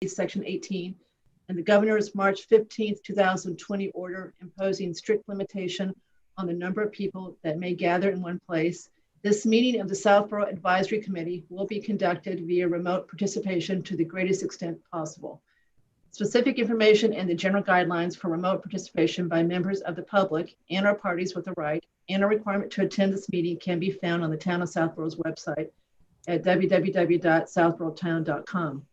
Section 18, and the Governor's March 15th, 2020 order imposing strict limitation on the number of people that may gather in one place. This meeting of the Southborough Advisory Committee will be conducted via remote participation to the greatest extent possible. Specific information and the general guidelines for remote participation by members of the public and or parties with a right and a requirement to attend this meeting can be found on the Town of Southborough's website at www.southboroughtown.com.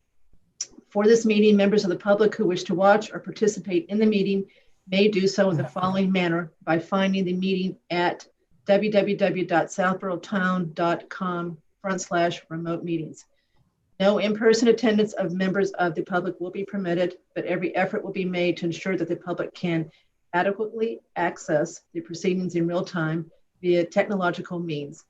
For this meeting, members of the public who wish to watch or participate in the meeting may do so in the following manner by finding the meeting at www.southboroughtown.com/remote meetings. No in-person attendance of members of the public will be permitted, but every effort will be made to ensure that the public can adequately access the proceedings in real time via technological means.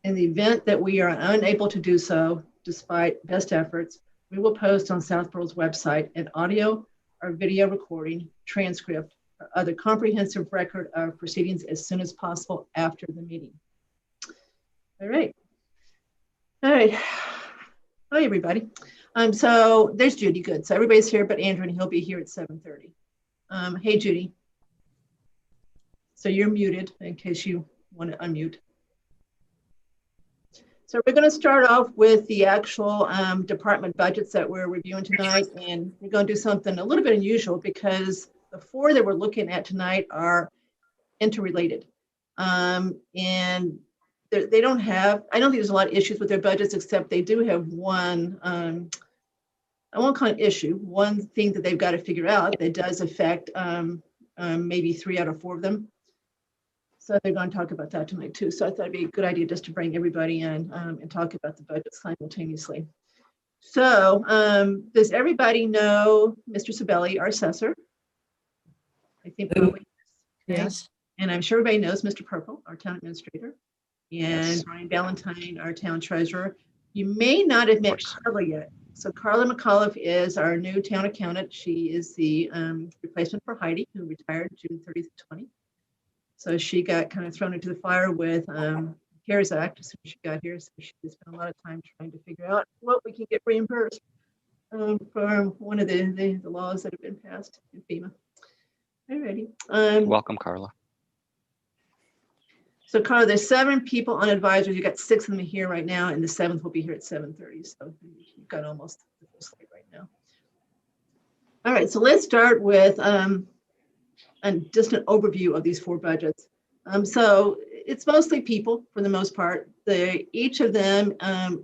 In the event that we are unable to do so, despite best efforts, we will post on Southborough's website an audio or video recording, transcript, or other comprehensive record of proceedings as soon as possible after the meeting. All right. Hi, everybody. So there's Judy. Good. So everybody's here but Andrew, and he'll be here at 7:30. Hey, Judy. So you're muted in case you want to unmute. So we're going to start off with the actual department budgets that we're reviewing tonight, and we're going to do something a little bit unusual because the four that we're looking at tonight are interrelated. And they don't have, I don't think there's a lot of issues with their budgets, except they do have one, I won't call it issue, one thing that they've got to figure out that does affect maybe 3 out of 4 of them. So they're going to talk about that tonight too. So I thought it'd be a good idea just to bring everybody in and talk about the budget simultaneously. So does everybody know Mr. Sabelli, our assessor? I think probably yes. And I'm sure everybody knows Mr. Purple, our town administrator, and yes. Brian Valentine, our town treasurer. You may not have met Carla yet. So Carla McAuliffe is our new town accountant. She is the replacement for Heidi, who retired June 30th, 20. So she got kind of thrown into the fire with CARES Act as soon as she got here. So she spent a lot of time trying to figure out what we can get reimbursed for one of the laws that have been passed in FEMA. Alrighty. Welcome, Carla. So Carla, there's 7 people on advisory. You got 6 of them here right now, and the 7th will be here at 7:30. So you've got almost the full slate right now. All right, so let's start with just an overview of these 4 budgets. So it's mostly people for the most part. Each of them,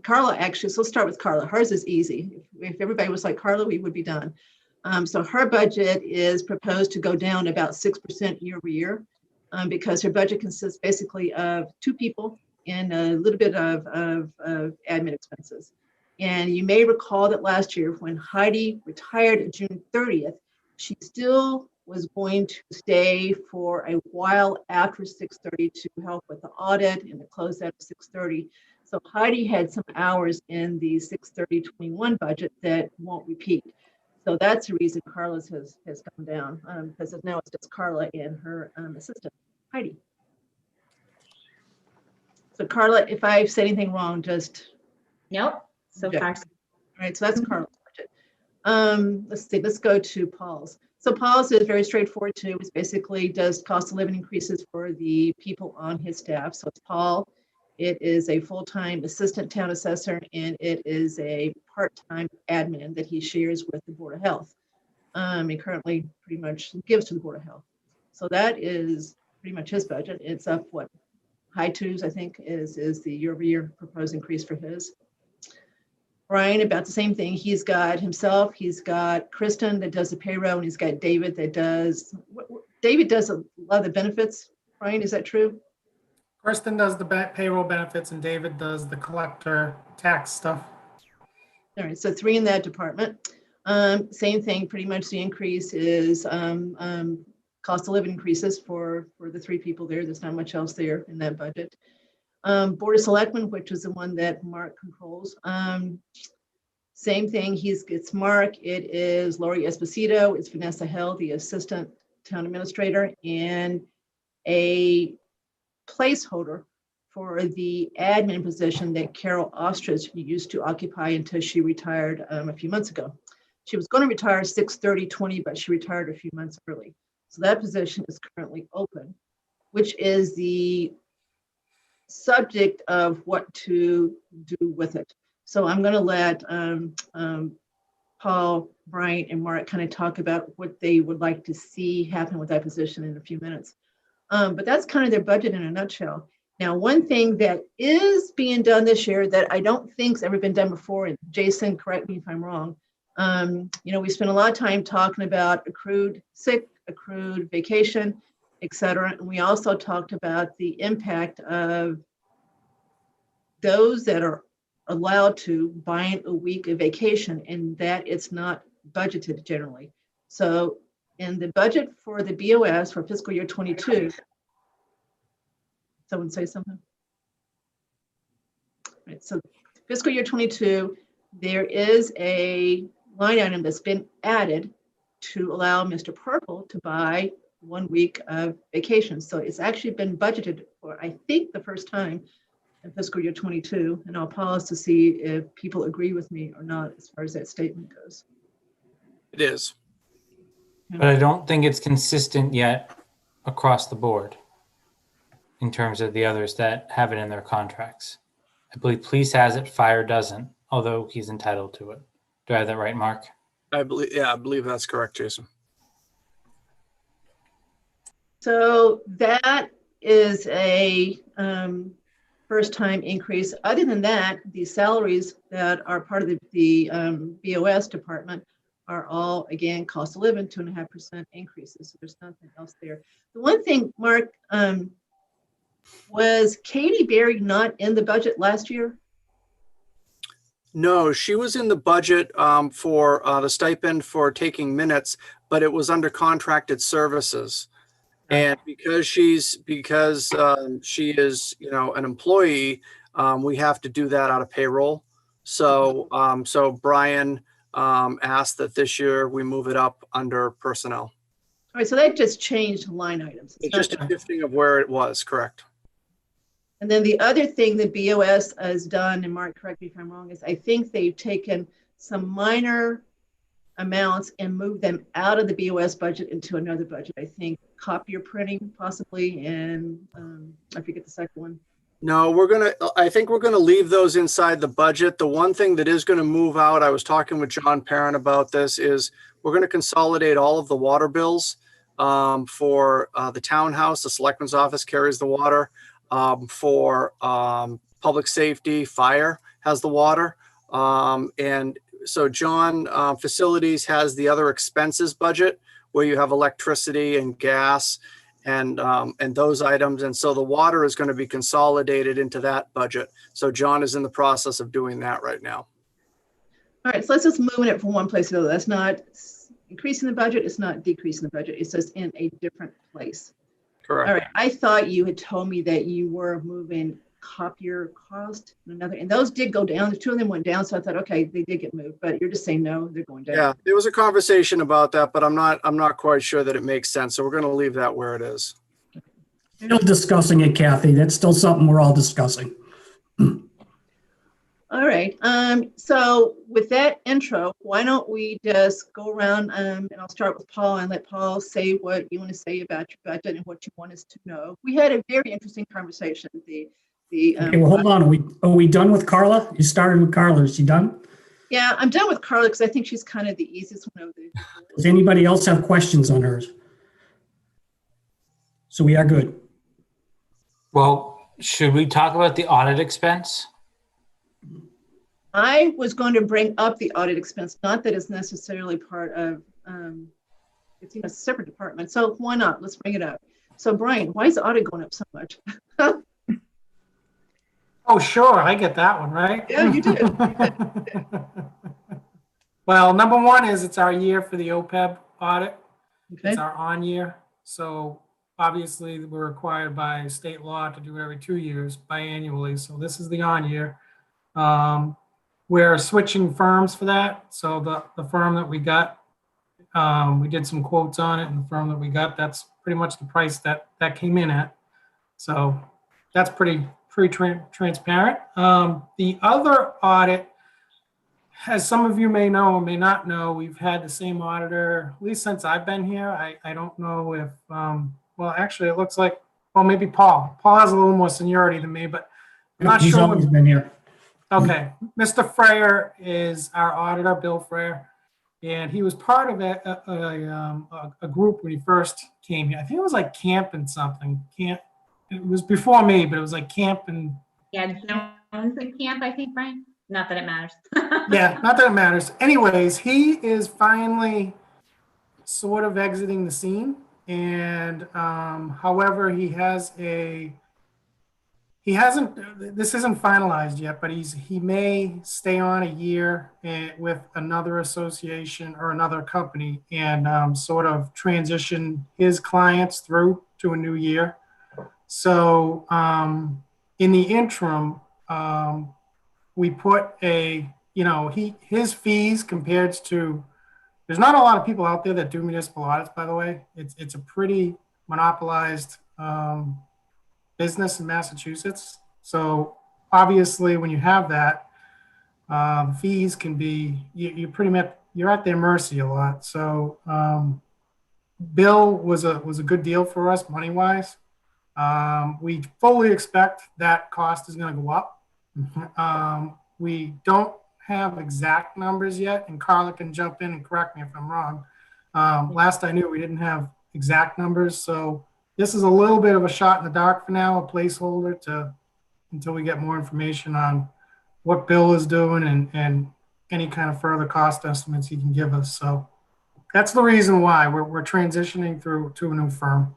Carla actually, so let's start with Carla. Hers is easy. If everybody was like Carla, we would be done. So her budget is proposed to go down about 6% year over year because her budget consists basically of 2 people and a little bit of admin expenses. And you may recall that last year when Heidi retired on June 30th, she still was going to stay for a while after 6:30 to help with the audit and the close out at 6:30. So Heidi had some hours in the 6/30/21 budget that won't repeat. So that's the reason Carla's has gone down because now it's just Carla and her assistant, Heidi. So Carla, if I've said anything wrong, just nope. So far. All right, so that's Carla's budget. Let's see, let's go to Paul's. So Paul's is very straightforward too. It basically does cost of living increases for the people on his staff. So it's Paul. It is a full-time assistant town assessor, and it is a part-time admin that he shares with the Board of Health. He currently pretty much gives to the Board of Health. So that is pretty much his budget. It's up what, high 2s, I think, is the year-over-year proposed increase for his. Brian, about the same thing. He's got himself, he's got Kristen that does the payroll, and he's got David that does, David does a lot of the benefits. Brian, is that true? Kristen does the payroll benefits and David does the collector tax stuff. All right, so 3 in that department. Same thing, pretty much the increase is cost of living increases for the 3 people there. There's not much else there in that budget. Board of Selectmen, which is the one that Mark controls. Same thing, it's Mark, it is Lori Esposito, it's Vanessa Hell, the assistant town administrator, and a placeholder for the admin position that Carol Ostrich used to occupy until she retired a few months ago. She was going to retire 6/30/20, but she retired a few months early. So that position is currently open, which is the subject of what to do with it. So I'm going to let Paul, Brian, and Mark kind of talk about what they would like to see happen with that position in a few minutes. But that's kind of their budget in a nutshell. Now, one thing that is being done this year that I don't think's ever been done before, and Jason, correct me if I'm wrong, we spent a lot of time talking about accrued sick, accrued vacation, et cetera. And we also talked about the impact of those that are allowed to buy a week of vacation, and that it's not budgeted generally. So in the budget for the BOS for fiscal year 22, someone say something? Right, so fiscal year 22, there is a line item that's been added to allow Mr. Purple to buy 1 week of vacation. So it's actually been budgeted for, I think, the first time in fiscal year 22. And I'll pause to see if people agree with me or not as far as that statement goes. It is. But I don't think it's consistent yet across the board in terms of the others that have it in their contracts. I believe police has it, fire doesn't, although he's entitled to it. Do I have that right, Mark? I believe that's correct, Jason. So that is a first time increase. Other than that, the salaries that are part of the BOS department are all, again, cost of living, 2.5% increases. So there's nothing else there. The one thing, Mark, was Katie Berry not in the budget last year? No, she was in the budget for the stipend for taking minutes, but it was under contracted services. And because she is, an employee, we have to do that out of payroll. So, so Brian asked that this year we move it up under personnel. All right, so that just changed line items. It's just a shifting of where it was, correct? And then the other thing that BOS has done, and Mark, correct me if I'm wrong, is I think they've taken some minor amounts and moved them out of the BOS budget into another budget. I think copier printing possibly, and I forget the second one. No, I think we're gonna leave those inside the budget. The one thing that is gonna move out, I was talking with John Parent about this, is we're gonna consolidate all of the water bills for the townhouse. The selectman's office carries the water. For public safety, fire has the water. And so John, facilities has the other expenses budget where you have electricity and gas and those items. And so the water is going to be consolidated into that budget. So John is in the process of doing that right now. All right, so let's just move it from one place to the other. That's not increasing the budget. It's not decreasing the budget. It's just in a different place. Correct. All right, I thought you had told me that you were moving copier cost and another, and those did go down. The two of them went down, so I thought, okay, they did get moved, but you're just saying no, they're going down. Yeah, there was a conversation about that, but I'm not quite sure that it makes sense. So we're going to leave that where it is. Still discussing it, Kathy. That's still something we're all discussing. All right, so with that intro, why don't we just go around and I'll start with Paul and let Paul say what you want to say about your budget and what you want us to know. We had a very interesting conversation. Okay, well, hold on. Are we done with Carla? You started with Carla. Is she done? Yeah, I'm done with Carla because I think she's kind of the easiest one of the. Does anybody else have questions on hers? So we are good. Well, should we talk about the audit expense? I was going to bring up the audit expense, not that it's necessarily part of, it's a separate department. So why not? Let's bring it up. So Brian, why is audit going up so much? Oh, sure. I get that one, right? Yeah, you do. Well, number one is it's our year for the OPEB audit. Okay. It's our on year. So obviously we're required by state law to do it every 2 years biannually. So this is the on year. We're switching firms for that. So the firm that we got, we did some quotes on it, and the firm that we got, that's pretty much the price that came in at. So that's pretty transparent. The other audit, as some of you may know or may not know, we've had the same auditor, at least since I've been here. I don't know if, well, actually, it looks like, well, maybe Paul. Paul has a little more seniority than me, but I'm not He's sure. always been here. Okay, Mr. Freyer is our auditor, Bill Freyer, and he was part of a group when he first came here. I think it was like Camp and something. Camp. It was before me, but it was like Camp and Yeah, Jones and Camp, I think, Brian. Not that it matters. yeah, not that it matters. Anyways, he is finally sort of exiting the scene, and however, he hasn't, this isn't finalized yet, but he may stay on a year with another association or another company and sort of transition his clients through to a new year. So in the interim, we put his fees compared to, there's not a lot of people out there that do municipal audits, by the way. It's a pretty monopolized business in Massachusetts. So obviously, when you have that, fees can be you pretty much you're at their mercy a lot. So Bill was a good deal for us money wise. We fully expect that cost is going to go up. We don't have exact numbers yet, and Carla can jump in and correct me if I'm wrong. Last I knew, we didn't have exact numbers, so this is a little bit of a shot in the dark for now, a placeholder until we get more information on what Bill is doing and any kind of further cost estimates he can give us. So that's the reason why we're transitioning through to a new firm.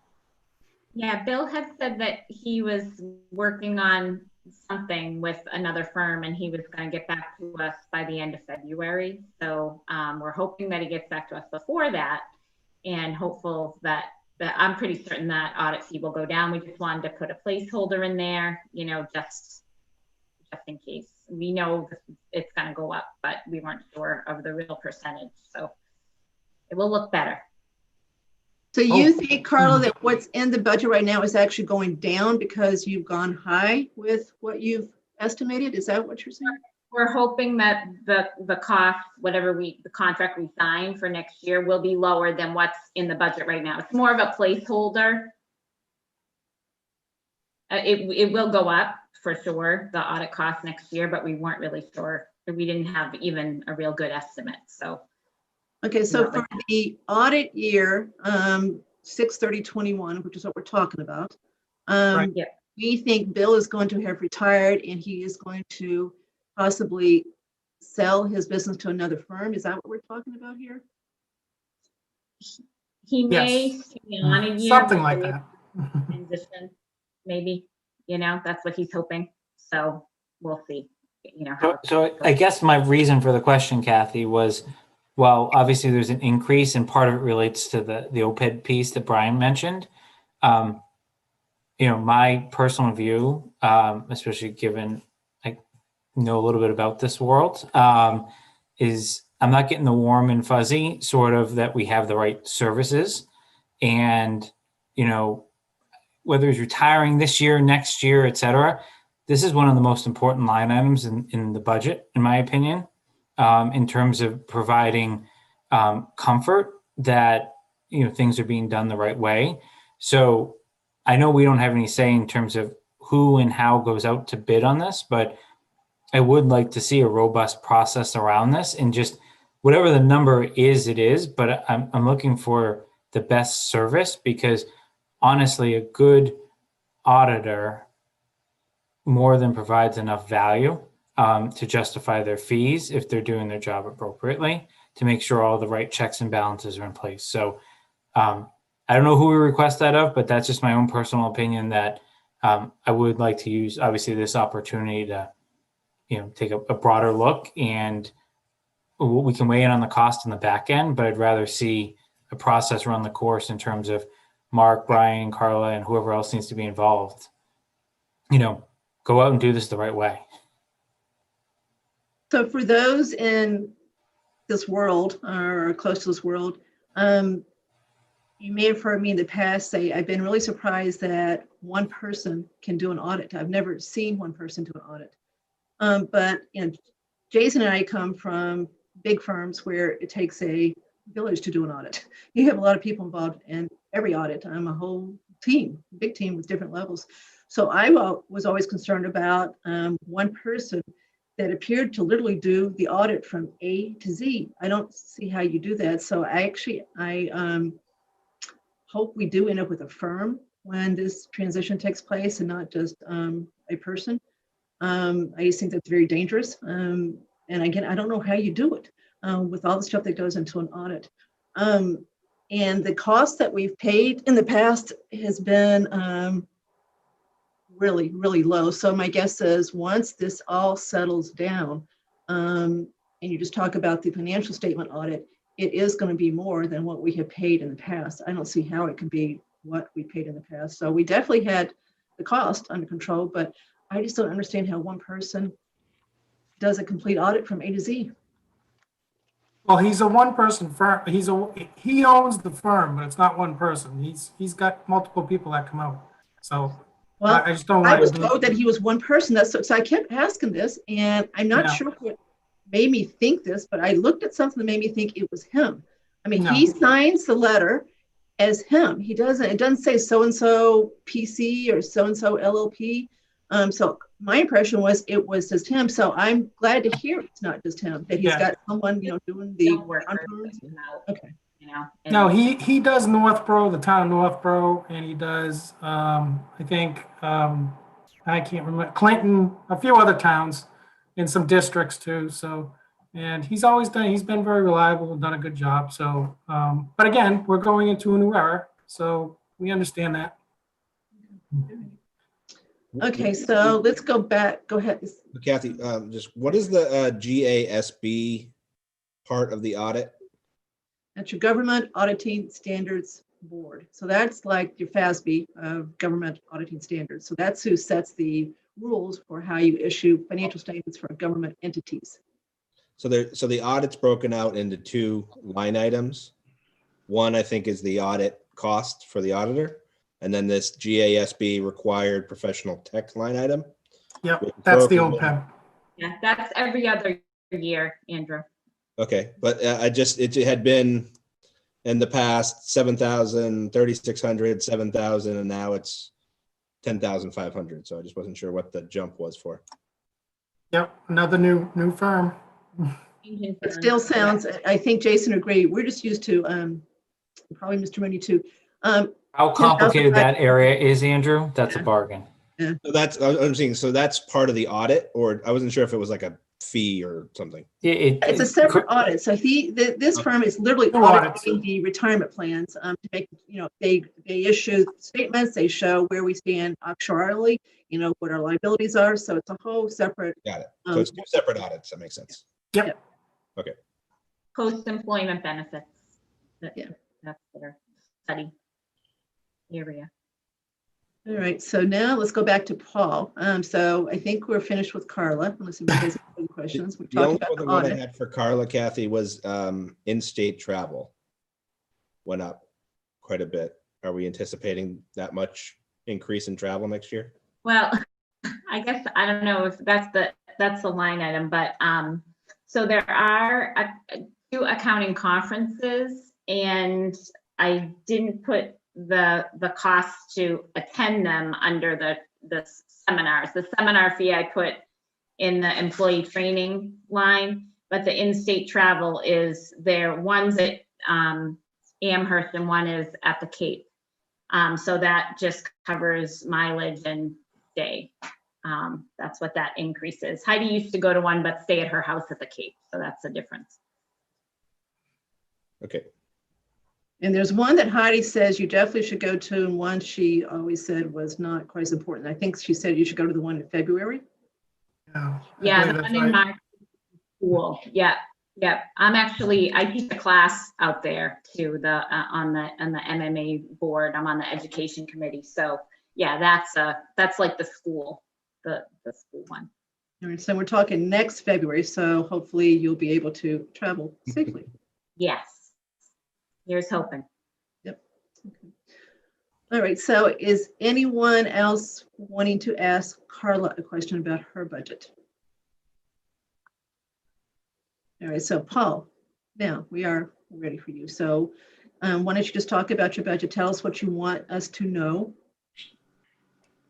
Yeah, Bill had said that he was working on something with another firm and he was going to get back to us by the end of February. So we're hoping that he gets back to us before that, and hopeful that I'm pretty certain that audit fee will go down. We just wanted to put a placeholder in there, just in case. We know it's going to go up, but we weren't sure of the real percentage. So it will look better. So you think, Carla, that what's in the budget right now is actually going down because you've gone high with what you've estimated? Is that what you're saying? We're hoping that the cost, the contract we sign for next year will be lower than what's in the budget right now. It's more of a placeholder. It will go up for sure, the audit cost next year, but we weren't really sure. We didn't have even a real good estimate. So. Okay, so for the audit year, 6/30/21, which is what we're talking about, Right. we think Bill is going to have retired and he is going to possibly sell his business to another firm. Is that what we're talking about here? He may Yes. stay on a year. Something like that. Transition, maybe, that's what he's hoping. So we'll see, So I guess my reason for the question, Kathy, was, well, obviously there's an increase and part of it relates to the OPED piece that Brian mentioned. My personal view, especially given I know a little bit about this world, is I'm not getting the warm and fuzzy sort of that we have the right services. And, whether he's retiring this year, next year, et cetera, this is one of the most important line items in the budget, in my opinion, in terms of providing comfort that, things are being done the right way. So I know we don't have any say in terms of who and how goes out to bid on this, but I would like to see a robust process around this, and just whatever the number is, it is, but I'm looking for the best service, because honestly, a good auditor more than provides enough value to justify their fees if they're doing their job appropriately, to make sure all the right checks and balances are in place. So I don't know who we request that of, but that's just my own personal opinion, that I would like to use, obviously, this opportunity to, take a broader look, and we can weigh in on the cost in the back end, but I'd rather see a process run the course in terms of Mark, Brian, Carla, and whoever else needs to be involved, go out and do this the right way. So for those in this world or close to this world, you may have heard me in the past say, I've been really surprised that one person can do an audit. I've never seen one person do an audit. But Jason and I come from big firms where it takes a village to do an audit. You have a lot of people involved in every audit. I'm a whole team, big team with different levels. So I was always concerned about one person that appeared to literally do the audit from A to Z. I don't see how you do that. So I hope we do end up with a firm when this transition takes place and not just a person. I just think that's very dangerous. And again, I don't know how you do it with all the stuff that goes into an audit. And the cost that we've paid in the past has been really, really low. So my guess is once this all settles down, and you just talk about the financial statement audit, it is going to be more than what we have paid in the past. I don't see how it could be what we paid in the past. So we definitely had the cost under control, but I just don't understand how one person does a complete audit from A to Z. Well, he's a one-person firm. He owns the firm, but it's not one person. He's got multiple people that come out. So Well, I just don't I like. was told that he was one person. So I kept asking this, and I'm not sure what made me think this, but I looked at something that made me think it was him. I mean, he signs the letter as him. It doesn't say so-and-so PC or so-and-so LLP. So my impression was it was just him. So I'm glad to hear it's not just him, that he's got someone, doing the okay. No, he does Northborough, the town of Northborough, and he does I think I can't remember, Clinton, a few other towns in some districts too. So, and he's been very reliable and done a good job. So, but again, we're going into a new era, so we understand that. Okay, so let's go back. Go ahead. Kathy, just what is the GASB part of the audit? That's your Government Auditing Standards Board. So that's like your FASB, Government Auditing Standards. So that's who sets the rules for how you issue financial statements for government entities. So the audit's broken out into two line items. One, I think, is the audit cost for the auditor, and then this GASB required professional tech line item. Yep, that's the old PEB. Yeah, that's every other year, Andrew. Okay, but it had been in the past 7,000, 3,600, 7,000, and now it's 10,500. So I just wasn't sure what the jump was for. Yep, another new firm. It still sounds, I think Jason agreed. We're just used to, probably Mr. Mooney too. How complicated that area is, Andrew, that's a bargain. So I'm saying, so that's part of the audit, or I wasn't sure if it was like a fee or something. It's a separate audit. So this firm is literally auditing the retirement plans to make, they issue statements, they show where we stand actuarially, what our liabilities are. So it's a whole separate. Got it. So it's two separate audits. That makes sense. Yep. Okay. Post-employment benefits. Yeah. That's their study area. All right, so now let's go back to Paul. So I think we're finished with Carla, unless you guys have any questions. We The only talked about other the one I audit. had for Carla, Kathy, was in-state travel went up quite a bit. Are we anticipating that much increase in travel next year? Well, I guess I don't know if that's the line item, but so there are 2 accounting conferences, and I didn't put the cost to attend them under the seminars. The seminar fee I put in the employee training line, but the in-state travel is there. One's at Amherst and one is at the Cape. So that just covers mileage and stay. That's what that increase is. Heidi used to go to one, but stay at her house at the Cape. So that's the difference. Okay. And there's one that Heidi says you definitely should go to, and one she always said was not quite as important. I think she said you should go to the one in February. Yeah, the one in March school. Yeah. I teach a class out there too, on the MMA board. I'm on the education committee. So yeah, that's like the school one. All right, so we're talking next February. So hopefully you'll be able to travel safely. Yes. Here's hoping. Yep. Okay. All right. So is anyone else wanting to ask Carla a question about her budget? All right, so Paul, now we are ready for you. So why don't you just talk about your budget? Tell us what you want us to know.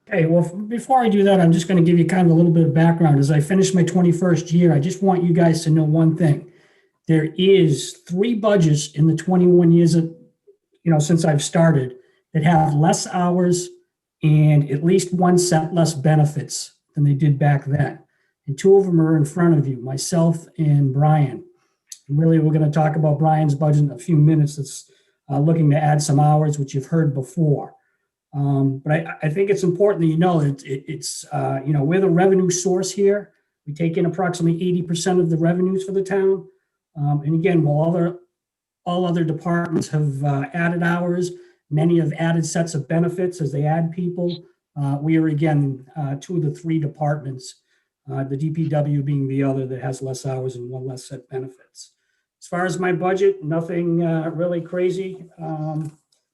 Okay, well, before I do that, I'm just going to give you kind of a little bit of background. As I finish my 21st year, I just want you guys to know one thing. There is 3 budgets in the 21 years of, since I've started that have less hours and at least 1 cent less benefits than they did back then. And 2 of them are in front of you, myself and Brian. And really, we're going to talk about Brian's budget in a few minutes. That's looking to add some hours, which you've heard before. But I think it's important that we're the revenue source here. We take in approximately 80% of the revenues for the town. And again, while all other departments have added hours, many have added sets of benefits as they add people. We are, again, 2 of the 3 departments, the DPW being the other that has less hours and 1 less set benefits. As far as my budget, nothing really crazy,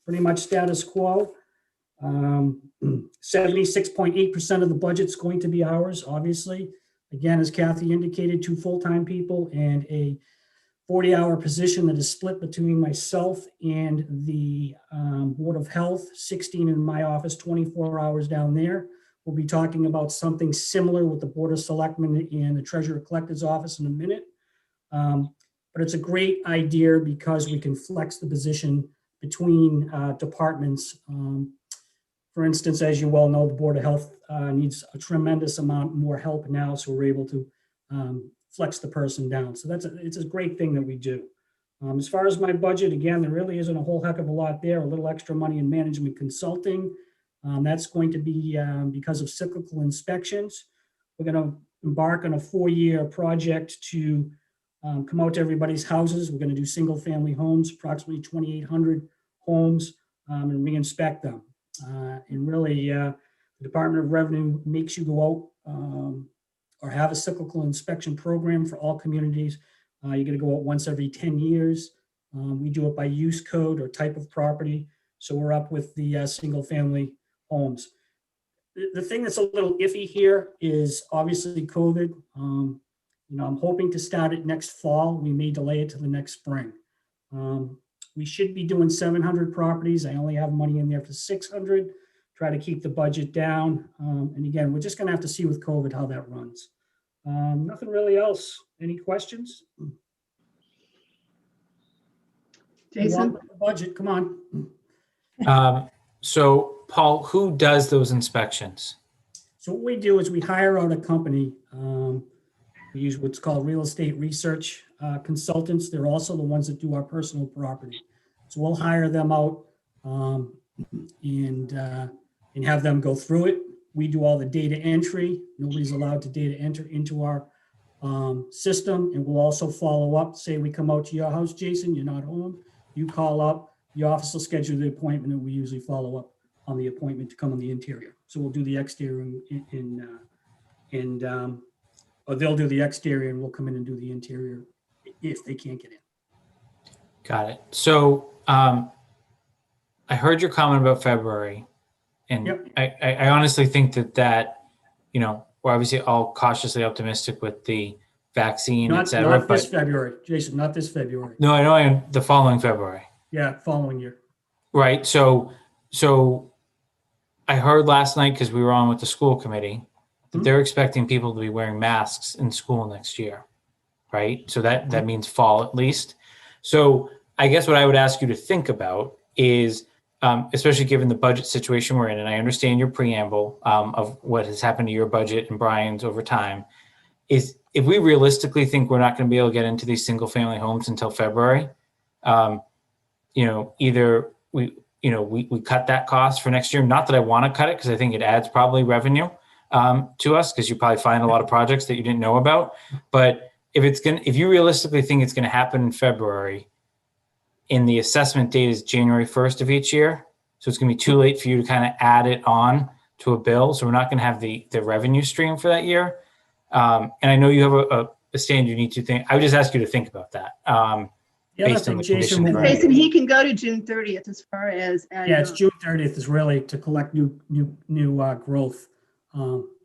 pretty much status quo. 76.8% of the budget's going to be ours, obviously. Again, as Kathy indicated, 2 full-time people and a 40-hour position that is split between myself and the Board of Health, 16 in my office, 24 hours down there. We'll be talking about something similar with the Board of Selectmen and the Treasurer Collector's Office in a minute. But it's a great idea because we can flex the position between departments. For instance, as you well know, the Board of Health needs a tremendous amount more help now, so we're able to flex the person down. So it's a great thing that we do. As far as my budget, again, there really isn't a whole heck of a lot there. A little extra money in management consulting. That's going to be because of cyclical inspections. We're going to embark on a 4-year project to come out to everybody's houses. We're going to do single-family homes, approximately 2,800 homes, and re-inspect them. And really, the Department of Revenue makes you go out or have a cyclical inspection program for all communities. You're going to go out once every 10 years. We do it by use code or type of property. So we're up with the single-family homes. The thing that's a little iffy here is obviously COVID. I'm hoping to start it next fall. We may delay it to the next spring. We should be doing 700 properties. I only have money in there for 600. Try to keep the budget down. And again, we're just going to have to see with COVID how that runs. Nothing really else. Any questions? Jason? Budget, come on. So Paul, who does those inspections? So what we do is we hire out a company. We use what's called real estate research consultants. They're also the ones that do our personal property. So we'll hire them out and have them go through it. We do all the data entry. Nobody's allowed to data enter into our system. And we'll also follow up. Say we come out to your house, Jason, you're not home. You call up, the office will schedule the appointment, and we usually follow up on the appointment to come on the interior. So we'll do the exterior or they'll do the exterior and we'll come in and do the interior if they can't get in. Got it. So I heard your comment about February, and Yep. I honestly think that we're obviously all cautiously optimistic with the vaccine, et cetera. Not this February, Jason, not this February. No, I know, I am the following February. Yeah, following year. Right. So I heard last night, because we were on with the school committee, that they're expecting people to be wearing masks in school next year. Right. So that means fall at least. So I guess what I would ask you to think about is, especially given the budget situation we're in, and I understand your preamble of what has happened to your budget and Brian's over time, is if we realistically think we're not going to be able to get into these single family homes until February, either we cut that cost for next year. Not that I want to cut it, because I think it adds probably revenue to us, because you probably find a lot of projects that you didn't know about. But if you realistically think it's going to happen in February, and the assessment date is January 1st of each year, so it's going to be too late for you to kind of add it on to a bill. So we're not going to have the revenue stream for that year. And I know you have a stand you need to think. I would just ask you to think about that. Based on the Jason, conditions. Jason, he can go to June 30th as far as. it's June 30th is really to collect new growth.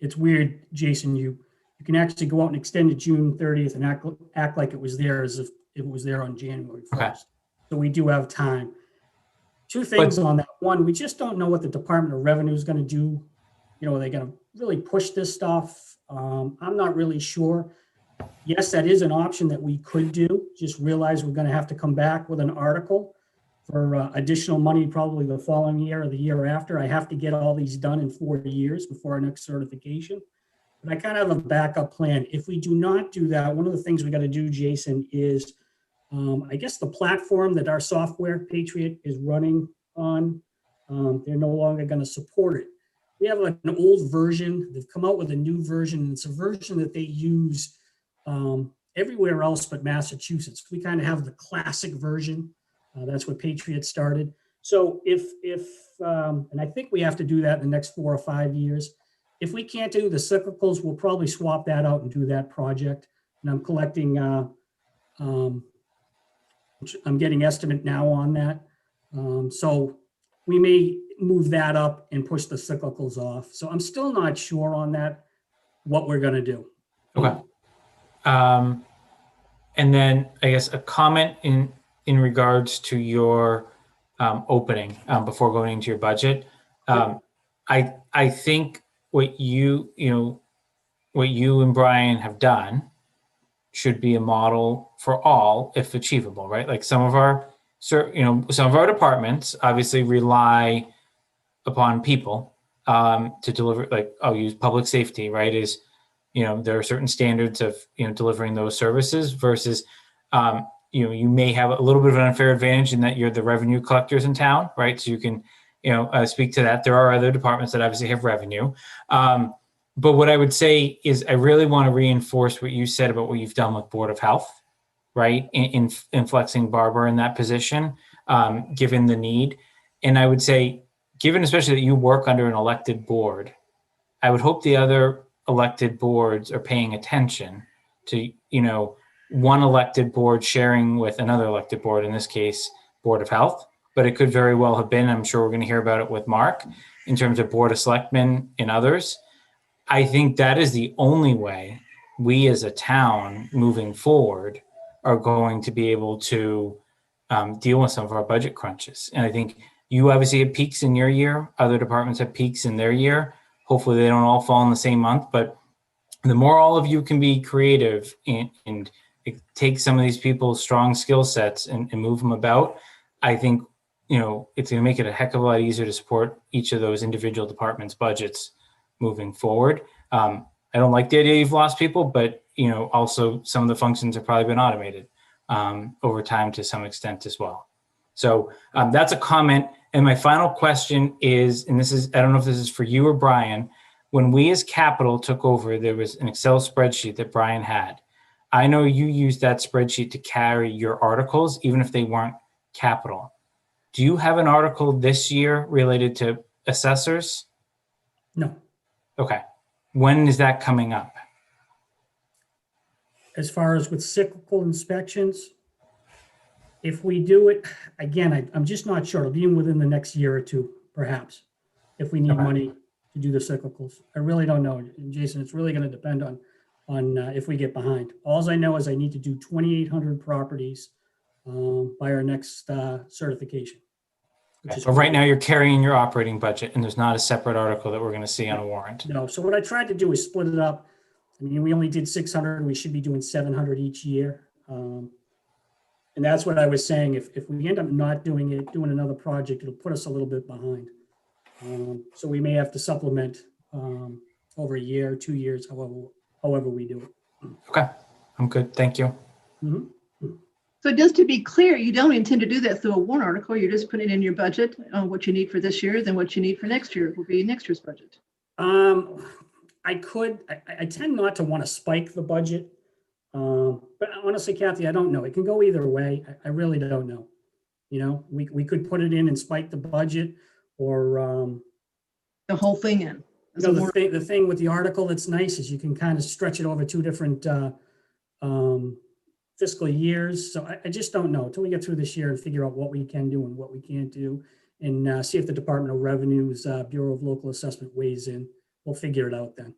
It's weird, Jason, you you can actually go out and extend it June 30th and act like it was there as if it was there on January 1st. Okay. So we do have time. Two things on that. One, we just don't know what the Department of Revenue is going to do. You know, are they going to really push this stuff? I'm not really sure. Yes, that is an option that we could do. Just realize we're going to have to come back with an article for additional money probably the following year or the year after. I have to get all these done in 4 years before our next certification. But I kind of have a backup plan. If we do not do that, one of the things we got to do, Jason, is I guess the platform that our software, Patriot, is running on, they're no longer going to support it. We have an old version. They've come out with a new version. And it's a version that they use everywhere else but Massachusetts. We kind of have the classic version. That's what Patriot started. So if and I think we have to do that in the next 4 or 5 years. If we can't do the cyclicals, we'll probably swap that out and do that project. And I'm collecting, I'm getting estimate now on that. So we may move that up and push the cyclicals off. So I'm still not sure on that, what we're going to do. Okay. And then I guess a comment in regards to your opening before going into your budget. I think what you and Brian have done should be a model for all if achievable, right? Like some of our departments obviously rely upon people to deliver, like I'll use public safety, right? Is, there are certain standards of, delivering those services versus, you may have a little bit of an unfair advantage in that you're the revenue collectors in town, right? So you can, speak to that. There are other departments that obviously have revenue. But what I would say is I really want to reinforce what you said about what you've done with Board of Health, right? In flexing Barbara in that position, given the need. And I would say, given especially that you work under an elected board, I would hope the other elected boards are paying attention to, one elected board sharing with another elected board, in this case, Board of Health. But it could very well have been, I'm sure we're going to hear about it with Mark, in terms of Board of Selectmen and others. I think that is the only way we as a town moving forward are going to be able to deal with some of our budget crunches. And I think you obviously have peaks in your year. Other departments have peaks in their year. Hopefully they don't all fall in the same month, but the more all of you can be creative and take some of these people's strong skill sets and move them about, I think, it's going to make it a heck of a lot easier to support each of those individual departments' budgets moving forward. I don't like the idea you've lost people, but, also some of the functions have probably been automated over time to some extent as well. So that's a comment. And my final question is, and this is, I don't know if this is for you or Brian, when we as Capital took over, there was an Excel spreadsheet that Brian had. I know you used that spreadsheet to carry your articles, even if they weren't Capital. Do you have an article this year related to assessors? No. Okay. When is that coming up? As far as with cyclical inspections, if we do it, again, I'm just not sure. It'll be within the next year or two, perhaps, if we need money to do the cyclicals. I really don't know. And Jason, it's really going to depend on if we get behind. All I know is I need to do 2,800 properties by our next certification. So right now you're carrying your operating budget and there's not a separate article that we're going to see on a warrant. No. So what I tried to do is split it up. I mean, we only did 600. We should be doing 700 each year. And that's what I was saying. If we end up not doing it, doing another project, it'll put us a little bit behind. So we may have to supplement over a year, 2 years, however we do it. Okay. I'm good. Thank you. Mm-hmm. So just to be clear, you don't intend to do that through a warrant article. You're just putting in your budget on what you need for this year, then what you need for next year will be next year's budget. I tend not to want to spike the budget. But honestly, Kathy, I don't know. It can go either way. I really don't know. We could put it in and spike the budget or The whole thing in. the thing with the article that's nice is you can kind of stretch it over 2 different fiscal years. So I just don't know until we get through this year and figure out what we can do and what we can't do and see if the Department of Revenue's Bureau of Local Assessment weighs in. We'll figure it out then.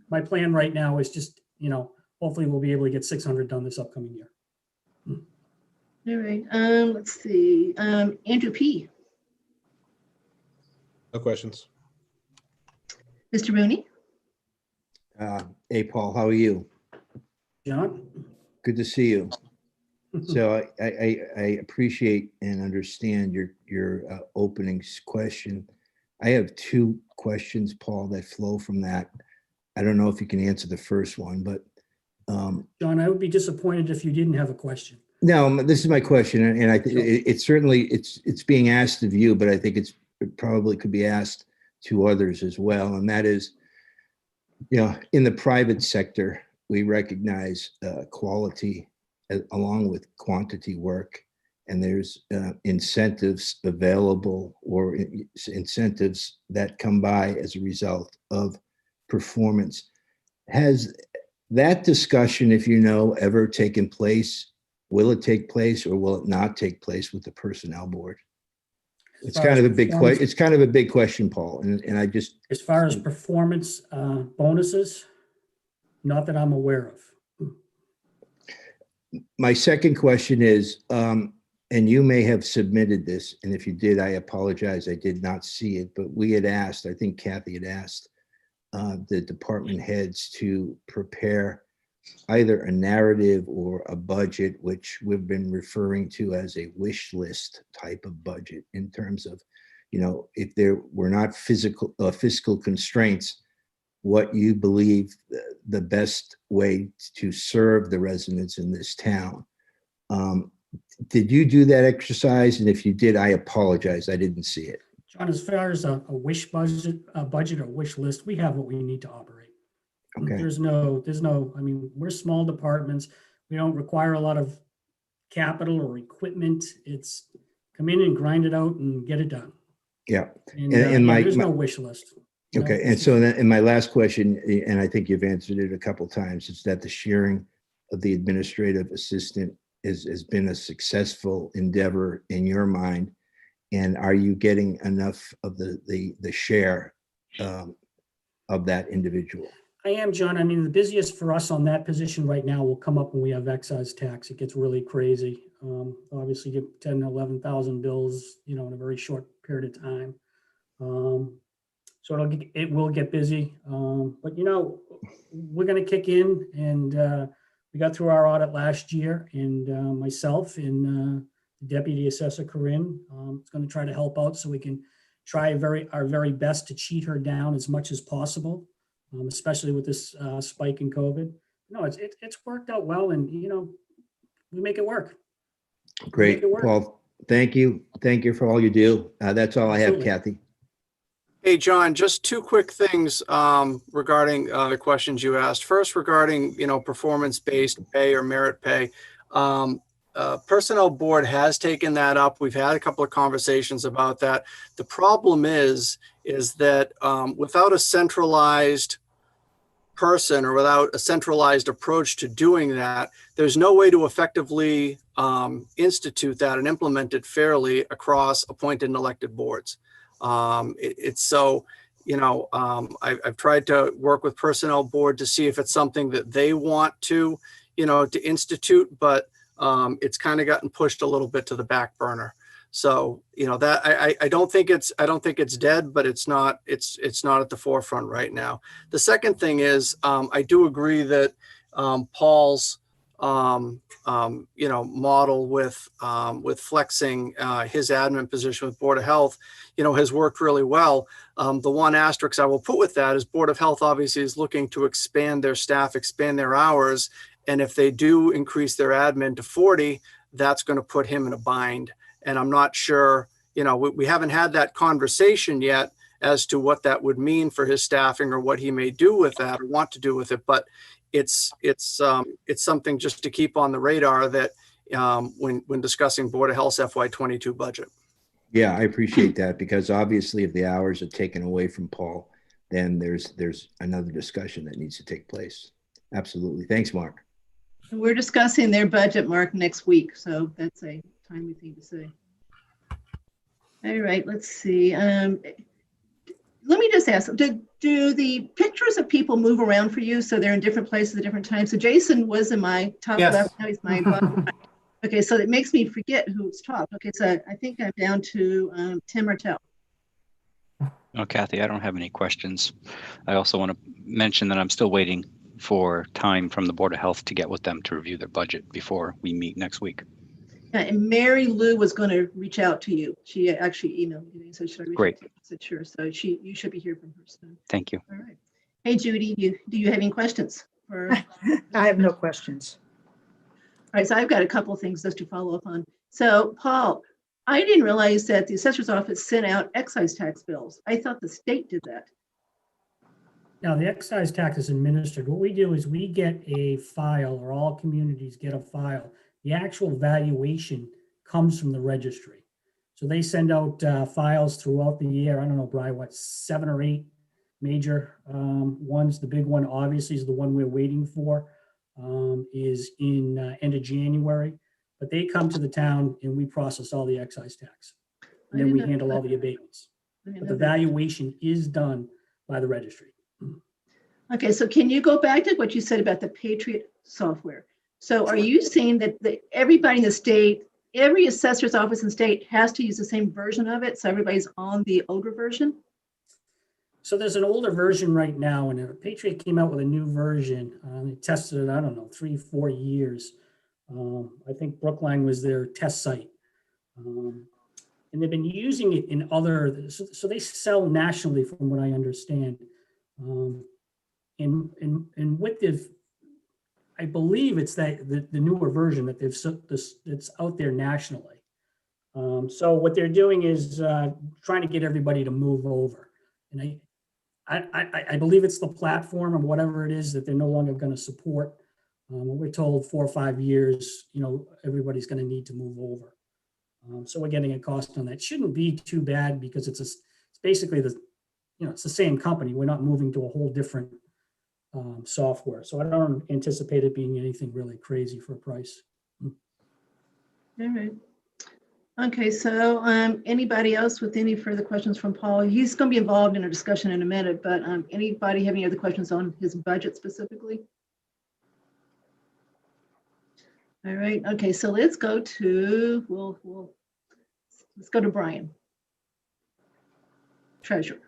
my plan right now is just, hopefully we'll be able to get 600 done this upcoming year. All right, let's see, Andrew P. No questions. Mr. Rooney? Hey, Paul, how are you? John? Good to see you. So I appreciate and understand your opening question. I have two questions, Paul, that flow from that. I don't know if you can answer the first one, but John, I would be disappointed if you didn't have a question. no, this is my question, and I think it's certainly it's being asked of you, but I think it probably could be asked to others as well, and that is, in the private sector, we recognize quality along with quantity work, and there's incentives available or incentives that come by as a result of performance. Has that discussion, if you know, ever taken place? Will it take place or will it not take place with the personnel board? It's kind of a big question. It's kind of a big question, Paul. And I just, as far as performance bonuses, not that I'm aware of. my second question is, and you may have submitted this, and if you did, I apologize. I did not see it, but we had asked, I think Kathy had asked the department heads to prepare either a narrative or a budget, which we've been referring to as a wish list type of budget, in terms of, if there were not fiscal constraints, what you believe the best way to serve the residents in this town. Did you do that exercise? And if you did, I apologize. I didn't see it. John, as far as a wish budget, or wish list, we have what we need to operate. Okay. There's no, we're small departments. We don't require a lot of capital or equipment. It's come in and grind it out and get it done. Yeah. And there's no wish list. Okay. And so then, and my last question, and I think you've answered it a couple of times, is that the sharing of the administrative assistant has been a successful endeavor in your mind. And are you getting enough of the share of that individual? I am, John. The busiest for us on that position right now will come up when we have excise tax. It gets really crazy. Obviously, you get 10, 11,000 bills, in a very short period of time. So it will get busy. But, we're going to kick in, and we got through our audit last year, and myself and Deputy Assessor Corinne is going to try to help out so we can try our very best to cheat her down as much as possible. Especially with this spike in COVID. No, it's worked out well, and we make it work. Great, Paul. Thank you. Thank you for all you do. That's all I have, Kathy. Hey, John, just two quick things regarding the questions you asked. First, regarding performance-based pay or merit pay. Personnel board has taken that up. We've had a couple of conversations about that. The problem is that without a centralized person or without a centralized approach to doing that, there's no way to effectively institute that and implement it fairly across appointed and elected boards. It's so, I've tried to work with personnel board to see if it's something that they want to institute, but it's kind of gotten pushed a little bit to the back burner. So, that I don't think it's dead, but it's not at the forefront right now. The second thing is, I do agree that Paul's model with flexing his admin position with Board of Health, has worked really well. The one asterisk I will put with that is Board of Health obviously is looking to expand their staff, expand their hours. And if they do increase their admin to 40, that's going to put him in a bind. And I'm not sure, we haven't had that conversation yet as to what that would mean for his staffing or what he may do with that or want to do with it. But it's something just to keep on the radar that when discussing Board of Health's FY22 budget. Yeah, I appreciate that, because obviously if the hours are taken away from Paul, then there's another discussion that needs to take place. Absolutely. Thanks, Mark. We're discussing their budget, Mark, next week, so that's a timely thing to say. All right, let's see. let me just ask, do the pictures of people move around for you? So they're in different places at different times. So Jason was in my top Yes. left, now he's my bottom right. Okay, so it makes me forget who's top. Okay, so I think I'm down to Tim Martell. No, Kathy, I don't have any questions. I also want to mention that I'm still waiting for time from the Board of Health to get with them to review their budget before we meet next week. Yeah, and Mary Lou was going to reach out to you. She actually emailed me, so should I reach Great. out to you? I said, sure. So you should be hearing from her soon. Thank you. All right. Hey, Judy, do you have any questions? All I have no questions. right, so I've got a couple of things just to follow up on. So, Paul, I didn't realize that the assessor's office sent out excise tax bills. I thought the state did that. Now, the excise tax is administered. What we do is we get a file, or all communities get a file. The actual valuation comes from the registry. So they send out files throughout the year. I don't know, Brian, what, 7 or 8 major ones. The big one, obviously, is the one we're waiting for, is in end of January. But they come to the town and we process all the excise tax. And then we handle all the abatements. But the valuation is done by the registry. Okay, so can you go back to what you said about the Patriot software? So are you saying that everybody in the state, every assessor's office in the state has to use the same version of it? So everybody's on the older version? So there's an older version right now, and Patriot came out with a new version. They tested it, I don't know, 3-4 years. I think Brookline was their test site. And they've been using it in other, so they sell nationally from what I understand. And what they've, I believe it's that the newer version that it's out there nationally. So what they're doing is trying to get everybody to move over. And I believe it's the platform or whatever it is that they're no longer going to support. We're told 4 or 5 years, everybody's going to need to move over. So we're getting a cost on that. Shouldn't be too bad because it's basically it's the same company. We're not moving to a whole different software. So I don't anticipate it being anything really crazy for a price. All right. Okay, so anybody else with any further questions from Paul? He's going to be involved in a discussion in a minute, but anybody have any other questions on his budget specifically? All right. Okay, so let's go to let's go to Brian, Treasurer.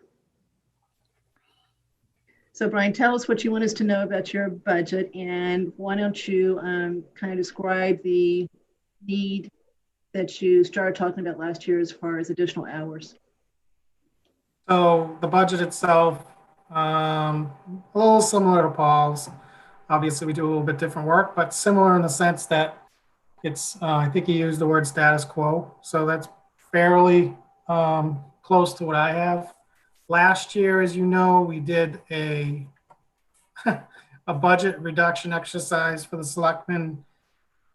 So Brian, tell us what you want us to know about your budget, and why don't you kind of describe the need that you started talking about last year as far as additional hours. So the budget itself, a little similar to Paul's. Obviously, we do a little bit different work, but similar in the sense that it's, I think he used the word status quo. So that's fairly close to what I have. Last year, as you know, we did a budget reduction exercise for the Selectmen,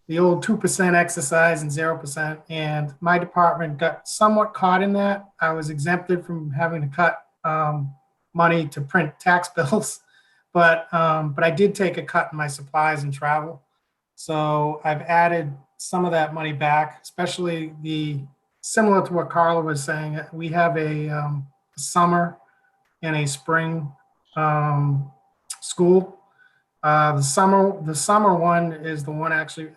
the old 2% exercise and 0%. And my department got somewhat caught in that. I was exempted from having to cut money to print tax bills, but I did take a cut in my supplies and travel. So I've added some of that money back, especially similar to what Carla was saying. We have a summer and a spring school. The summer one is the one actually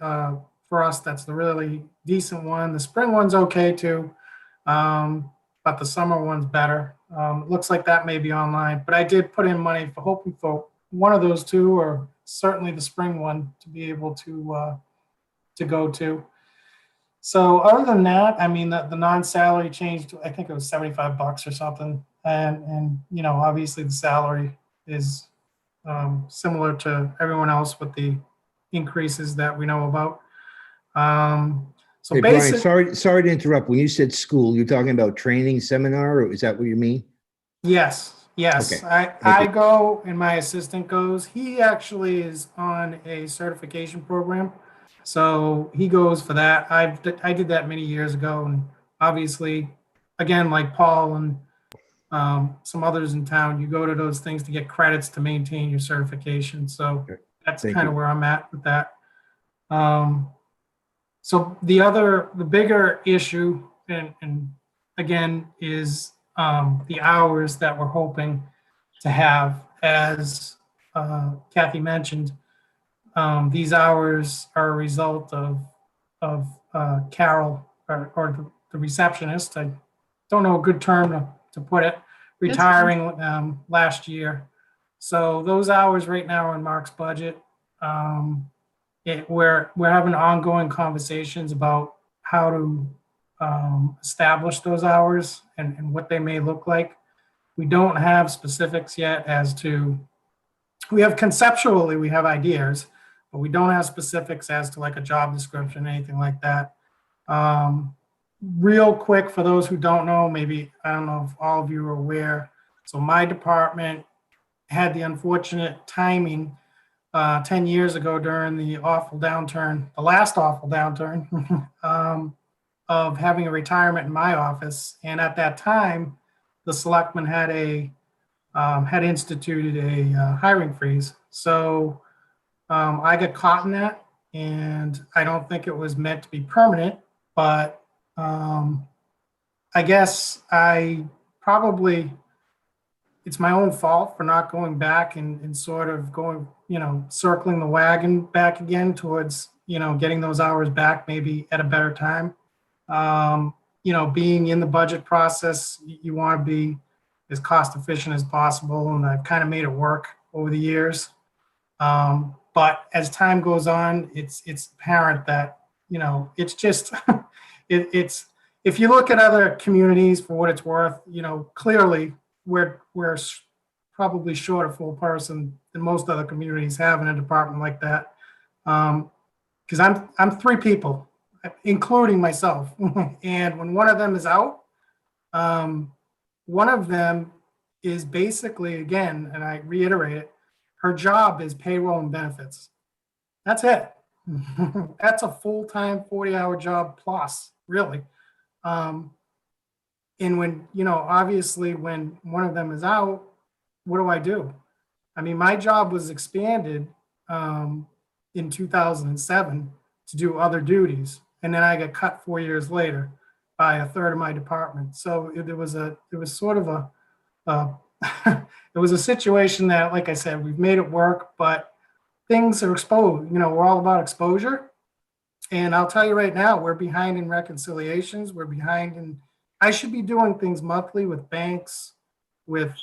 for us that's the really decent one. The spring one's okay too, but the summer one's better. It looks like that may be online, but I did put in money for hoping for one of those two, or certainly the spring one, to be able to go to. So other than that, I mean, the non-salary changed. I think it was $75 or something, and obviously the salary is similar to everyone else with the increases that we know about. So Hey, Brian, sorry to interrupt. When you said school, you're talking about training seminar, or is that what you mean? Yes. Okay. I go and my assistant goes. He actually is on a certification program, so he goes for that. I did that many years ago, and obviously, again, like Paul and some others in town, you go to those things to get credits to maintain your certification. So that's kind of where I'm at with that. So the bigger issue, and again, is the hours that we're hoping to have. As Kathy mentioned, these hours are a result of Carol or the receptionist. I don't know a good term to put it, retiring last year. So those hours right now are in Mark's budget. We're having ongoing conversations about how to establish those hours and what they may look like. We don't have specifics yet as to, we have conceptually, we have ideas, but we don't have specifics as to like a job description, anything like that. Real quick, for those who don't know, maybe, I don't know if all of you are aware. So my department had the unfortunate timing 10 years ago during the awful downturn, the last awful downturn, of having a retirement in my office. And at that time, the selectmen had had instituted a hiring freeze. So I got caught in that, and I don't think it was meant to be permanent, but I guess it's my own fault for not going back and sort of going, circling the wagon back again towards, getting those hours back maybe at a better time. Being in the budget process, you want to be as cost efficient as possible, and I've kind of made it work over the years. But as time goes on, it's apparent that, it's just, it's, if you look at other communities for what it's worth, clearly we're probably short a full person than most other communities have in a department like that. Because I'm three people, including myself. And when one of them is out, one of them is basically, again, and I reiterate it, her job is payroll and benefits. That's it. That's a full-time 40-hour job plus, really. And when, obviously when one of them is out, what do? I mean, my job was expanded in 2007 to do other duties. And then I got cut 4 years later by a third of my department. So it was sort of it was a situation that, like I said, we've made it work, but things are exposed. We're all about exposure. And I'll tell you right now, we're behind in reconciliations. We're behind in, I should be doing things monthly with banks, with,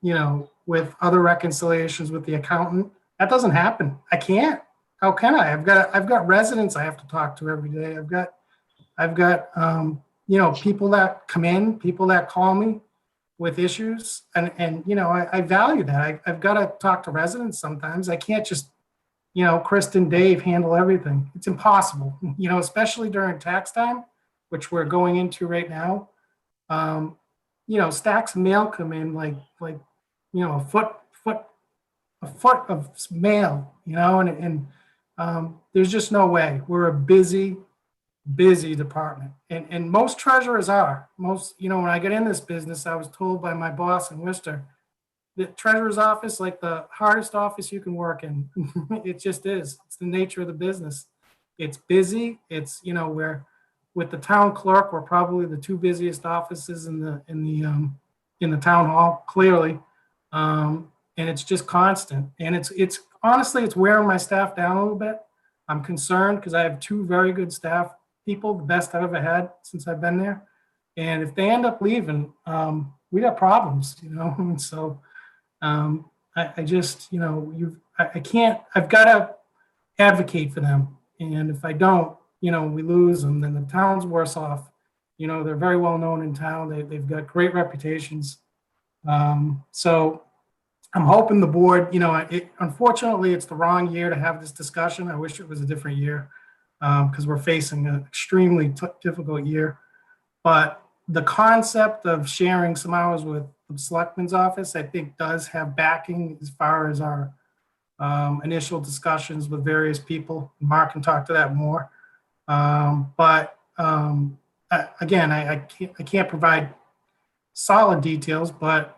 with other reconciliations with the accountant. That doesn't happen. I can't. How can I? I've got residents I have to talk to every day. I've got people that come in, people that call me with issues, and I value that. I've got to talk to residents sometimes. I can't just, Kristen, Dave handle everything. It's impossible, especially during tax time, which we're going into right now. Stacks of mail come in like a foot of mail, and there's just no way. We're a busy department, and most treasurers are. Most, when I got in this business, I was told by my boss in Worcester, the treasurer's office, like the hardest office you can work in. It just is. It's the nature of the business. It's busy. It's, we're with the town clerk, we're probably the two busiest offices in the town hall, clearly. And it's just constant. And it's honestly, it's wearing my staff down a little bit. I'm concerned because I have two very good staff people, the best I've ever had since I've been there. And if they end up leaving, we got problems, And so I just, I can't, I've got to advocate for them. And if I don't, we lose them, then the town's worse off. They're very well known in town. They've got great reputations. So I'm hoping the board, unfortunately, it's the wrong year to have this discussion. I wish it was a different year because we're facing an extremely difficult year. But the concept of sharing some hours with the Selectmen's office, I think, does have backing as far as our initial discussions with various people. Mark can talk to that more. But again, I can't provide solid details, but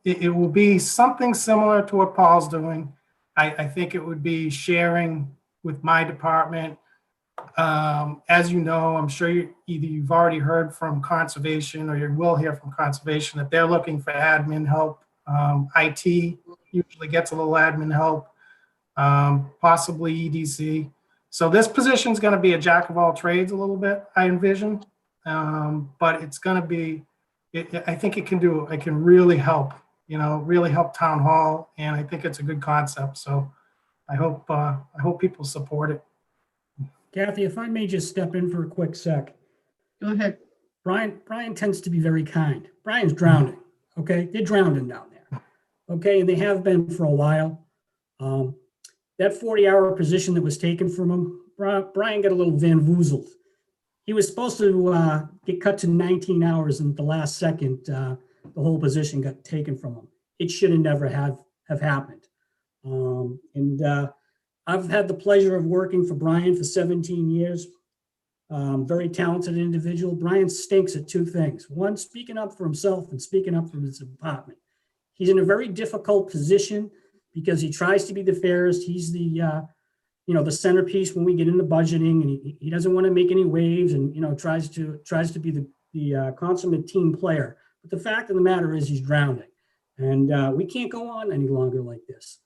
it will be something similar to what Paul's doing. I think it would be sharing with my department As you know, I'm sure either you've already heard from Conservation or you will hear from Conservation that they're looking for admin help. IT usually gets a little admin help, possibly EDC. So this position is going to be a jack of all trades a little bit, I envision. But it's going to be, I think it can really help, really help Town Hall. And I think it's a good concept. So I hope people support it. Kathy, if I may just step in for a quick sec. Go ahead. Brian tends to be very kind. Brian's drowning, okay? They're drowning down there, okay? And they have been for a while. That 40-hour position that was taken from him, Brian got a little Van-Woozled. He was supposed to get cut to 19 hours, and at the last second, the whole position got taken from him. It should have never have happened. I've had the pleasure of working for Brian for 17 years. Very talented individual. Brian stinks at two things. One, speaking up for himself and speaking up for his department. He's in a very difficult position because he tries to be the fairest. He's the, the centerpiece when we get into budgeting, and he doesn't want to make any waves, and, tries to be the consummate team player. But the fact of the matter is he's drowning, and we can't go on any longer like this.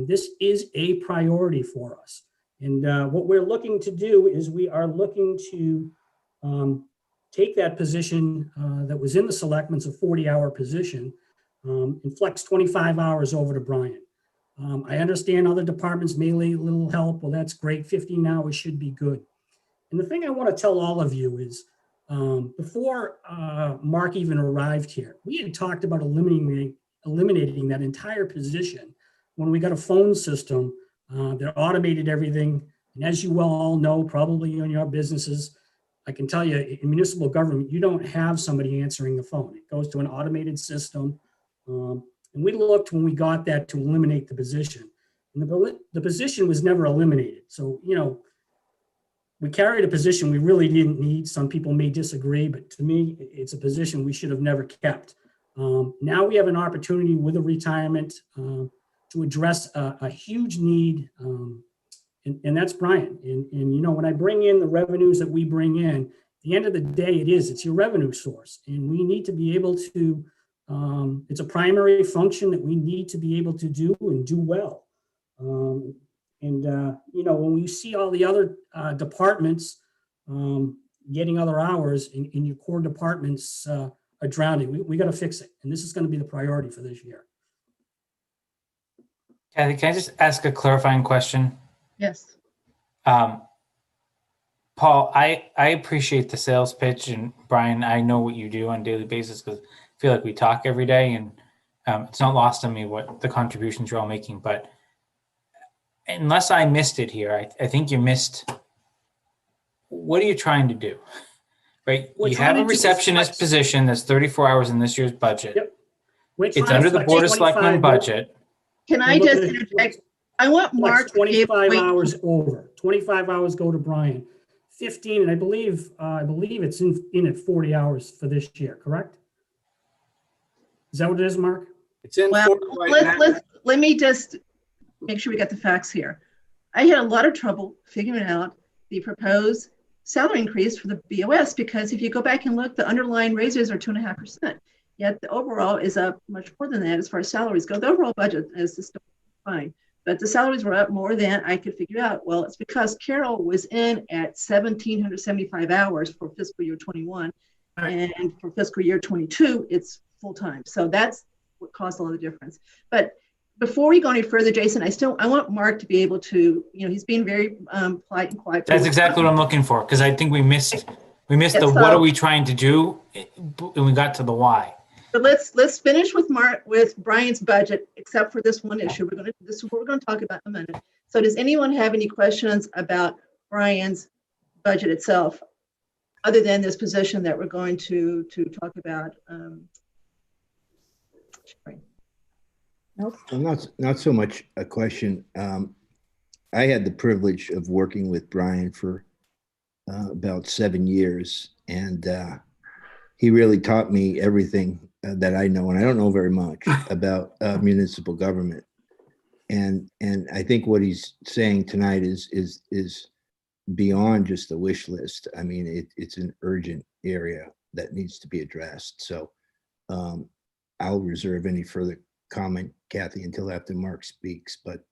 This is a priority for us. And what we're looking to do is we are looking to take that position that was in the Selectmen's, a 40-hour position, and flex 25 hours over to Brian. I understand other departments may need a little help. Well, that's great. 15 hours should be good. And the thing I want to tell all of you is before Mark even arrived here, we had talked about eliminating that entire position when we got a phone system that automated everything. And as you well all know, probably in your businesses, I can tell you in municipal government, you don't have somebody answering the phone. It goes to an automated system. And we looked when we got that to eliminate the position. And the position was never eliminated. So, we carried a position we really didn't need. Some people may disagree, but to me, it's a position we should have never kept. Now we have an opportunity with a retirement to address a huge need, and that's Brian. And when I bring in the revenues that we bring in, at the end of the day, it's your revenue source, and we need to be able to. It's a primary function that we need to be able to do and do well. When we see all the other departments getting other hours, in your core departments are drowning, we got to fix it, and this is going to be the priority for this year. Kathy, can I just ask a clarifying question? Yes. Paul, I appreciate the sales pitch, and Brian, I know what you do on a daily basis because I feel like we talk every day, and it's not lost on me what the contributions you're all making. But unless I missed it here, I think you missed. What are you trying to do? Right? You have a receptionist position that's 34 hours in this year's budget. Yep. It's under the Board of Selectmen budget. Can I just interject? I want Mark to be 25 hours over. 25 hours go to Brian. 15, and I believe it's in at 40 hours for this year, correct? Is that what it is, Mark? It's in Well, 40 right now. let me just make sure we got the facts here. I had a lot of trouble figuring out the proposed salary increase for the BOS, because if you go back and look, the underlying raises are 2.5%. Yet the overall is up much more than that as far as salaries go. The overall budget is still fine, but the salaries were up more than I could figure out. Well, it's because Carol was in at 1,775 hours for fiscal year 21, and for fiscal year 22, it's full time. So that's what caused a lot of difference. But before we go any further, Jason, I want Mark to be able to, he's being very polite and quiet. That's exactly what I'm looking for, because I think we missed the what are we trying to do, and we got to the why. But let's finish with Brian's budget, except for this one issue. This is what we're going to talk about in a minute. So does anyone have any questions about Brian's budget itself, other than this position that we're going to talk about? Nope. Not so much a question. I had the privilege of working with Brian for about 7 years, and he really taught me everything that I know, and I don't know very much about municipal government. And I think what he's saying tonight is beyond just a wish list. I mean, it's an urgent area that needs to be addressed. So I'll reserve any further comment, Kathy, until after Mark speaks. But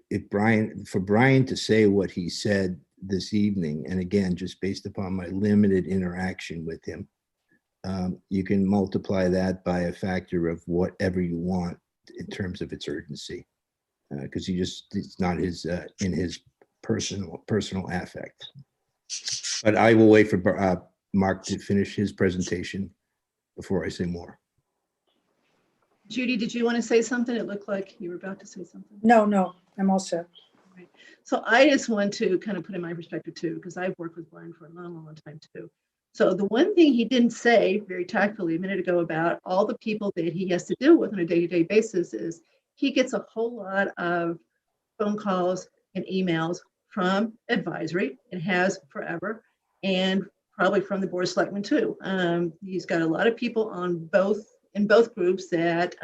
if for Brian to say what he said this evening, and again, just based upon my limited interaction with him, you can multiply that by a factor of whatever you want in terms of its urgency, because it's not in his personal affect. But I will wait for Mark to finish his presentation before I say more. Judy, did you want to say something? It looked like you were about to say something. No, I'm all set. Right. So I just want to kind of put in my perspective too, because I've worked with Brian for a long time too. So the one thing he didn't say very tactfully a minute ago about all the people that he has to deal with on a day-to-day basis is he gets a whole lot of phone calls and emails from advisory and has forever, and probably from the Board of Selectmen too. He's got a lot of people in both groups that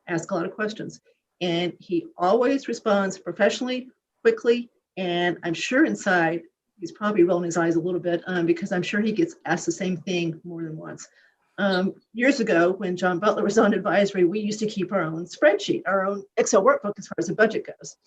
ask a lot of questions. And he always responds professionally, quickly, and I'm sure inside he's probably rolling his eyes a little bit because I'm sure he gets asked the same thing more than once. Years ago, when John Butler was on advisory, we used to keep our own spreadsheet, our own Excel workbook as far as the budget goes.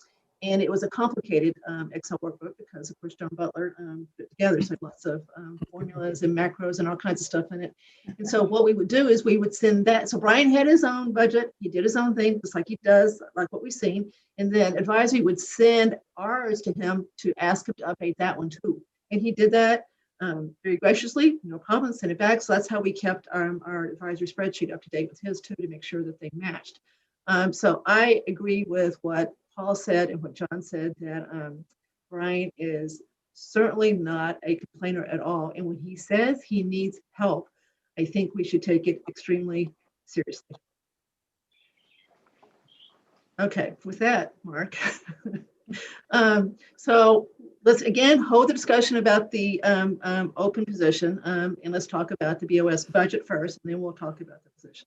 And it was a complicated Excel workbook because, of course, John Butler put it together, so lots of formulas and macros and all kinds of stuff in it. And so what we would do is we would send that. So Brian had his own budget. He did his own thing, just like he does, like what we've seen. And then advisory would send ours to him to ask him to update that one too. And he did that very graciously, no problem, send it back. So that's how we kept our advisory spreadsheet up to date with his too, to make sure that they matched. So I agree with what Paul said and what John said, that Brian is certainly not a complainer at all. And when he says he needs help, I think we should take it extremely seriously. Okay, with that, Mark. So let's again hold the discussion about the open position, and let's talk about the BOS budget first, and then we'll talk about the position.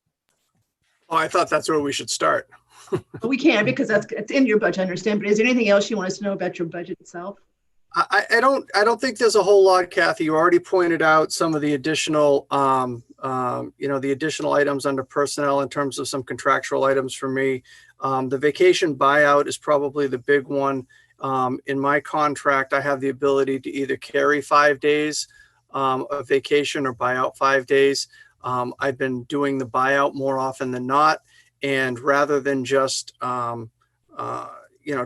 Oh, I thought that's where we should start. But we can, because it's in your budget, I understand. But is there anything else you want us to know about your budget itself? I don't think there's a whole lot, Kathy. You already pointed out some of the additional, the additional items under personnel in terms of some contractual items for me. The vacation buyout is probably the big one. In my contract, I have the ability to either carry 5 days of vacation or buy out 5 days. I've been doing the buyout more often than not. And rather than just,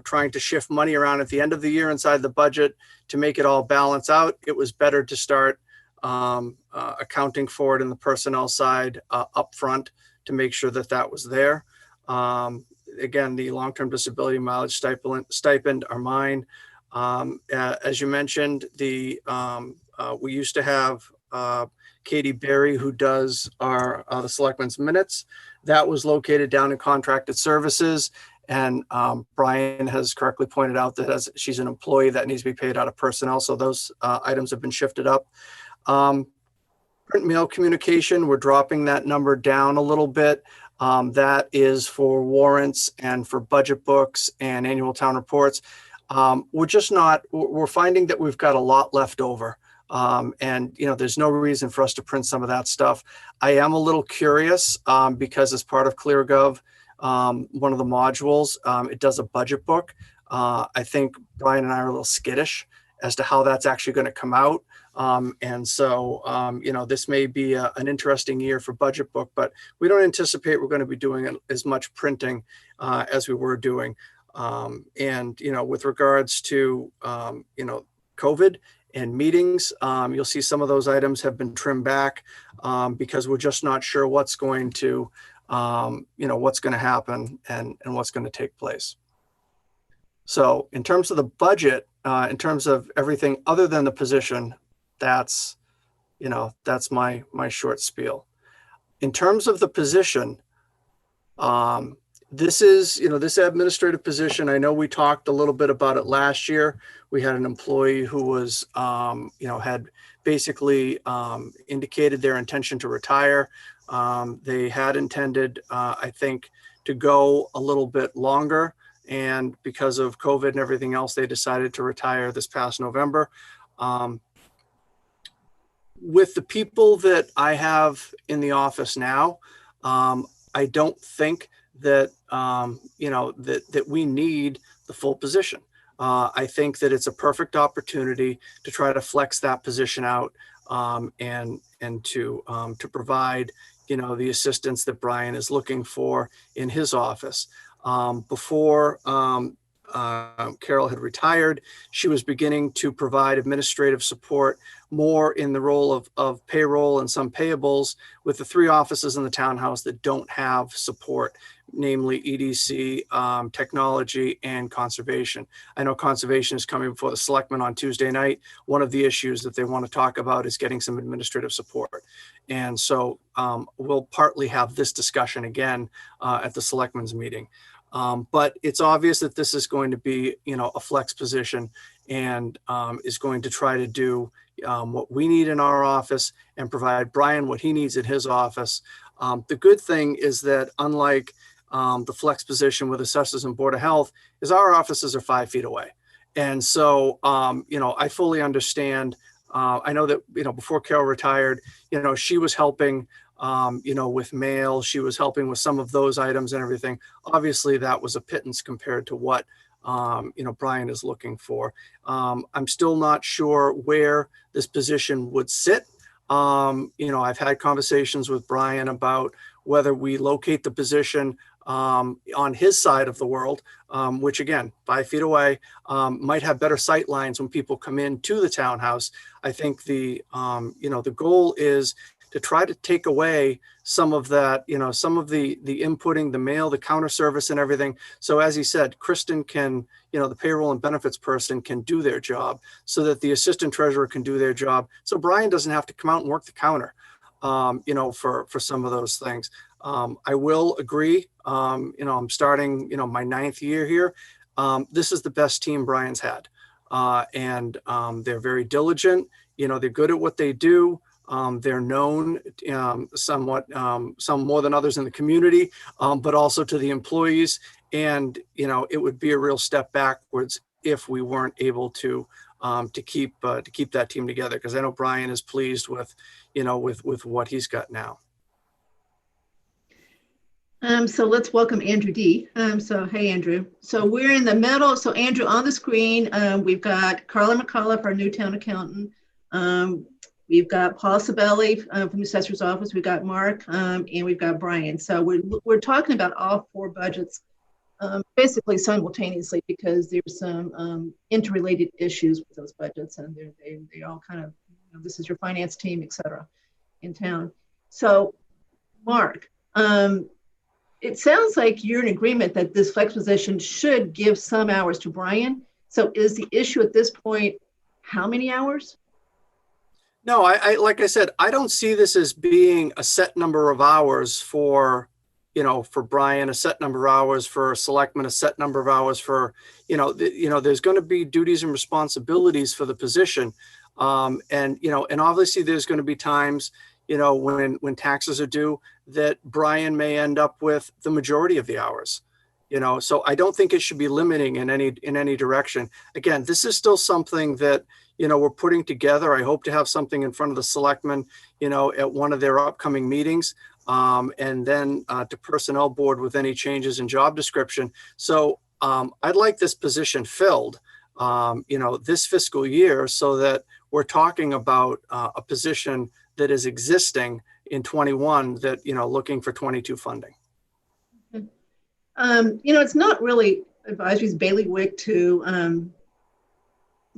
trying to shift money around at the end of the year inside the budget to make it all balance out, it was better to start accounting for it in the personnel side upfront to make sure that that was there. Again, the long-term disability mileage stipend are mine. As you mentioned, we used to have Katie Berry, who does the Selectmen's minutes. That was located down in contracted services. And Brian has correctly pointed out that as she's an employee, that needs to be paid out of personnel. So those items have been shifted up. Print mail communication, we're dropping that number down a little bit. That is for warrants and for budget books and annual town reports. We're finding that we've got a lot left over. There's no reason for us to print some of that stuff. I am a little curious because as part of ClearGov, one of the modules, it does a budget book. I think Brian and I are a little skittish as to how that's actually going to come out. This may be an interesting year for budget book, but we don't anticipate we're going to be doing as much printing as we were doing. With regards to, COVID and meetings, you'll see some of those items have been trimmed back because we're just not sure what's going to happen and what's going to take place. So in terms of the budget, in terms of everything other than the position, that's my short spiel. In terms of the position, this is, this administrative position. I know we talked a little bit about it last year. We had an employee who was, had basically indicated their intention to retire. They had intended, I think, to go a little bit longer and because of COVID and everything else, they decided to retire this past November. With the people that I have in the office now, I don't think that, that we need the full position. I think that it's a perfect opportunity to try to flex that position out, and to provide, the assistance that Brian is looking for in his office. Before Carol had retired, she was beginning to provide administrative support more in the role of payroll and some payables with the 3 offices in the townhouse that don't have support, namely EDC, technology, and conservation. I know conservation is coming before the selectmen on Tuesday night. One of the issues that they want to talk about is getting some administrative support. And so we'll partly have this discussion again at the selectmen's meeting. But it's obvious that this is going to be, a flex position, and is going to try to do what we need in our office and provide Brian what he needs in his office. The good thing is that unlike the flex position with assessors and Board of Health, is our offices are 5 feet away. And so, I fully understand. I know that, before Carol retired, she was helping, with mail, she was helping with some of those items and everything. Obviously, that was a pittance compared to what, Brian is looking for. I'm still not sure where this position would sit. I've had conversations with Brian about whether we locate the position on his side of the world, which again, 5 feet away, might have better sight lines when people come in to the townhouse. I think the goal is to try to take away some of that, some of the inputting, the mail, the counter service and everything. So as he said, Kristen can, the payroll and benefits person can do their job so that the assistant treasurer can do their job. So Brian doesn't have to come out and work the counter, for some of those things. I will agree, I'm starting, my 9th year here. This is the best team Brian's had. And they're very diligent. They're good at what they do. They're known somewhat, some more than others in the community, but also to the employees. And, it would be a real step backwards if we weren't able to keep that team together. Because I know Brian is pleased with, with what he's got now. So let's welcome Andrew D. Hey, Andrew. So we're in the middle. So Andrew, on the screen, we've got Carla McCullough, our new town accountant. We've got Paul Sabelli from the assessor's office. We've got Mark, and we've got Brian. So we're talking about all 4 budgets basically simultaneously, because there's some interrelated issues with those budgets, and they all kind of, this is your finance team, et cetera, in town. So Mark, it sounds like you're in agreement that this flex position should give some hours to Brian. So is the issue at this point, how many hours? No, I like I said, I don't see this as being a set number of hours for, for Brian, a set number of hours for selectmen, a set number of hours for, there's going to be duties and responsibilities for the position. And obviously there's going to be times, when taxes are due, that Brian may end up with the majority of the hours, so I don't think it should be limiting in any direction. Again, this is still something that, we're putting together. I hope to have something in front of the selectmen, at one of their upcoming meetings, and then to personnel board with any changes in job description. So I'd like this position filled, this fiscal year, so that we're talking about a position that is existing in 21 that, looking for 22 funding. It's not really advisory's bailiwick to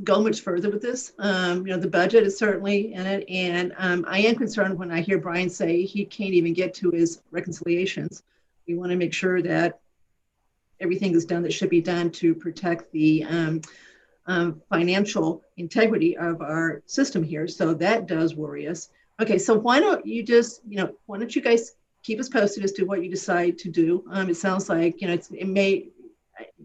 go much further with this. The budget is certainly in it. And I am concerned when I hear Brian say he can't even get to his reconciliations. We want to make sure that everything is done that should be done to protect the financial integrity of our system here. So that does worry us. Okay, so why don't you just, why don't you guys keep us posted as to what you decide to do? It sounds like,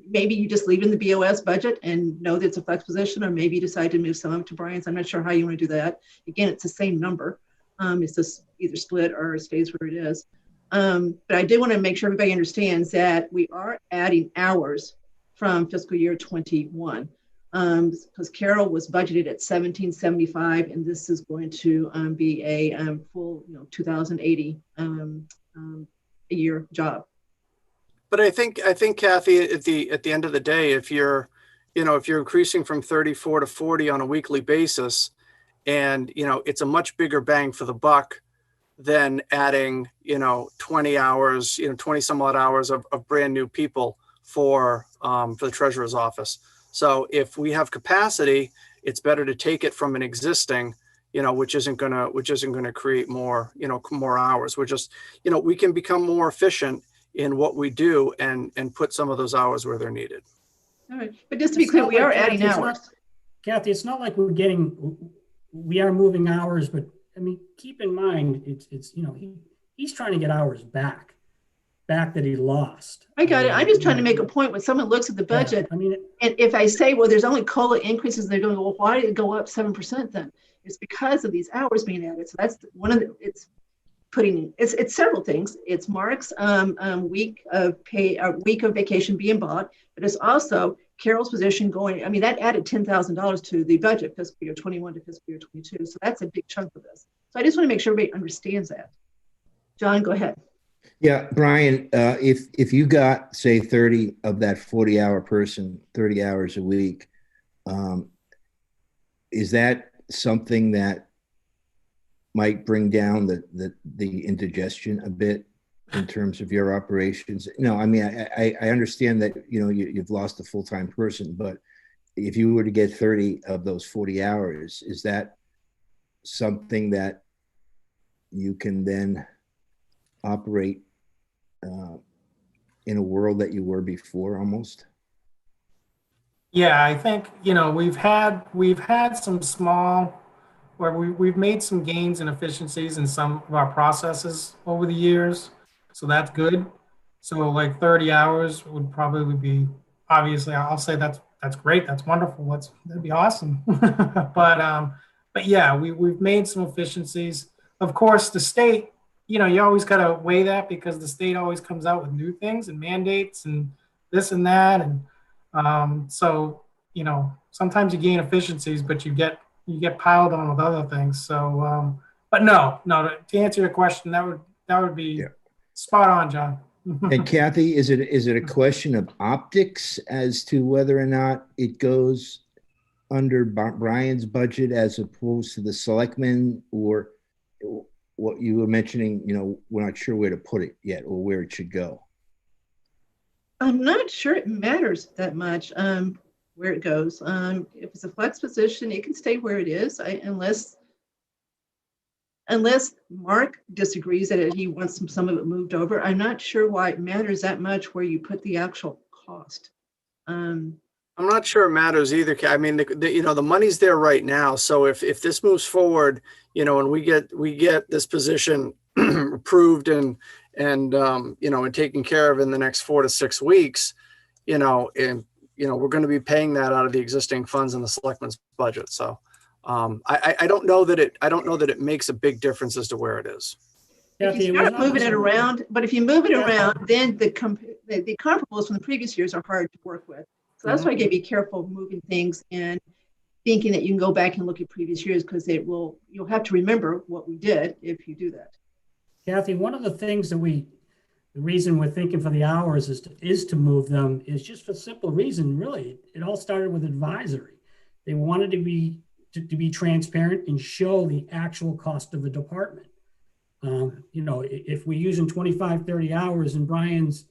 maybe you just leave it in the BOS budget and know that it's a flex position, or maybe you decide to move some of it to Brian's. I'm not sure how you want to do that. Again, it's the same number. It's just either split or it stays where it is. But I did want to make sure everybody understands that we are adding hours from fiscal year 21. Because Carol was budgeted at 1775, and this is going to be a full, 2,080 a year job. But I think Kathy, at the end of the day, if you're increasing from 34 to 40 on a weekly basis, and it's a much bigger bang for the buck than adding 20 hours, 20 some odd hours of brand new people for the treasurer's office. So if we have capacity, it's better to take it from an existing, which isn't gonna create more, more hours. We're just, we can become more efficient in what we do and put some of those hours where they're needed. All right, but just to be clear, we are adding hours. Kathy, it's not like we are moving hours, but I mean, keep in mind, he's trying to get hours back that he lost. I got it. I'm just trying to make a point when someone looks at the budget. Yeah, I mean, and if I say, well, there's only COLA increases, they're going, well, why did it go up 7% then? It's because of these hours being added. So that's one of the, it's several things. It's Mark's week of pay, week of vacation being bought, but it's also Carol's position going, I mean, that added $10,000 to the budget fiscal year 21 to fiscal year 22. So that's a big chunk of this. So I just want to make sure everybody understands that. John, go ahead. Yeah, Brian, if you got, say, 30 of that 40-hour person, 30 hours a week, is that something that might bring down the indigestion a bit in terms of your operations? No, I mean, I understand that, you've lost a full-time person, but if you were to get 30 of those 40 hours, is that something that you can then operate in a world that you were before almost? Yeah, I think, we've had some small, where we've made some gains and efficiencies in some of our processes over the years. So that's good. So like 30 hours would probably be, obviously, I'll say that's great. That's wonderful. That'd be awesome. But yeah, we've made some efficiencies. Of course, the state, you always got to weigh that because the state always comes out with new things and mandates and this and that. And so, sometimes you gain efficiencies, but you get piled on with other things. So, but no, to answer your question, that would be spot on, John. And Kathy, is it a question of optics as to whether or not it goes under Brian's budget as opposed to the selectmen, or what you were mentioning, we're not sure where to put it yet or where it should go? I'm not sure it matters that much where it goes. If it's a flex position, it can stay where it is, unless Mark disagrees that he wants some of it moved over. I'm not sure why it matters that much where you put the actual cost. I'm not sure it matters either. I mean, the money's there right now. So if this moves forward, and we get this position approved and taken care of in the next 4 to 6 weeks, we're going to be paying that out of the existing funds in the selectmen's budget. So I don't know that it makes a big difference as to where it is. If you start moving it around, but if you move it around, then the comparables from the previous years are hard to work with. So that's why I gotta be careful moving things and thinking that you can go back and look at previous years, because you'll have to remember what we did if you do that. Kathy, one of the things that the reason we're thinking for the hours is to move them is just for a simple reason, really. It all started with advisory. They wanted to be transparent and show the actual cost of the department. If we're using 25, 30 hours and Brian's,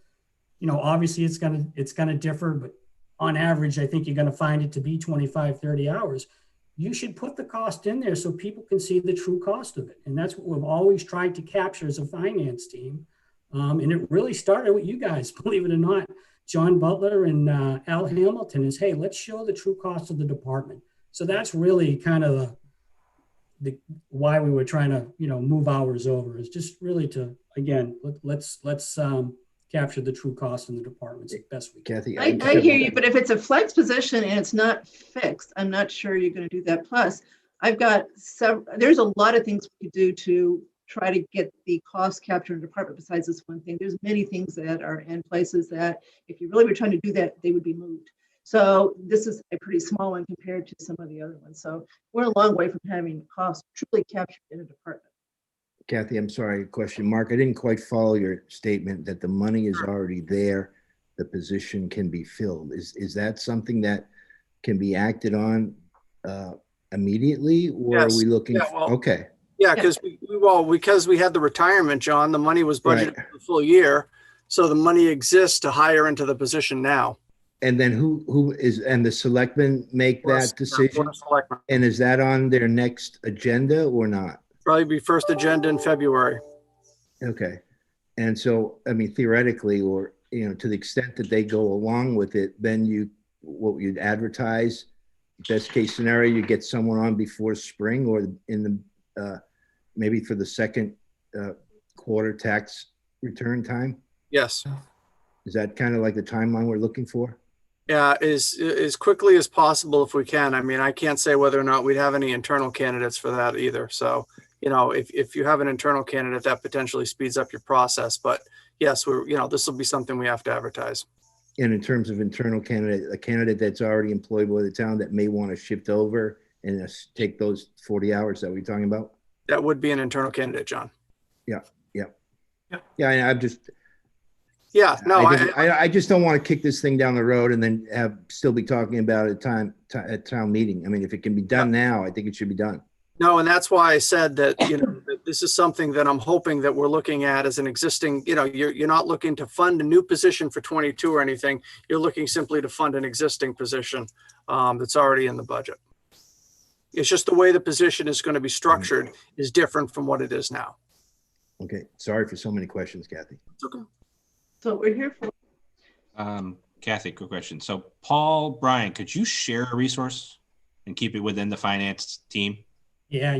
obviously it's gonna differ, but on average, I think you're going to find it to be 25, 30 hours. You should put the cost in there so people can see the true cost of it. And that's what we've always tried to capture as a finance team. And it really started with you guys, believe it or not. John Butler and Al Hamilton is, hey, let's show the true cost of the department. So that's really kind of the why we were trying to, move hours over, is just really to, again, let's capture the true cost in the departments as best we can. Kathy, I hear you, but if it's a flex position and it's not fixed, I'm not sure you're going to do that. Plus, there's a lot of things we could do to try to get the cost capture in the department besides this one thing. There's many things that are in places that if you really were trying to do that, they would be moved. So this is a pretty small one compared to some of the other ones. So we're a long way from having costs truly captured in a department. Kathy, I'm sorry, question. Mark, I didn't quite follow your statement that the money is already there. The position can be filled. Is that something that can be acted on immediately, or are Yes. we looking? Yeah, well, okay. Yeah, because because we had the retirement, John, the money was budgeted for the full year. So the money exists to hire into the position now. And then who is, and the selectmen make that decision? And is that on their next agenda or not? Probably be first agenda in February. Okay. And so, I mean, theoretically, or, you know, to the extent that they go along with it, then you'd advertise, best case scenario, you get someone on before spring or in the, maybe for the second quarter tax return time? Yes. Is that kind of like the timeline we're looking for? Yeah, as quickly as possible if we can. I mean, I can't say whether or not we'd have any internal candidates for that either. So, you know, if you have an internal candidate, that potentially speeds up your process. But yes, this will be something we have to advertise. And in terms of internal candidate, a candidate that's already employed by the town that may want to shift over and take those 40 hours that we're talking about? That would be an internal candidate, John. Yeah. I'm just. Yeah, no, I just don't want to kick this thing down the road and then still be talking about it at town meeting. I mean, if it can be done now, I think it should be done. No, and that's why I said that, that this is something that I'm hoping that we're looking at as an existing, you're not looking to fund a new position for 22 or anything. You're looking simply to fund an existing position that's already in the budget. It's just the way the position is going to be structured is different from what it is now. Okay. Sorry for so many questions, Kathy. It's okay. So we're here for. Kathy, quick question. So Paul, Brian, could you share a resource and keep it within the finance team? Yeah,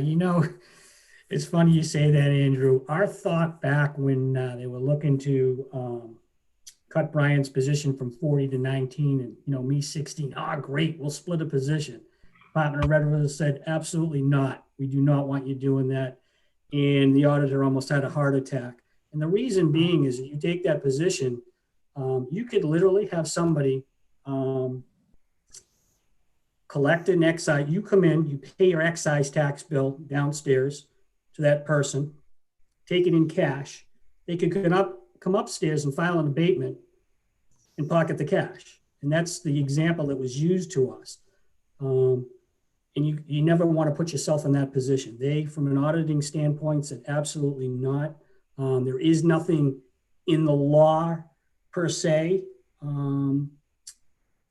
it's funny you say that, Andrew. Our thought back when they were looking to cut Brian's position from 40 to 19 and, me 16. Oh, great. We'll split a position. Department of Revenue said, absolutely not. We do not want you doing that. And the auditor almost had a heart attack. And the reason being is that you take that position, you could literally have somebody collect an excise. You come in, you pay your excise tax bill downstairs to that person, take it in cash. They could come upstairs and file an abatement and pocket the cash. And that's the example that was used to us. And you never want to put yourself in that position. They, from an auditing standpoint, said absolutely not. There is nothing in the law per se from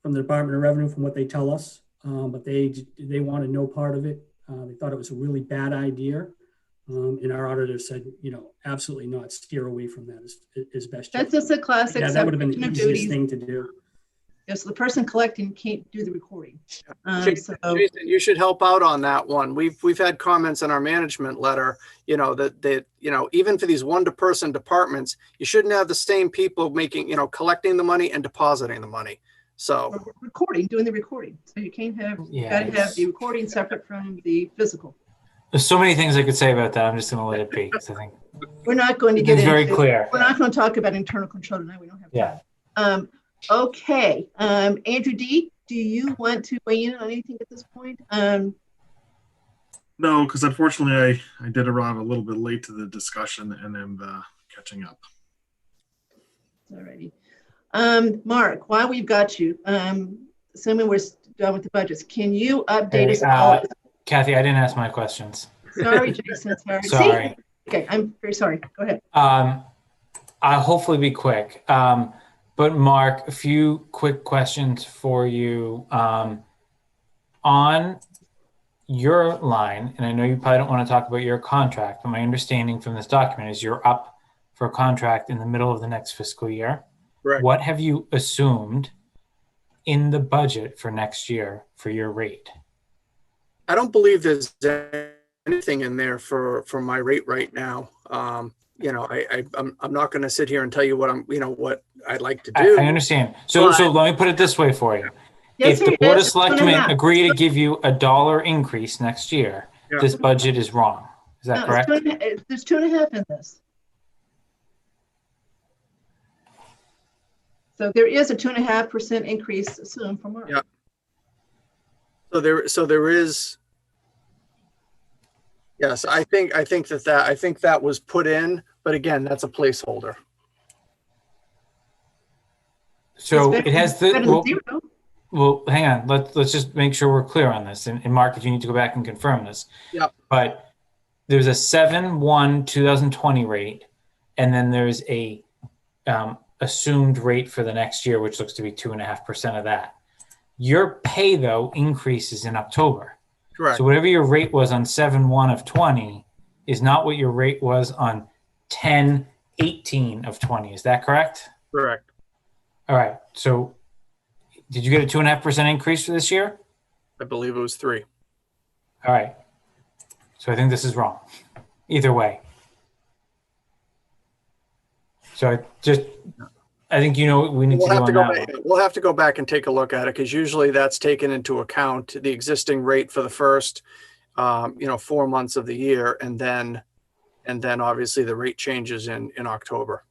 the Department of Revenue, from what they tell us, but they wanted no part of it. They thought it was a really bad idea. And our auditor said, absolutely not, steer away from that as best. That's just a classic. Yeah, that would have been the easiest thing to do. Yes, the person collecting can't do the recording. Jason, you should help out on that one. We've had comments in our management letter, that even for these one-person departments, you shouldn't have the same people collecting the money and depositing the money. So doing the recording. So you can't have, got to have the recording separate from the physical. There's so many things I could say about that. I'm just going to let it be. I think we're not going to get into very clear. We're not going to talk about internal control tonight. We don't have time. Okay. Andrew D., do you want to weigh in on anything at this point? No, because unfortunately I did arrive a little bit late to the discussion and am catching up. Alrighty. Mark, while we've got you, assuming we're done with the budgets, can you update us all? Kathy, I didn't ask my questions. Sorry, Jason. Sorry. Sorry. Okay, I'm very sorry. Go ahead. I'll hopefully be quick. But Mark, a few quick questions for you on your line. And I know you probably don't want to talk about your contract, but my understanding from this document is you're up for a contract in the middle of the next fiscal year. Right. What have you assumed in the budget for next year for your rate? I don't believe there's anything in there for my rate right now. I'm not going to sit here and tell you what I'd like to do. I understand. So let me put it this way for you. Yes, if the Board of Selectmen agree to give you $1 increase next year, this budget is wrong. Is that No, correct? there's 2.5 in this. So there is a 2.5% increase assumed for March. Yeah. So there is. Yes, I think that was put in, but again, that's a placeholder. So It's better- it has better the, than well, zero. well, hang on, let's just make sure we're clear on this. And Mark, if you need to go back and confirm this. Yep. But there's a 7/1/2020 rate, and then there's a assumed rate for the next year, which looks to be 2.5% of that. Your pay, though, increases in October. Correct. So whatever your rate was on 7/1/20 is not what your rate was on 10/18/20. Is that correct? Correct. All right. So did you get a 2.5% increase for this year? I believe it was 3. All right. So I think this is wrong. Either way. So I think you know what we need to do on that one. We'll have to go back and take a look at it because usually that's taken into account the existing rate for the first, 4 months of the year, and then obviously the rate changes in October.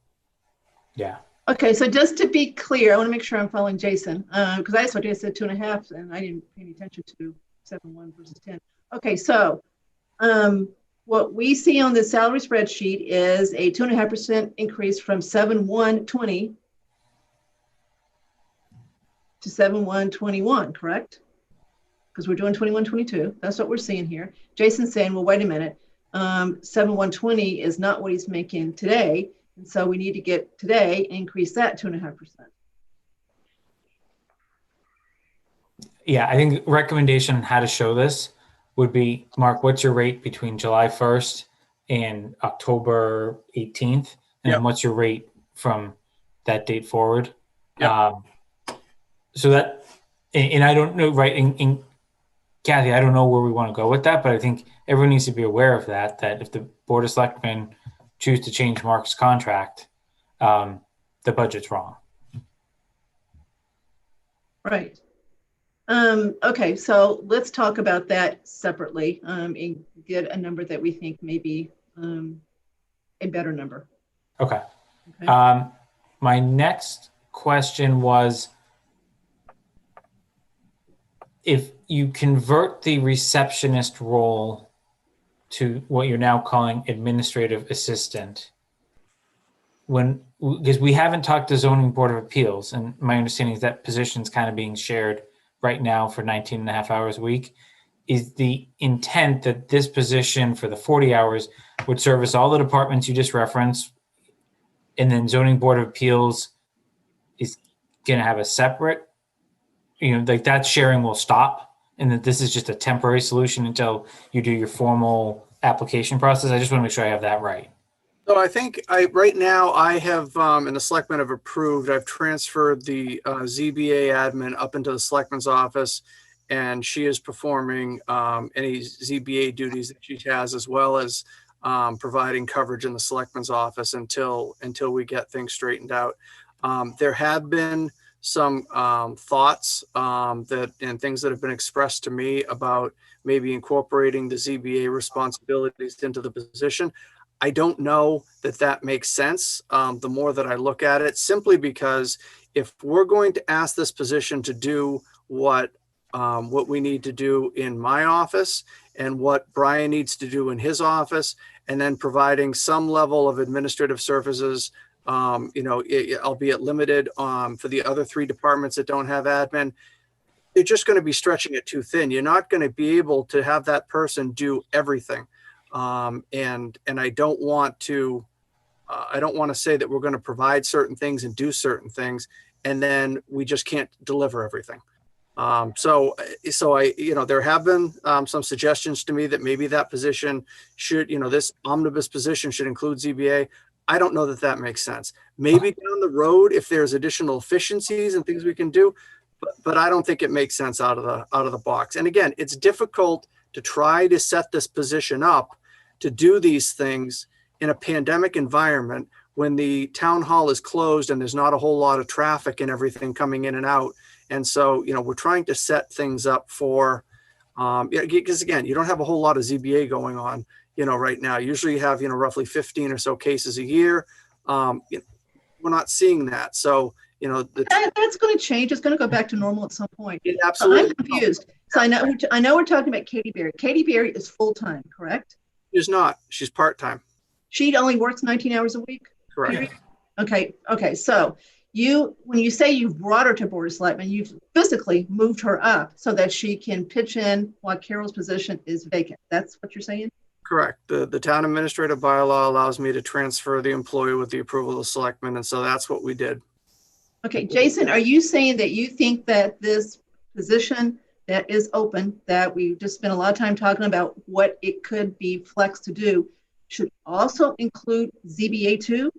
Yeah. Okay, so just to be clear, I want to make sure I'm following Jason, because I said 2.5, and I didn't pay any attention to 7/1 versus 10. Okay, so what we see on the salary spreadsheet is a 2.5% increase from 7/1/20 to 7/1/21, correct? Because we're doing 21/22. That's what we're seeing here. Jason's saying, well, wait a minute. 7/1/20 is not what he's making today. And so we need to get today, increase that 2.5%. Yeah, I think recommendation on how to show this would be, Mark, what's your rate between July 1st and October 18th? And Yep. then what's your rate from that date forward? Yep. So that, and I don't know, right, in Kathy, I don't know where we want to go with that, but I think everyone needs to be aware of that if the Board of Selectmen choose to change Mark's contract, the budget's wrong. Right. Okay, so let's talk about that separately and get a number that we think may be a better number. Okay. Okay. My next question was, if you convert the receptionist role to what you're now calling administrative assistant, because we haven't talked to Zoning Board of Appeals, and my understanding is that position's kind of being shared right now for 19 and a half hours a week. Is the intent that this position for the 40 hours would service all the departments you just referenced, and then Zoning Board of Appeals is going to have a separate, like that sharing will stop, and that this is just a temporary solution until you do your formal application process? I just want to make sure I have that right. So I think right now I have, and the selectmen have approved, I've transferred the ZBA admin up into the selectman's office, and she is performing any ZBA duties that she has, as well as providing coverage in the selectman's office until we get things straightened out. There have been some thoughts and things that have been expressed to me about maybe incorporating the ZBA responsibilities into the position. I don't know that makes sense the more that I look at it, simply because if we're going to ask this position to do what we need to do in my office and what Brian needs to do in his office, and then providing some level of administrative services, albeit limited for the other 3 departments that don't have admin, you're just going to be stretching it too thin. You're not going to be able to have that person do everything. And I don't want to say that we're going to provide certain things and do certain things, and then we just can't deliver everything. So there have been some suggestions to me that maybe that position should, this omnibus position should include ZBA. I don't know that makes sense. Maybe down the road, if there's additional efficiencies and things we can do, but I don't think it makes sense out of the box. And again, it's difficult to try to set this position up to do these things in a pandemic environment when the town hall is closed and there's not a whole lot of traffic and everything coming in and out. And so, we're trying to set things up for, because again, you don't have a whole lot of ZBA going on right now. Usually you have, roughly 15 or so cases a year. We're not seeing that. So, that's going to change. It's going to go back to normal at some point. it So absolutely I'm confused. So I know we're talking about Katie Berry. Katie Berry is full-time, correct? is not. She's part-time. She only works 19 hours a week? Correct. Period? Okay. So when you say you've brought her to Board of Selectmen, you've physically moved her up so that she can pitch in while Carol's position is vacant. That's what you're saying? Correct. The town administrative bylaw allows me to transfer the employee with the approval of the selectmen. And so that's what we did. Okay, Jason, are you saying that you think that this position that is open, that we just spent a lot of time talking about what it could be flexed to do, should also include ZBA too?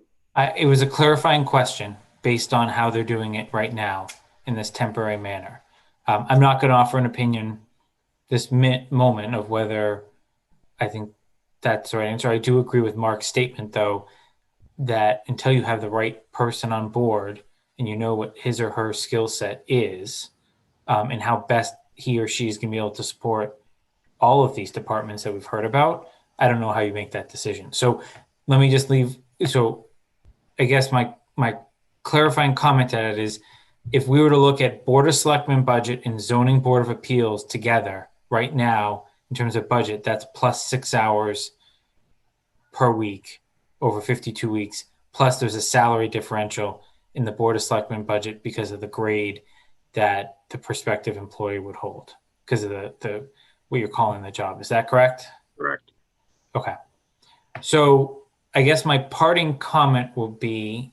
It was a clarifying question based on how they're doing it right now in this temporary manner. I'm not going to offer an opinion this moment of whether I think that's the right answer. I do agree with Mark's statement, though, that until you have the right person on board and you know what his or her skill set is, and how best he or she is going to be able to support all of these departments that we've heard about, I don't know how you make that decision. So let me just leave. So I guess my clarifying comment to that is, if we were to look at Board of Selectmen budget and Zoning Board of Appeals together right now, in terms of budget, that's plus 6 hours per week over 52 weeks. Plus there's a salary differential in the Board of Selectmen budget because of the grade that the prospective employee would hold because of the what you're calling the job. Is that correct? Correct. Okay. So I guess my parting comment will be,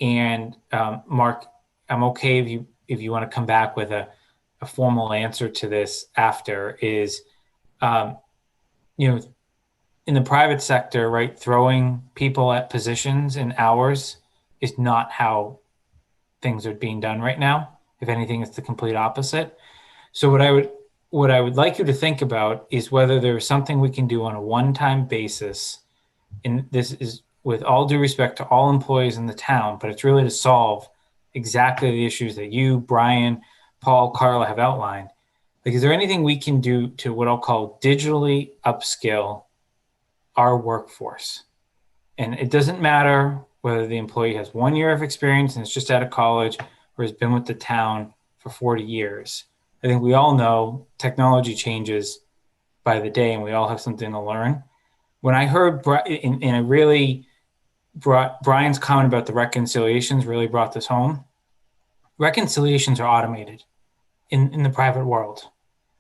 and Mark, I'm okay if you want to come back with a formal answer to this after, is in the private sector, right, throwing people at positions and hours is not how things are being done right now. If anything, it's the complete opposite. So what I would like you to think about is whether there is something we can do on a one-time basis, and this is with all due respect to all employees in the town, but it's really to solve exactly the issues that you, Brian, Paul, Carla have outlined. Like, is there anything we can do to what I'll call digitally upskill our workforce? And it doesn't matter whether the employee has 1 year of experience and is just out of college or has been with the town for 40 years. I think we all know technology changes by the day and we all have something to learn. When I heard, and it really brought Brian's comment about the reconciliations really brought this home. Reconciliations are automated in the private world.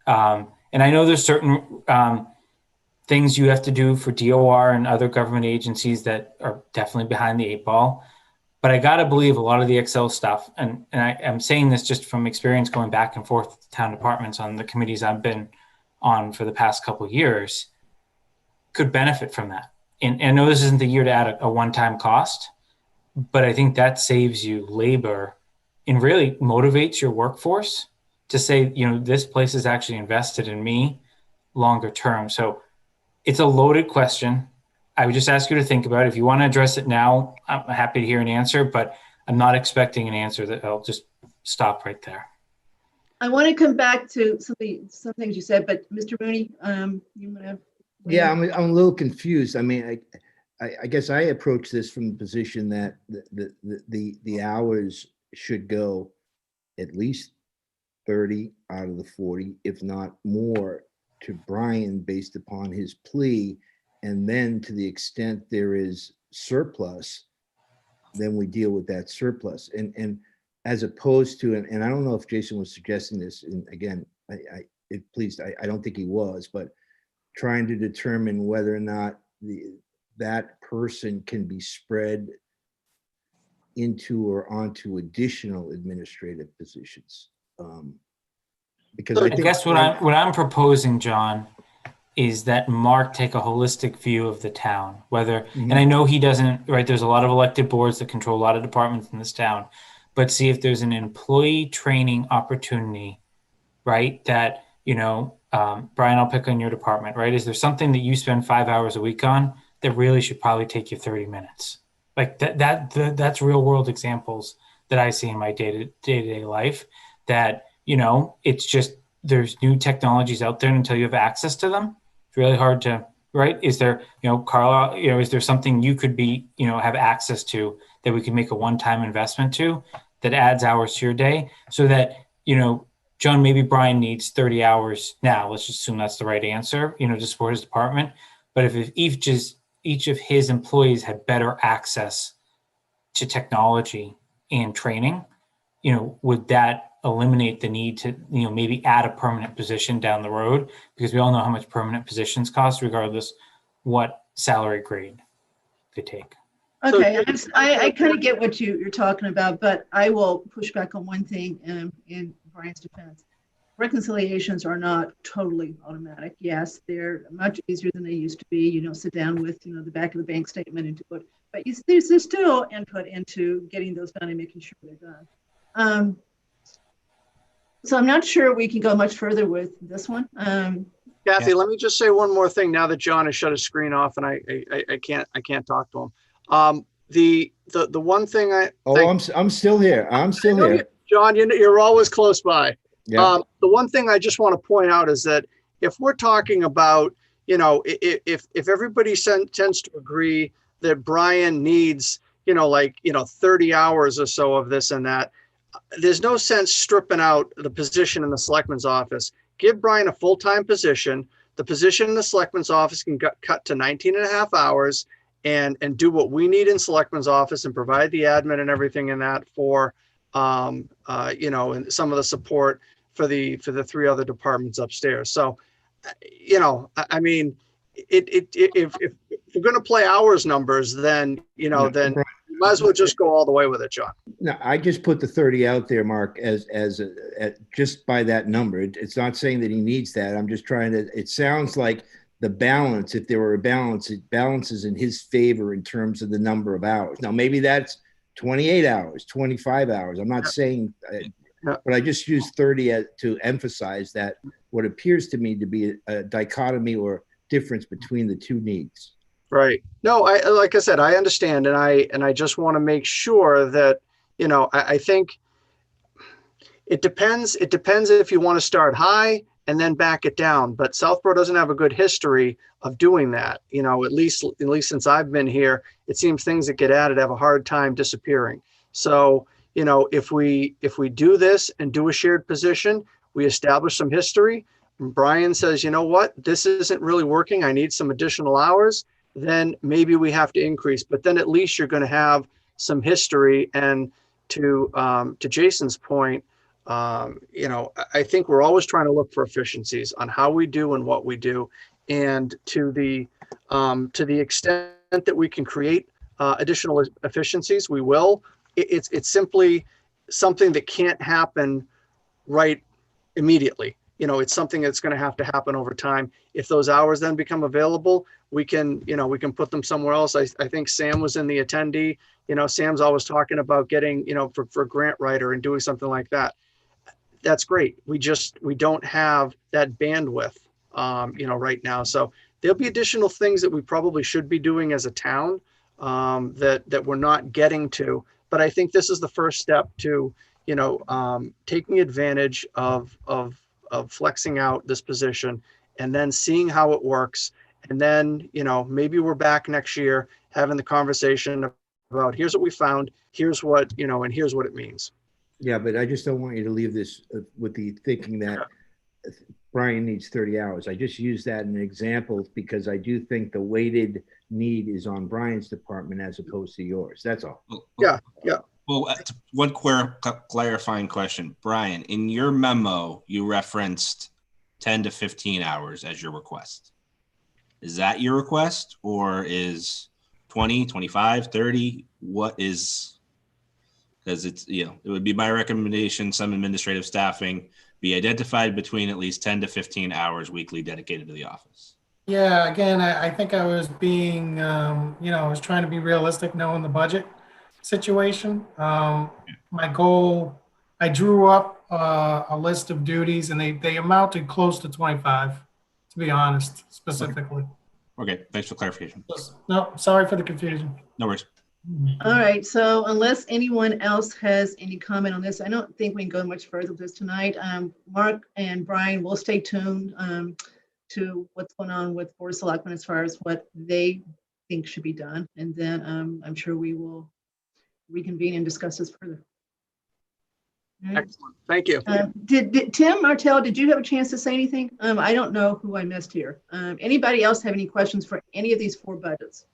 And I know there's certain things you have to do for DOR and other government agencies that are definitely behind the 8 ball. But I got to believe a lot of the Excel stuff, and I'm saying this just from experience going back and forth with town departments on the committees I've been on for the past couple of years, could benefit from that. And I know this isn't the year to add a one-time cost, but I think that saves you labor and really motivates your workforce to say, this place is actually invested in me longer term. So it's a loaded question. I would just ask you to think about it. If you want to address it now, I'm happy to hear an answer, but I'm not expecting an answer. That I'll just stop right there. I want to come back to some things you said, but Mr. Mooney, you want to? Yeah, I'm a little confused. I mean, I guess I approach this from the position that the hours should go at least 30 out of the 40, if not more, to Brian based upon his plea. And then to the extent there is surplus, then we deal with that surplus. And as opposed to, and I don't know if Jason was suggesting this, and again, I don't think he was, but trying to determine whether or not that person can be spread into or onto additional administrative positions. Because So I I think guess what I'm proposing, John, is that Mark take a holistic view of the town, and I know he doesn't, right? There's a lot of elected boards that control a lot of departments in this town, but see if there's an employee training opportunity, right? That, Brian, I'll pick on your department, right? Is there something that you spend 5 hours a week on that really should probably take you 30 minutes? Like that's real world examples that I see in my day-to-day life that, it's just, there's new technologies out there, and until you have access to them, it's really hard to right? Is there, Carla, is there something you could be, have access to that we can make a one-time investment to that adds hours to your day so that, John, maybe Brian needs 30 hours now. Let's just assume that's the right answer, to support his department. But if each of his employees had better access to technology and training, would that eliminate the need to, maybe add a permanent position down the road? Because we all know how much permanent positions cost, regardless what salary grade they take. Okay, I kind of get what you're talking about, but I will push back on one thing in Brian's defense. Reconciliations are not totally automatic. Yes, they're much easier than they used to be. Sit down with, the back of the bank statement and do it. But there's still input into getting those done and making sure they're done. So I'm not sure we can go much further with this one. Kathy, let me just say one more thing now that John has shut his screen off and I can't talk to him. The one thing I'm still here. I'm still here. John, you're always close by. Yeah. The one thing I just want to point out is that if we're talking about, if everybody tends to agree that Brian needs, 30 hours or so of this and that, there's no sense stripping out the position in the selectman's office. Give Brian a full-time position. The position in the selectman's office can get cut to 19 and a half hours and do what we need in selectman's office and provide the admin and everything in that for, and some of the support for the three other departments upstairs. So, I mean, if we're going to play hours numbers, then, then you might as well just go all the way with it, John. No, I just put the 30 out there, Mark, as just by that number. It's not saying that he needs that. I'm just trying to, it sounds like the balance, if there were a balance, it balances in his favor in terms of the number of hours. Now, maybe that's 28 hours, 25 hours. I'm not saying, but I just used 30 to emphasize that what appears to me to be a dichotomy or difference between the two needs. Right. No, like I said, I understand. And I just want to make sure that, I think it depends. It depends if you want to start high and then back it down. But Southborough doesn't have a good history of doing that. At least since I've been here, it seems things that get added have a hard time disappearing. So, if we do this and do a shared position, we establish some history. And Brian says, you know what, this isn't really working. I need some additional hours. Then maybe we have to increase. But then at least you're going to have some history. And to Jason's point, I think we're always trying to look for efficiencies on how we do and what we do. And to the extent that we can create additional efficiencies, we will. It's simply something that can't happen right immediately. It's something that's going to happen over time. If those hours then become available, we can put them somewhere else. I think Sam was in the attendee. Sam's always talking about getting, for grant writer and doing something like that. That's great. We don't have that bandwidth, right now. So there'll be additional things that we probably should be doing as a town that we're not getting to. But I think this is the first step to, taking advantage of flexing out this position and then seeing how it works. And then, maybe we're back next year having the conversation about here's what we found, here's what, and here's what it means. Yeah, but I just don't want you to leave this with the thinking that Brian needs 30 hours. I just use that as an example because I do think the weighted need is on Brian's department as opposed to yours. That's all. Yeah. Well, one clarifying question. Brian, in your memo, you referenced 10 to 15 hours as your request. Is that your request or is 20, 25, 30? What is, because it's, it would be my recommendation, some administrative staffing be identified between at least 10 to 15 hours weekly dedicated to the office. Yeah, again, I think I was being, I was trying to be realistic knowing the budget situation. My goal, I drew up a list of duties and they amounted close to 25, to be honest, specifically. Okay, thanks for clarification. No, sorry for the confusion. No worries. All right, so unless anyone else has any comment on this, I don't think we can go much further with this tonight. Mark and Brian will stay tuned to what's going on with Board of Selectmen as far as what they think should be done. And then I'm sure we will reconvene and discuss this further. All right. Excellent. Thank you. Did Tim Martell, did you have a chance to say anything? I don't know who I missed here. Anybody else have any questions for any of these 4 budgets?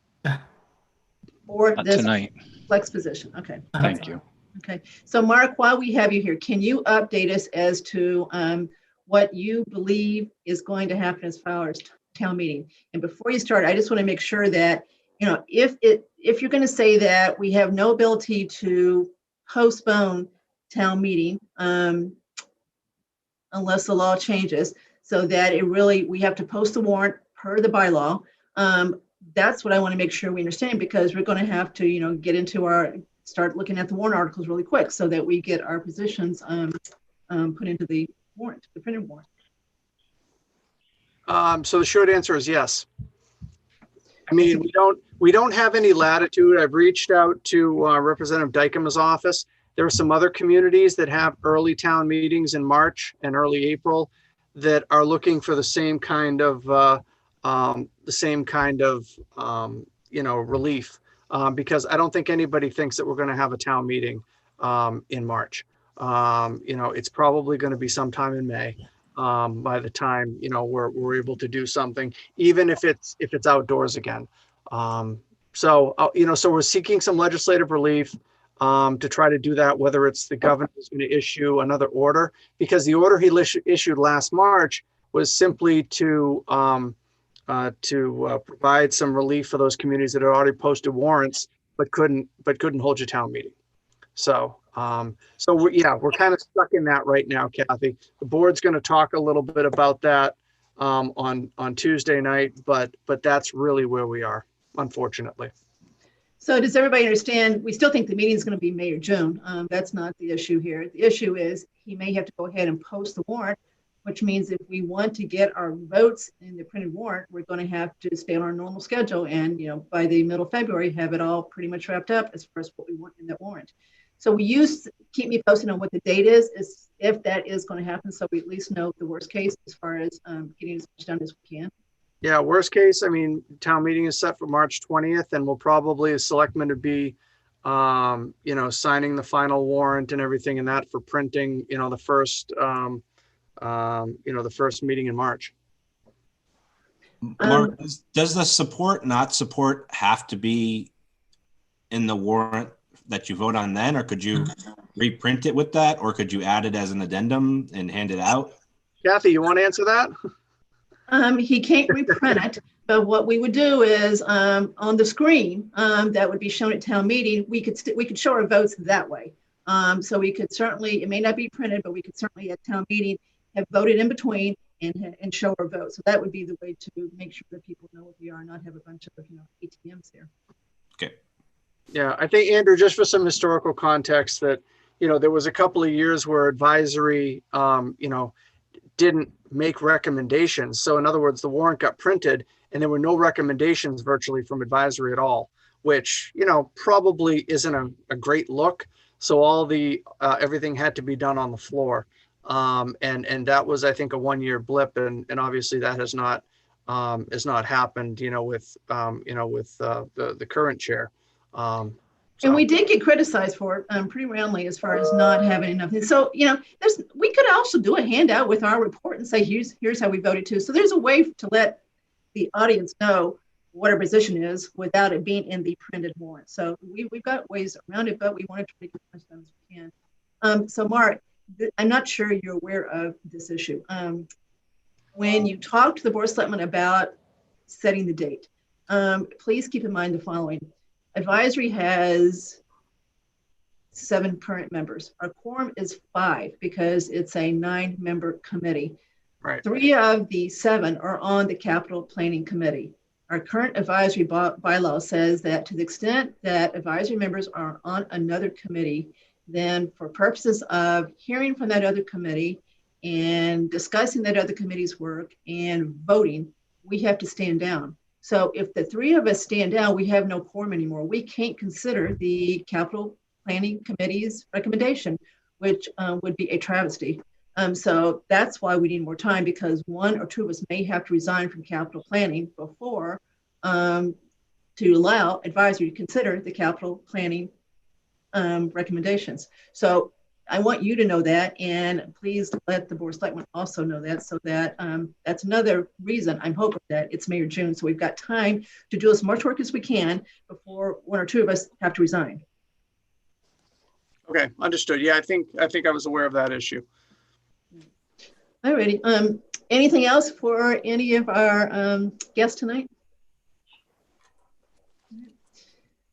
Or Not this tonight. flex position? Okay. Thank you. Okay. So Mark, while we have you here, can you update us as to what you believe is going to happen as far as town meeting? And before you start, I just want to make sure that, you know, if you're going to say that we have no ability to postpone town meeting unless the law changes, so that we have to post the warrant per the bylaw. That's what I want to make sure we understand, because we're going to have to, you know, get into start looking at the warrant articles really quick so that we get our positions put into the warrant, the printed warrant. So the short answer is yes. I mean, we don't have any latitude. I've reached out to Representative Dykema's office. There are some other communities that have early town meetings in March and early April that are looking for the same kind of you know, relief, because I don't think anybody thinks that we're going to have a town meeting in March. You know, it's probably going to be sometime in May. By the time, you know, we're able to do something, even if it's outdoors again. So you know, so we're seeking some legislative relief to try to do that, whether it's the governor is going to issue another order, because the order he issued last March was simply to provide some relief for those communities that had already posted warrants but couldn't hold your town meeting. So we're kind of stuck in that right now, Kathy. The board's going to talk a little bit about that on Tuesday night, but that's really where we are, unfortunately. So does everybody understand? We still think the meeting is going to be May or June. That's not the issue here. The issue is he may have to go ahead and post the warrant, which means if we want to get our votes in the printed warrant, we're going to have to stay on our normal schedule. And, you know, by the middle of February, have it all pretty much wrapped up as far as what we want in that warrant. So we keep me posted on what the date is if that is going to happen. So we at least know the worst case as far as getting as much done as we can. Yeah, worst case, I mean, town meeting is set for March 20th, and we'll probably, as selectmen, to be, you know, signing the final warrant and everything, and that for printing, you know, the first meeting in March. Mark, does the support, not support have to be in the warrant that you vote on then, or could you reprint it with that, or could you add it as an addendum and hand it out? Kathy, you want to answer that? He can't reprint it, but what we would do is on the screen that would be shown at town meeting, we could show our votes that way. So we could certainly, it may not be printed, but we could certainly at town meeting have voted in between and show our votes. So that would be the way to make sure that people know what we are, and not have a bunch of, you know, ATMs there. Okay. Yeah, I think, Andrew, just for some historical context, that, you know, there was a couple of years where advisory, you know, didn't make recommendations. So in other words, the warrant got printed and there were no recommendations virtually from advisory at all, which, you know, probably isn't a great look. So all the everything had to be done on the floor. And that was, I think, a 1-year blip. And obviously that has not happened, you know, with the current chair. And we did get criticized for it pretty roundly as far as not having enough. And so, you know, we could also do a handout with our report and say, here's how we voted too. So there's a way to let the audience know what our position is without it being in the printed warrant. So we've got ways around it, but we want to try to get as much done as we can. So Mark, I'm not sure you're aware of this issue. When you talk to the Board of Selectmen about setting the date, please keep in mind the following. Advisory has 7 current members. Our quorum is 5 because it's a 9-member committee. Right. 3 of the 7 are on the capital planning committee. Our current advisory bylaw says that to the extent that advisory members are on another committee, then for purposes of hearing from that other committee and discussing that other committee's work and voting, we have to stand down. So if the 3 of us stand down, we have no quorum anymore. We can't consider the capital planning committee's recommendation, which would be a travesty. So that's why we need more time, because one or two of us may have to resign from capital planning before to allow advisory to consider the capital planning recommendations. So I want you to know that, and please let the board of selectmen also know that, so that that's another reason I'm hoping that it's May or June, so we've got time to do as much work as we can before one or two of us have to resign. Okay, understood. Yeah, I think I was aware of that issue. Alrighty. Anything else for any of our guests tonight?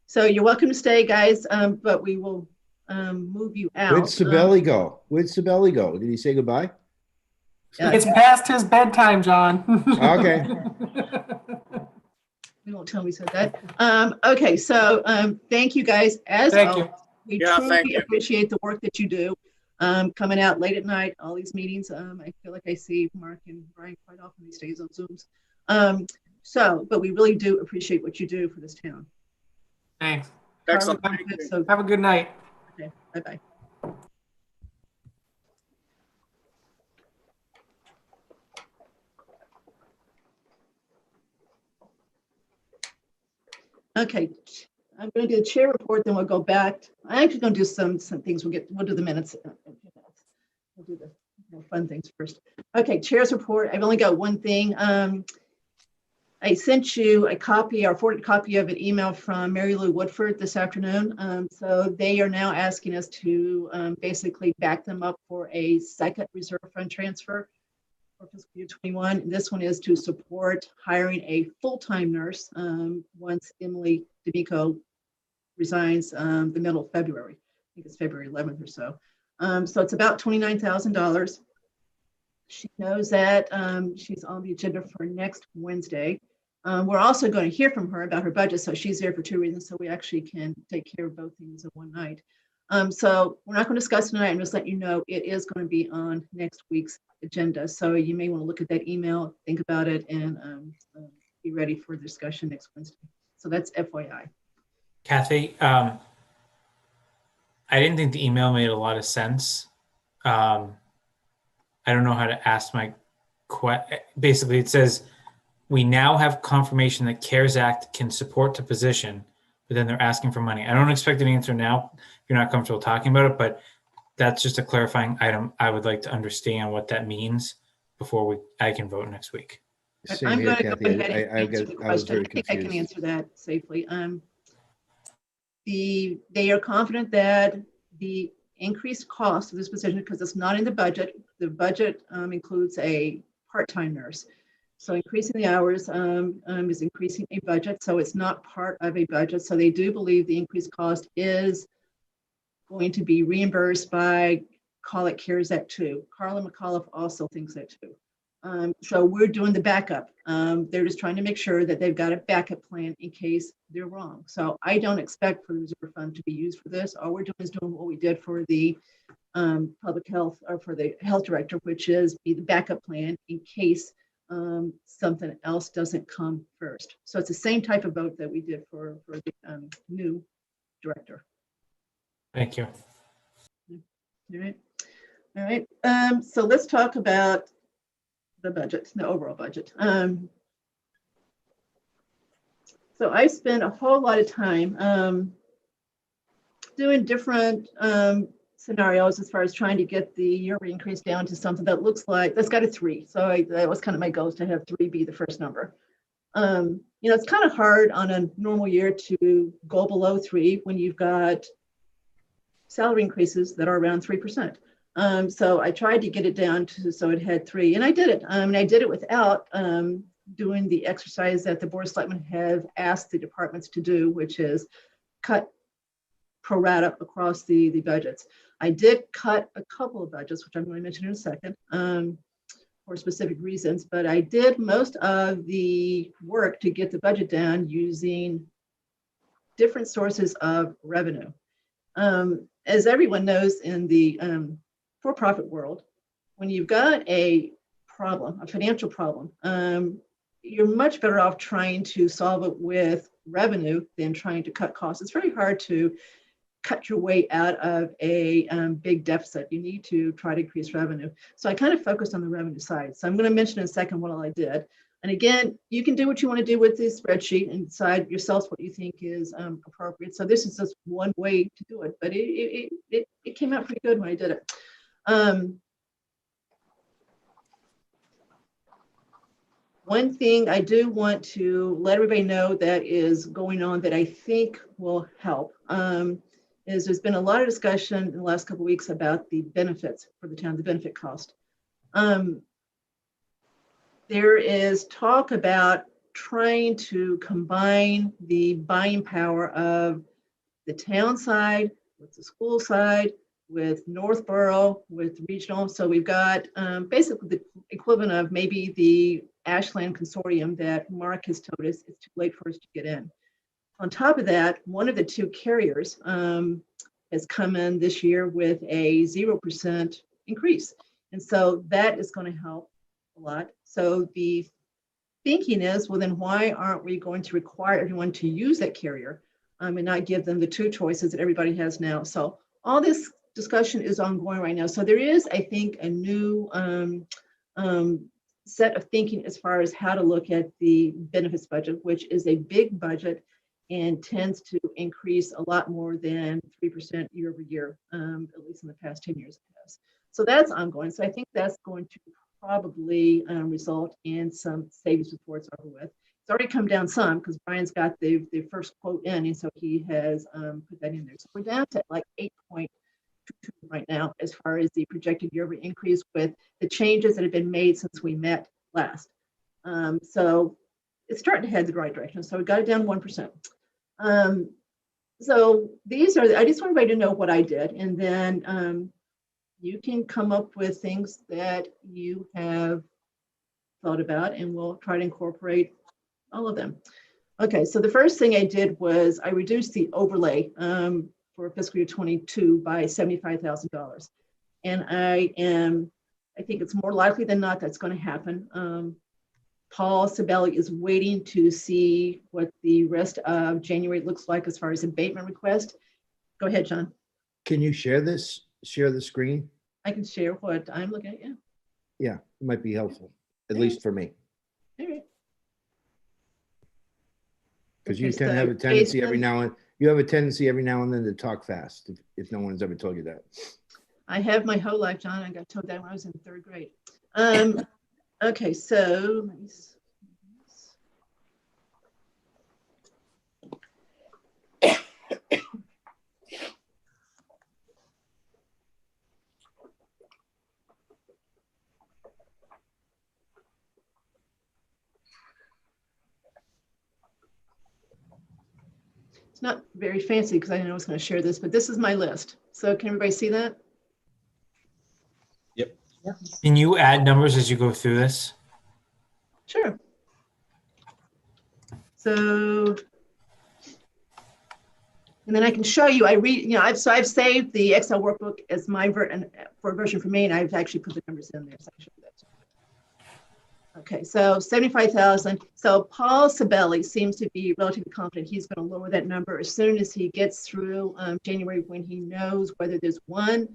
So you're welcome to stay, guys, but we will move you out. Where'd Sabelli go? Where'd Sabelli go? Did he say goodbye? It's past his bedtime, John. Okay. We won't tell him we said that. Okay, so thank you guys. Thank you. We Yeah, thank truly you. appreciate the work that you do. Coming out late at night, all these meetings. I feel like I see Mark and Brian quite often these days on Zooms. But we really do appreciate what you do for this town. Thanks. Excellent. So, Have a good night. okay, bye-bye. Okay, I'm going to do the chair report, then we'll go back. I'm actually going to do some things. We'll do the minutes. We'll do the more fun things first. Okay, chair's report. I've only got one thing. I sent you a copy or forwarded a copy of an email from Mary Lou Woodford this afternoon. So they are now asking us to basically back them up for a second reserve fund transfer for fiscal year 21. This one is to support hiring a full-time nurse once Emily D'Amico resigns the middle of February. I think it's February 11th or so. So it's about $29,000. She knows that she's on the agenda for next Wednesday. We're also going to hear from her about her budget. So she's there for two reasons. So we actually can take care of both things in one night. So we're not going to discuss tonight. I'm just letting you know it is going to be on next week's agenda. So you may want to look at that email, think about it, and be ready for discussion next Wednesday. So that's FYI. Kathy, I didn't think the email made a lot of sense. I don't know how to ask my question. Basically, it says, we now have confirmation that CARES Act can support the position, but then they're asking for money. I don't expect an answer now if you're not comfortable talking about it, but that's just a clarifying item. I would like to understand what that means before I can vote next week. Same I'm here, going to go Kathy. ahead and answer the I was question. very I think I can confused. answer that safely. They are confident that the increased cost of this position, because it's not in the budget includes a part-time nurse. So increasing the hours is increasing a budget. So it's not part of a budget. So they do believe the increased cost is going to be reimbursed by, call it CARES Act 2. Carla McAuliffe also thinks that too. So we're doing the backup. They're just trying to make sure that they've got a backup plan in case they're wrong. So I don't expect for the reserve fund to be used for this. All we're doing is doing what we did for the public health, or for the health director, which is be the backup plan in case something else doesn't come first. So it's the same type of vote that we did for the new director. Thank you. All right. So let's talk about the budget, the overall budget. So I spent a whole lot of time doing different scenarios as far as trying to get the year increase down to something that looks like, that's got a 3. So that was kind of my goal, is to have 3 be the first number. It's kind of hard on a normal year to go below 3 when you've got salary increases that are around 3%. So I tried to get it down to so it had 3, and I did it. And I did it without doing the exercise that the board of selectmen have asked the departments to do, which is cut pro rata across the budgets. I did cut a couple of budgets, which I'm going to mention in a second, for specific reasons, but I did most of the work to get the budget down using different sources of revenue. As everyone knows, in the for-profit world, when you've got a problem, a financial problem, you're much better off trying to solve it with revenue than trying to cut costs. It's very hard to cut your way out of a big deficit. You need to try to increase revenue. So I kind of focused on the revenue side. So I'm going to mention in a second what all I did. And again, you can do what you want to do with this spreadsheet and decide yourself what you think is appropriate. So this is just one way to do it, but it came out pretty good when I did it. One thing I do want to let everybody know that is going on that I think will help is there's been a lot of discussion in the last couple of weeks about the benefits for the town, the benefit cost. There is talk about trying to combine the buying power of the town side with the school side, with Northborough, with regional. So we've got basically the equivalent of maybe the Ashland Consortium that Mark has told us it's too late for us to get in. On top of that, one of the two carriers has come in this year with a 0% increase. And so that is going to help a lot. So the thinking is, well, then why aren't we going to require everyone to use that carrier and not give them the two choices that everybody has now? So all this discussion is ongoing right now. So there is, I think, a new set of thinking as far as how to look at the benefits budget, which is a big budget and tends to increase a lot more than 3% year over year, at least in the past 10 years it has. So that's ongoing. So I think that's going to probably result in some savings reports over with. It's already come down some because Brian's got the first quote in, and so he has put that in there. So we're down to like 8.22 right now as far as the projected year-over-year increase with the changes that have been made since we met last. So it's starting to head the right direction. So we got it down 1%. So these are, I just want everybody to know what I did, and then you can come up with things that you have thought about, and we'll try to incorporate all of them. Okay, so the first thing I did was I reduced the overlay for fiscal year 22 by $75,000. And I think it's more likely than not that's going to happen. Paul Sabelli is waiting to see what the rest of January looks like as far as abatement request. Go ahead, John. Can you share this? Share the screen? I can share what I'm looking at, yeah. Yeah, it might be helpful, at least for me. All right. Because you Okay, tend to so have a tendency Jason- every now and you have a tendency every now and then to talk fast, if no one's ever told you that. I have my whole life, John. I got told that when I was in 3rd grade. Okay, so let me see. It's not very fancy because I didn't know I was going to share this, but this is my list. So can everybody see that? Yep. Can you add numbers as you go through this? Sure. So, and then I can show you, I've saved the Excel workbook as my version for me, and I've actually put the numbers in there. So I can show you that. Okay, so 75,000. So Paul Sabelli seems to be relatively confident he's going to lower that number as soon as he gets through January, when he knows whether there's one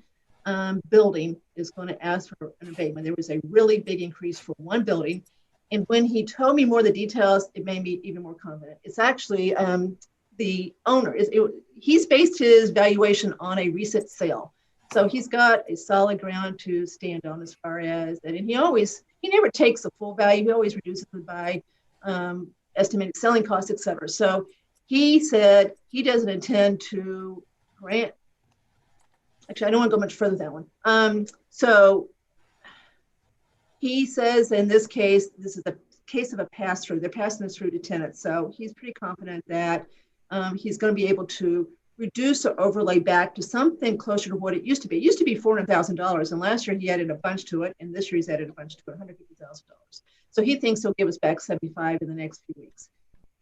building is going to ask for an abatement. There was a really big increase for one building. And when he told me more of the details, it made me even more confident. It's actually the owner. He's based his valuation on a recent sale. So he's got a solid ground to stand on as far as that. And he never takes the full value. He always reduces it by estimated selling costs, et cetera. So he said he doesn't intend to grant. Actually, I don't want to go much further than that one. So he says in this case, this is a case of a pass-through. They're passing this through to tenants. So he's pretty confident that he's going to be able to reduce the overlay back to something closer to what it used to be. It used to be $400,000, and last year he added a bunch to it, and this year he's added a bunch to it, $150,000. So he thinks he'll give us back 75 in the next few weeks.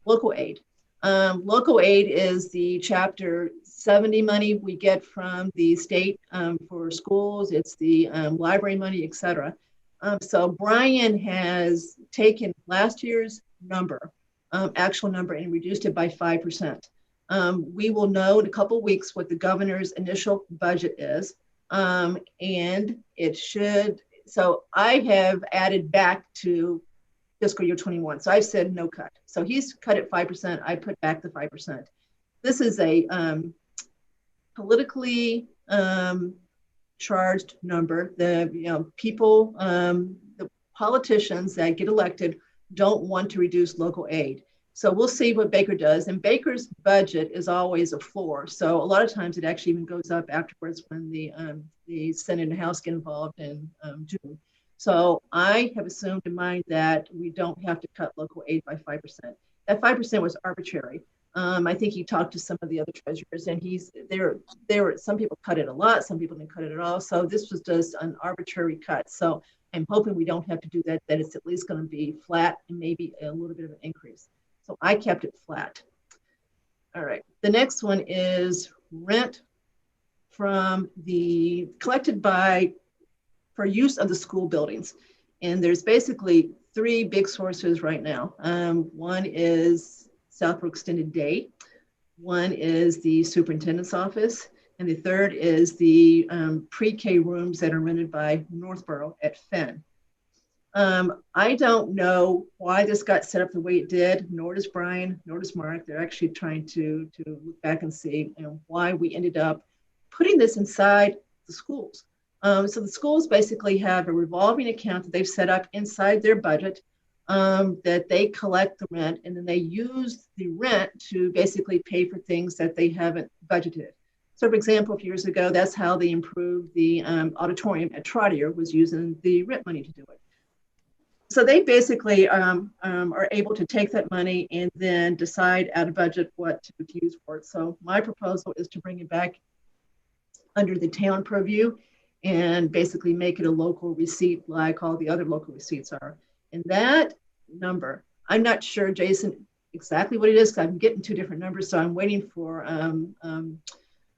Local aid. Local aid is the Chapter 70 money we get from the state for schools. It's the library money, et cetera. So Brian has taken last year's number, actual number, and reduced it by 5%. We will know in a couple of weeks what the governor's initial budget is. And it should, so I have added back to fiscal year 21. So I've said no cut. So he's cut at 5%. I put back the 5%. This is a politically charged number. The people, the politicians that get elected don't want to reduce local aid. So we'll see what Baker does. And Baker's budget is always a floor. So a lot of times it actually even goes up afterwards when the Senate and House get involved in June. So I have assumed in mind that we don't have to cut local aid by 5%. That 5% was arbitrary. I think he talked to some of the other treasurers, and there were some people cut it a lot, some people didn't cut it at all. So this was just an arbitrary cut. So I'm hoping we don't have to do that, that it's at least going to be flat and maybe a little bit of an increase. So I kept it flat. All right. The next one is rent from the collected by for use of the school buildings. And there's basically three big sources right now. One is Southborough Extended Day. One is the superintendent's office. And the third is the pre-K rooms that are rented by Northborough at Fenn. I don't know why this got set up the way it did, nor does Brian, nor does Mark. They're actually trying to look back and see why we ended up putting this inside the schools. So the schools basically have a revolving account that they've set up inside their budget that they collect the rent, and then they use the rent to basically pay for things that they haven't budgeted. So for example, a few years ago, that's how they improved the auditorium at Trottier, was using the rent money to do it. So they basically are able to take that money and then decide out of budget what to use for it. So my proposal is to bring it back under the town purview and basically make it a local receipt like all the other local receipts are. And that number, I'm not sure, Jason, exactly what it is, because I'm getting two different numbers. So I'm waiting for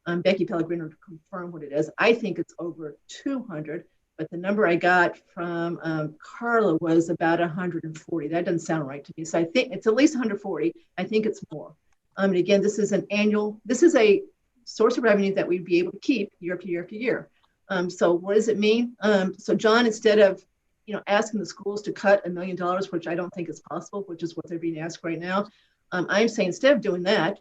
Becky Pellegrino to confirm what it is. I think it's over 200. But the number I got from Carla was about 140. That doesn't sound right to me. So I think it's at least 140. I think it's more. And again, this is a source of revenue that we'd be able to keep year after year after year. So what does it mean? So John, instead of asking the schools to cut $1 million, which I don't think is possible, which is what they're being asked right now, I'm saying instead of doing that,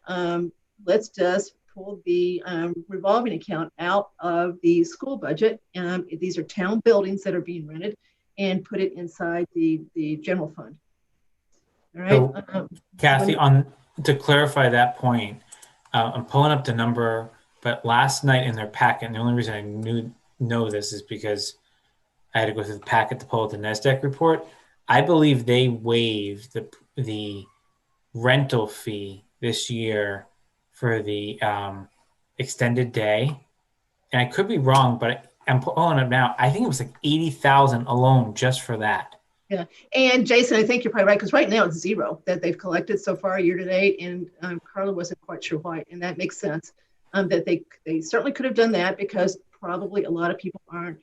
let's just pull the revolving account out of the school budget. These are town buildings that are being rented, and put it inside the general fund. All right. So, Kathy, to clarify that point, I'm pulling up the number, but last night in their packet, and the only reason I know this is because I had to go through the packet to pull out the NASDAQ report. I believe they waived the rental fee this year for the extended day. And I could be wrong, but I'm pulling up now. I think it was like 80,000 alone just for that. Yeah. And Jason, I think you're probably right, because right now it's zero that they've collected so far year to date. And Carla wasn't quite sure why. And that makes sense that they certainly could have done that, because probably a lot of people aren't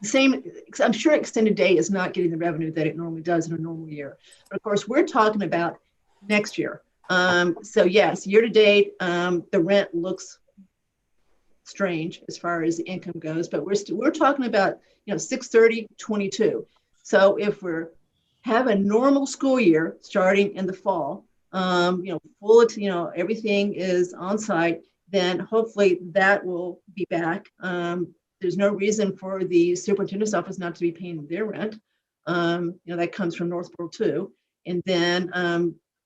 the same. I'm sure extended day is not getting the revenue that it normally does in a normal year. But of course, we're talking about next year. So yes, year to date, the rent looks strange as far as the income goes, but we're talking about 6/30/22. So if we're have a normal school year starting in the fall, full of everything is on site, then hopefully that will be back. There's no reason for the superintendent's office not to be paying their rent. That comes from Northborough too, and then.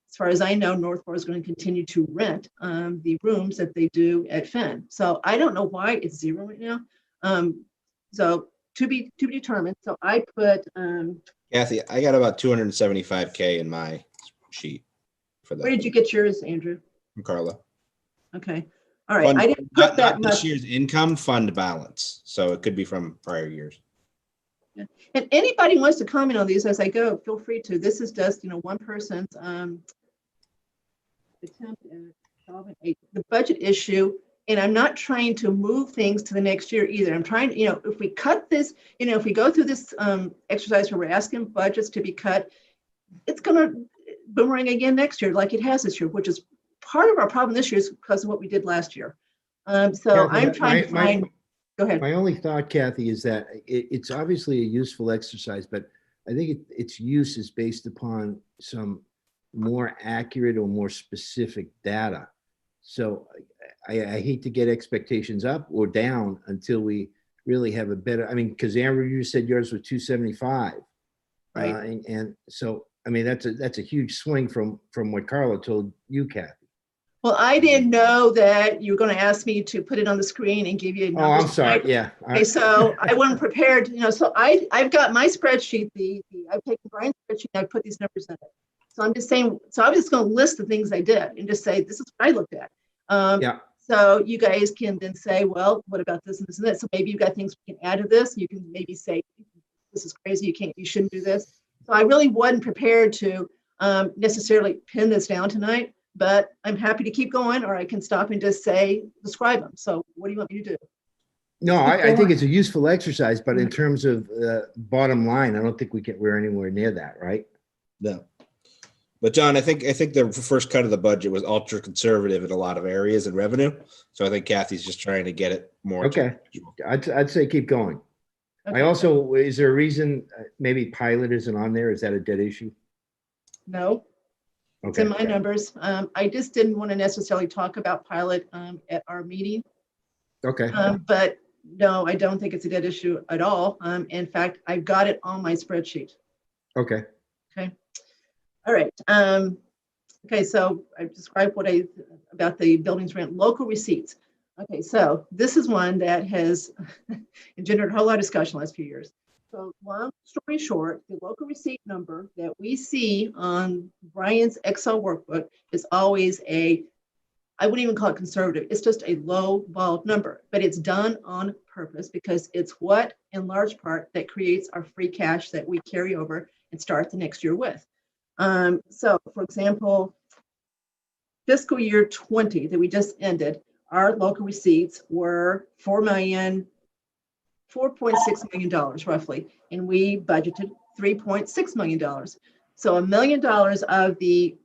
As far as I know, Northborough is going to continue to rent the rooms that they do at Fenn. So I don't know why it's zero right now. So to be determined. So I put. Kathy, I got about 275K in my sheet for that. Where did you get yours, Andrew? From Carla. Okay. All right. I didn't put that much. This year's income fund balance. So it could be from prior years. Yeah. And anybody wants to comment on these as I go, feel free to. This is just, one person's attempt at solving the budget issue. And I'm not trying to move things to the next year either. I'm trying to, if we cut this, if we go through this exercise where we're asking budgets to be cut, it's going to boomerang again next year like it has this year, which is part of our problem this year is because of what we did last year. So Kathy, I'm trying to find, go ahead. My only thought, Kathy, is that it's obviously a useful exercise, but I think its use is based upon some more accurate or more specific data. So I hate to get expectations up or down until we really have a better, I mean, because Amber, you said yours was 275. Right. And so, I mean, that's a huge swing from what Carla told you, Kathy. Well, I didn't know that you were going to ask me to put it on the screen and give you numbers. Oh, I'm sorry. Yeah. Okay, so I wasn't prepared, so I've got my spreadsheet, I've taken Brian's spreadsheet, and I put these numbers in it. So I'm just saying, so I'm just going to list the things I did and just say, this is what I looked at. Yeah. So you guys can then say, well, what about this and this and that? So maybe you've got things we can add to this. You can maybe say, this is crazy. You shouldn't do this. So I really wasn't prepared to necessarily pin this down tonight, but I'm happy to keep going, or I can stop and just say, describe them. So what do you want me to do? No, I think it's a useful exercise, but in terms of bottom line, I don't think we're anywhere near that, right? No. But John, I think the first cut of the budget was ultra conservative in a lot of areas in revenue. So I think Kathy's just trying to get it more. Okay. I'd say keep going. Okay. I also, is there a reason maybe pilot isn't on there? Is that a dead issue? No. It's Okay. in my numbers. I just didn't want to necessarily talk about pilot at our meeting. Okay. But no, I don't think it's a dead issue at all. In fact, I've got it on my spreadsheet. Okay. Okay. All right. Okay, so I described about the buildings rent local receipts. Okay, so this is one that has engendered a whole lot of discussion last few years. So long story short, the local receipt number that we see on Brian's Excel workbook is always I wouldn't even call it conservative. It's just a low ball number, but it's done on purpose because it's what, in large part, that creates our free cash that we carry over and start the next year with. So, for example, fiscal year 20 that we just ended, our local receipts were $4.6 million roughly, and we budgeted $3.6 million. So $1 million of the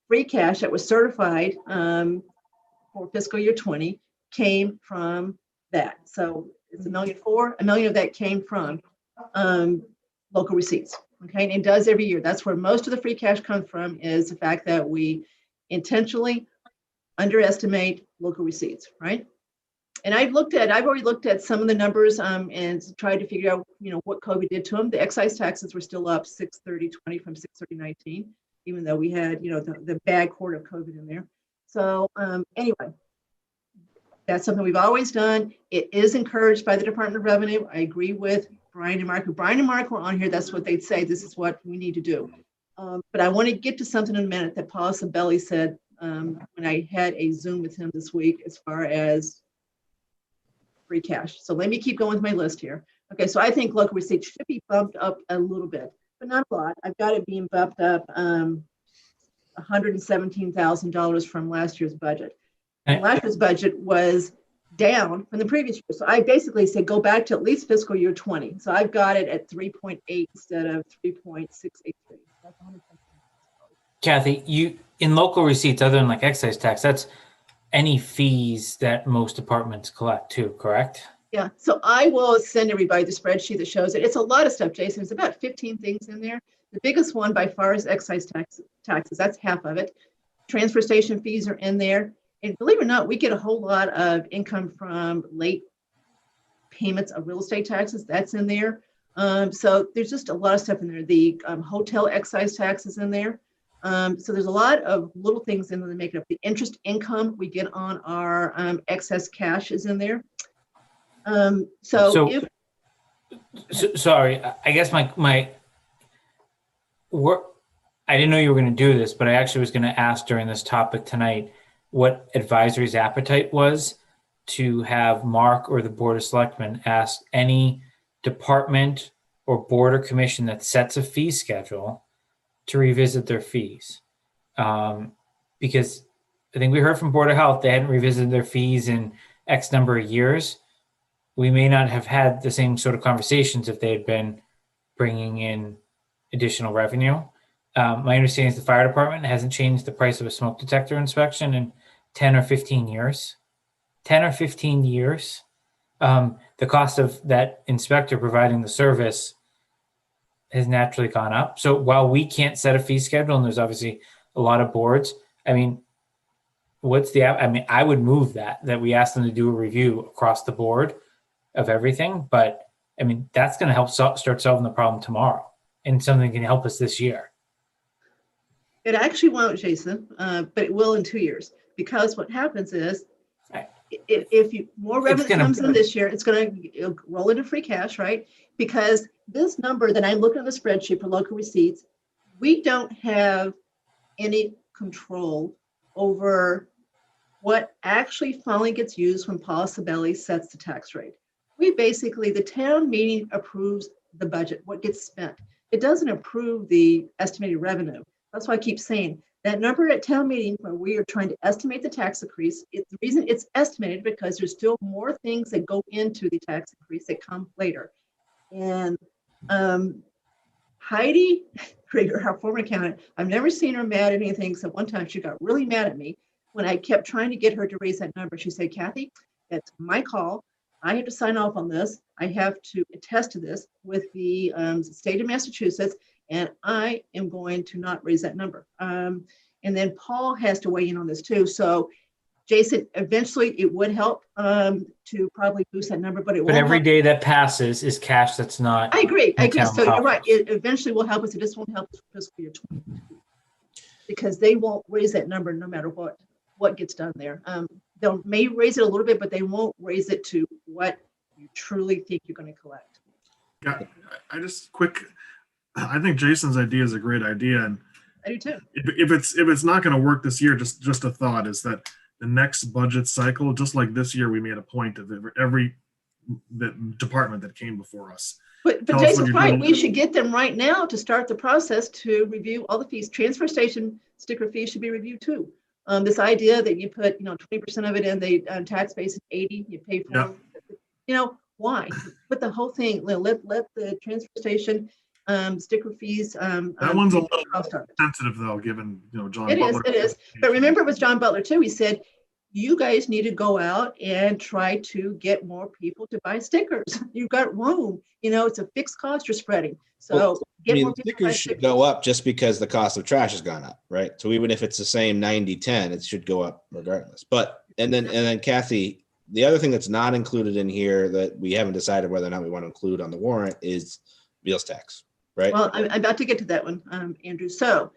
free cash that was certified for fiscal year 20 came from that. So it's $1.4 million. $1 million of that came from local receipts. Okay, and it does every year. That's where most of the free cash comes from, is the fact that we intentionally underestimate local receipts, right? And I've already looked at some of the numbers and tried to figure out, what COVID did to them. The excise taxes were still up 630.20 from 630.19, even though we had, the bad quarter of COVID in there. So anyway, that's something we've always done. It is encouraged by the Department of Revenue. I agree with Brian and Mark. If Brian and Mark were on here, that's what they'd say. This is what we need to do. But I want to get to something in a minute that Paul Sabelli said when I had a Zoom with him this week as far as free cash. So let me keep going with my list here. Okay, so I think local receipts should be bumped up a little bit, but not a lot. I've got it being bumped up $117,000 from last year's budget. And last year's budget was down from the previous year. So I basically said go back to at least fiscal year 20. So I've got it at 3.8 instead of 3.683. Kathy, you in local receipts, other than like excise tax, that's any fees that most departments collect too, correct? Yeah, so I will send everybody the spreadsheet that shows it. It's a lot of stuff, Jason. It's about 15 things in there. The biggest one by far is excise taxes. That's half of it. Transfer station fees are in there. And believe it or not, we get a whole lot of income from late payments of real estate taxes. That's in there. So there's just a lot of stuff in there. The hotel excise tax is in there. So there's a lot of little things in there that make it up. The interest income we get on our excess cash is in there. Sorry, I guess I didn't know you were going to do this, but I actually was going to ask during this topic tonight what advisory's appetite was to have Mark or the Board of Selectmen ask any department or board or commission that sets a fee schedule to revisit their fees. Because I think we heard from Board of Health, they hadn't revisited their fees in X number of years. We may not have had the same sort of conversations if they had been bringing in additional revenue. My understanding is the fire department hasn't changed the price of a smoke detector inspection in 10 or 15 years, the cost of that inspector providing the service has naturally gone up. So while we can't set a fee schedule, and there's obviously a lot of boards, I mean, I would move that we ask them to do a review across the board of everything. But I mean, that's going to help start solving the problem tomorrow, and something that can help us this year. It actually won't, Jason, but it will in 2 years, because what happens is Right. if more revenue gonna- comes in this year, it's going to roll into free cash, right? Because this number that I'm looking at the spreadsheet for local receipts, we don't have any control over what actually finally gets used when Paul Sabelli sets the tax rate. The town meeting approves the budget, what gets spent. It doesn't approve the estimated revenue. That's why I keep saying that number at town meeting where we are trying to estimate the tax increase. The reason it's estimated because there's still more things that go into the tax increase that come later. And Heidi Krieger, our former accountant, I've never seen her mad at anything. So one time she got really mad at me when I kept trying to get her to raise that number. She said, Kathy, that's my call. I have to sign off on this. I have to attest to this with the state of Massachusetts, and I am going to not raise that number. And then Paul has to weigh in on this too. So Jason, eventually it would help to probably boost that number, but it won't. But every help. day that passes is cash that's not. I agree. So you're right. coffers. It eventually will help us. It just won't help us for fiscal year 2022 because they won't raise that number no matter what gets done there. They'll may raise it a little bit, but they won't raise it to what you truly think you're going to collect. Yeah, I think Jason's idea is a great idea, and I do too. if it's not going to work this year, just a thought is that the next budget cycle, just like this year, we made a point of every department that came before us. But Jason's right. We should get them right now to start the process to review all the fees. Transfer station sticker fees should be reviewed too. This idea that you put 20% of it in the tax base, 80 you pay for. Yeah. Why? Put the whole thing. Let the transfer station sticker fees. That one's a little sensitive though, given John Butler. It is. But remember, it was John Butler too. He said, you guys need to go out and try to get more people to buy stickers. You've got room. It's a fixed cost you're spreading. So get more people stickers should go up just because the cost of trash has gone up, right? So even if it's the same 90-10, it should go up regardless. And then Kathy, the other thing that's not included in here that we haven't decided whether or not we want to include on the warrant is meals tax, right? Well, I'm about to get to that one, Andrew. So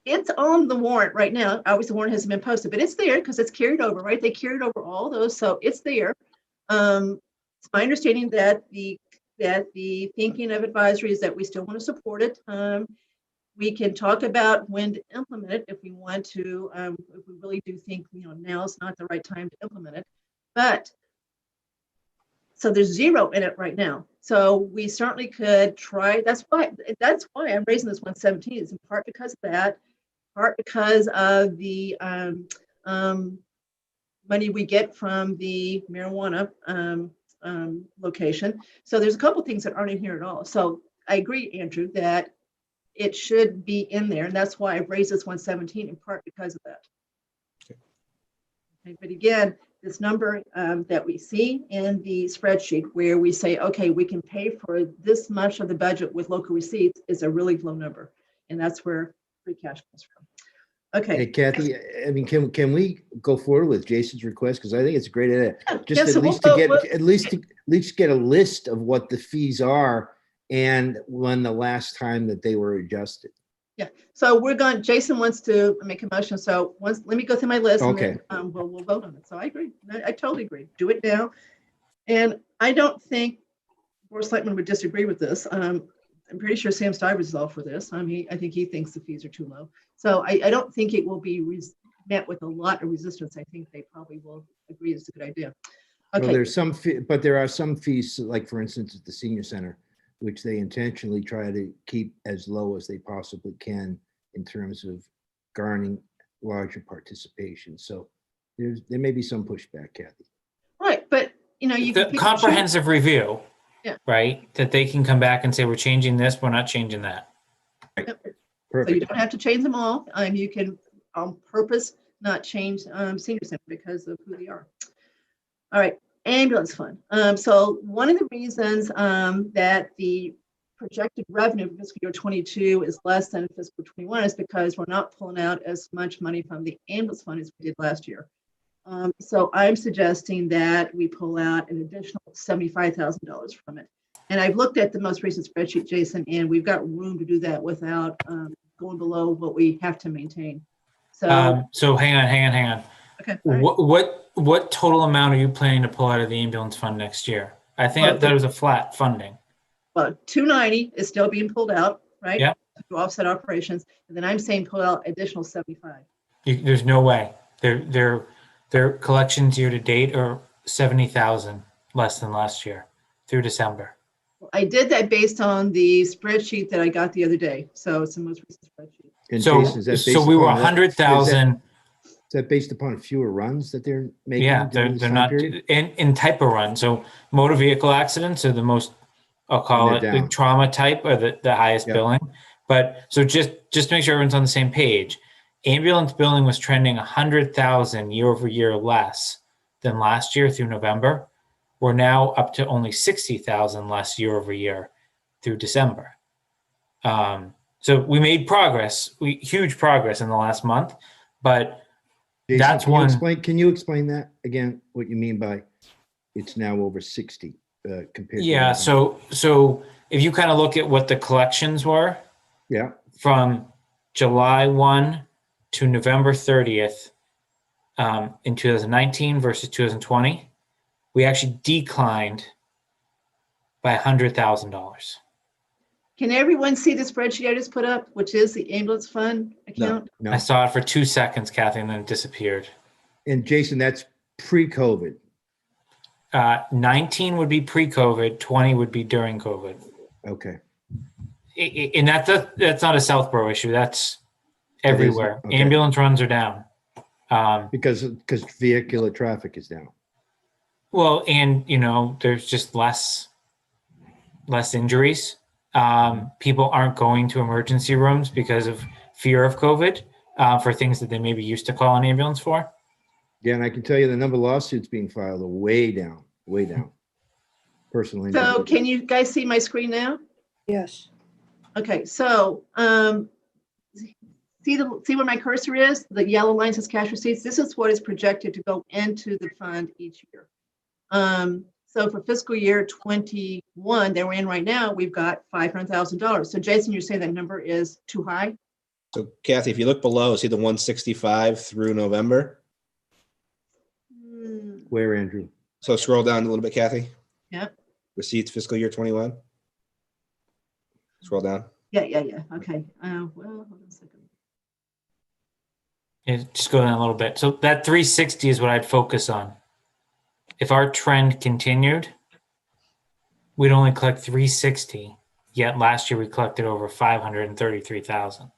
it's on the warrant right now. Obviously, the warrant hasn't been posted, but it's there because it's carried over, right? They carried over all those, so it's there. It's my understanding that the thinking of advisory is that we still want to support it. We can talk about when to implement it if we want to. If we really do think now is not the right time to implement it, but so there's zero in it right now. So we certainly could try. That's why I'm raising this 117 is in part because of that. Part because of the money we get from the marijuana location. So there's a couple things that aren't in here at all. So I agree, Andrew, that it should be in there. And that's why I've raised this 117 in part because of that. Okay, but again, this number that we see in the spreadsheet where we say, okay, we can pay for this much of the budget with local receipts is a really low number. And that's where free cash comes from. Okay. Hey, Kathy, I mean, can we go forward with Jason's request? Because I think it's a great idea. Just at least get a list of what the fees are and when the last time that they were adjusted. Yeah. So Jason wants to make a motion. So let me go through my list. Okay. And then, we'll vote on it. So I agree. I totally agree. Do it now. And I don't think Board of Selectmen would disagree with this. I'm pretty sure Sam Stivers is all for this. I think he thinks the fees are too low. So I don't think it will be met with a lot of resistance. I think they probably will agree it's a good idea. Okay. Well, there are some fees, like for instance, at the senior center, which they intentionally try to keep as low as they possibly can in terms of garnering larger participation. So there may be some pushback, Kathy. Right, but you the comprehensive review, right? That they can come back and say, we're changing this, we're not changing that. Yep. So you Perfect. don't have to change them all. You can on purpose not change senior center because of who they are. All right, ambulance fund. So one of the reasons that the projected revenue for fiscal year 22 is less than fiscal 21 is because we're not pulling out as much money from the ambulance fund as we did last year. So I'm suggesting that we pull out an additional $75,000 from it. And I've looked at the most recent spreadsheet, Jason, and we've got room to do that without going below what we have to maintain. So, So hang on. okay. All right. What total amount are you planning to pull out of the ambulance fund next year? I think that was a flat funding. Well, 290 is still being pulled out, right? Yeah. To offset operations. And then I'm saying pull out additional 75. There's no way. Their collections year to date are 70,000 less than last year through December. I did that based on the spreadsheet that I got the other day. So it's the most recent spreadsheet. And So, Jason, is that so based we were upon 100,000. Is that based upon fewer runs that they're making? Yeah, during this they're time not period? in type of run. So motor vehicle accidents are the most, I'll call And it they're the down. trauma type or the highest Yeah. billing. But so just to make sure everyone's on the same page, ambulance billing was trending 100,000 year over year less than last year through November. We're now up to only 60,000 less year over year through December. So we made progress, huge progress in the last month, but Jason, that's one. Can you explain that again? What you mean by it's now over 60 compared? Yeah. to So if you kind of look at what the collections were, yeah, from July 1 to November 30th in 2019 versus 2020, we actually declined by $100,000. Can everyone see the spreadsheet I just put up, which is the ambulance fund account? no. I saw it for 2 seconds, Kathy, and then it disappeared. And Jason, that's pre-COVID. 19 would be pre-COVID, 20 would be during COVID. Okay. And that's not a Southborough issue. That's everywhere. Okay. Ambulance runs are down. Because vehicular traffic is down. Well, and there's just less injuries. People aren't going to emergency rooms because of fear of COVID for things that they maybe used to call an ambulance for. Yeah, and I can tell you the number of lawsuits being filed are way down. Personal injury. So can you guys see my screen now? Yes. Okay, so see where my cursor is? The yellow line says cash receipts. This is what is projected to go into the fund each year. So for fiscal year 21 that we're in right now, we've got $500,000. So Jason, you're saying that number is too high? So Kathy, if you look below, see the 165 through November? Where, Andrew? So scroll down a little bit, Kathy. Yeah. Receipts fiscal year 21. Scroll down. Yeah. Okay. Well, hold on a second. Yeah, just go down a little bit. So that 360 is what I'd focus on. If our trend continued, we'd only collect 360. Yet last year we collected over 533,000.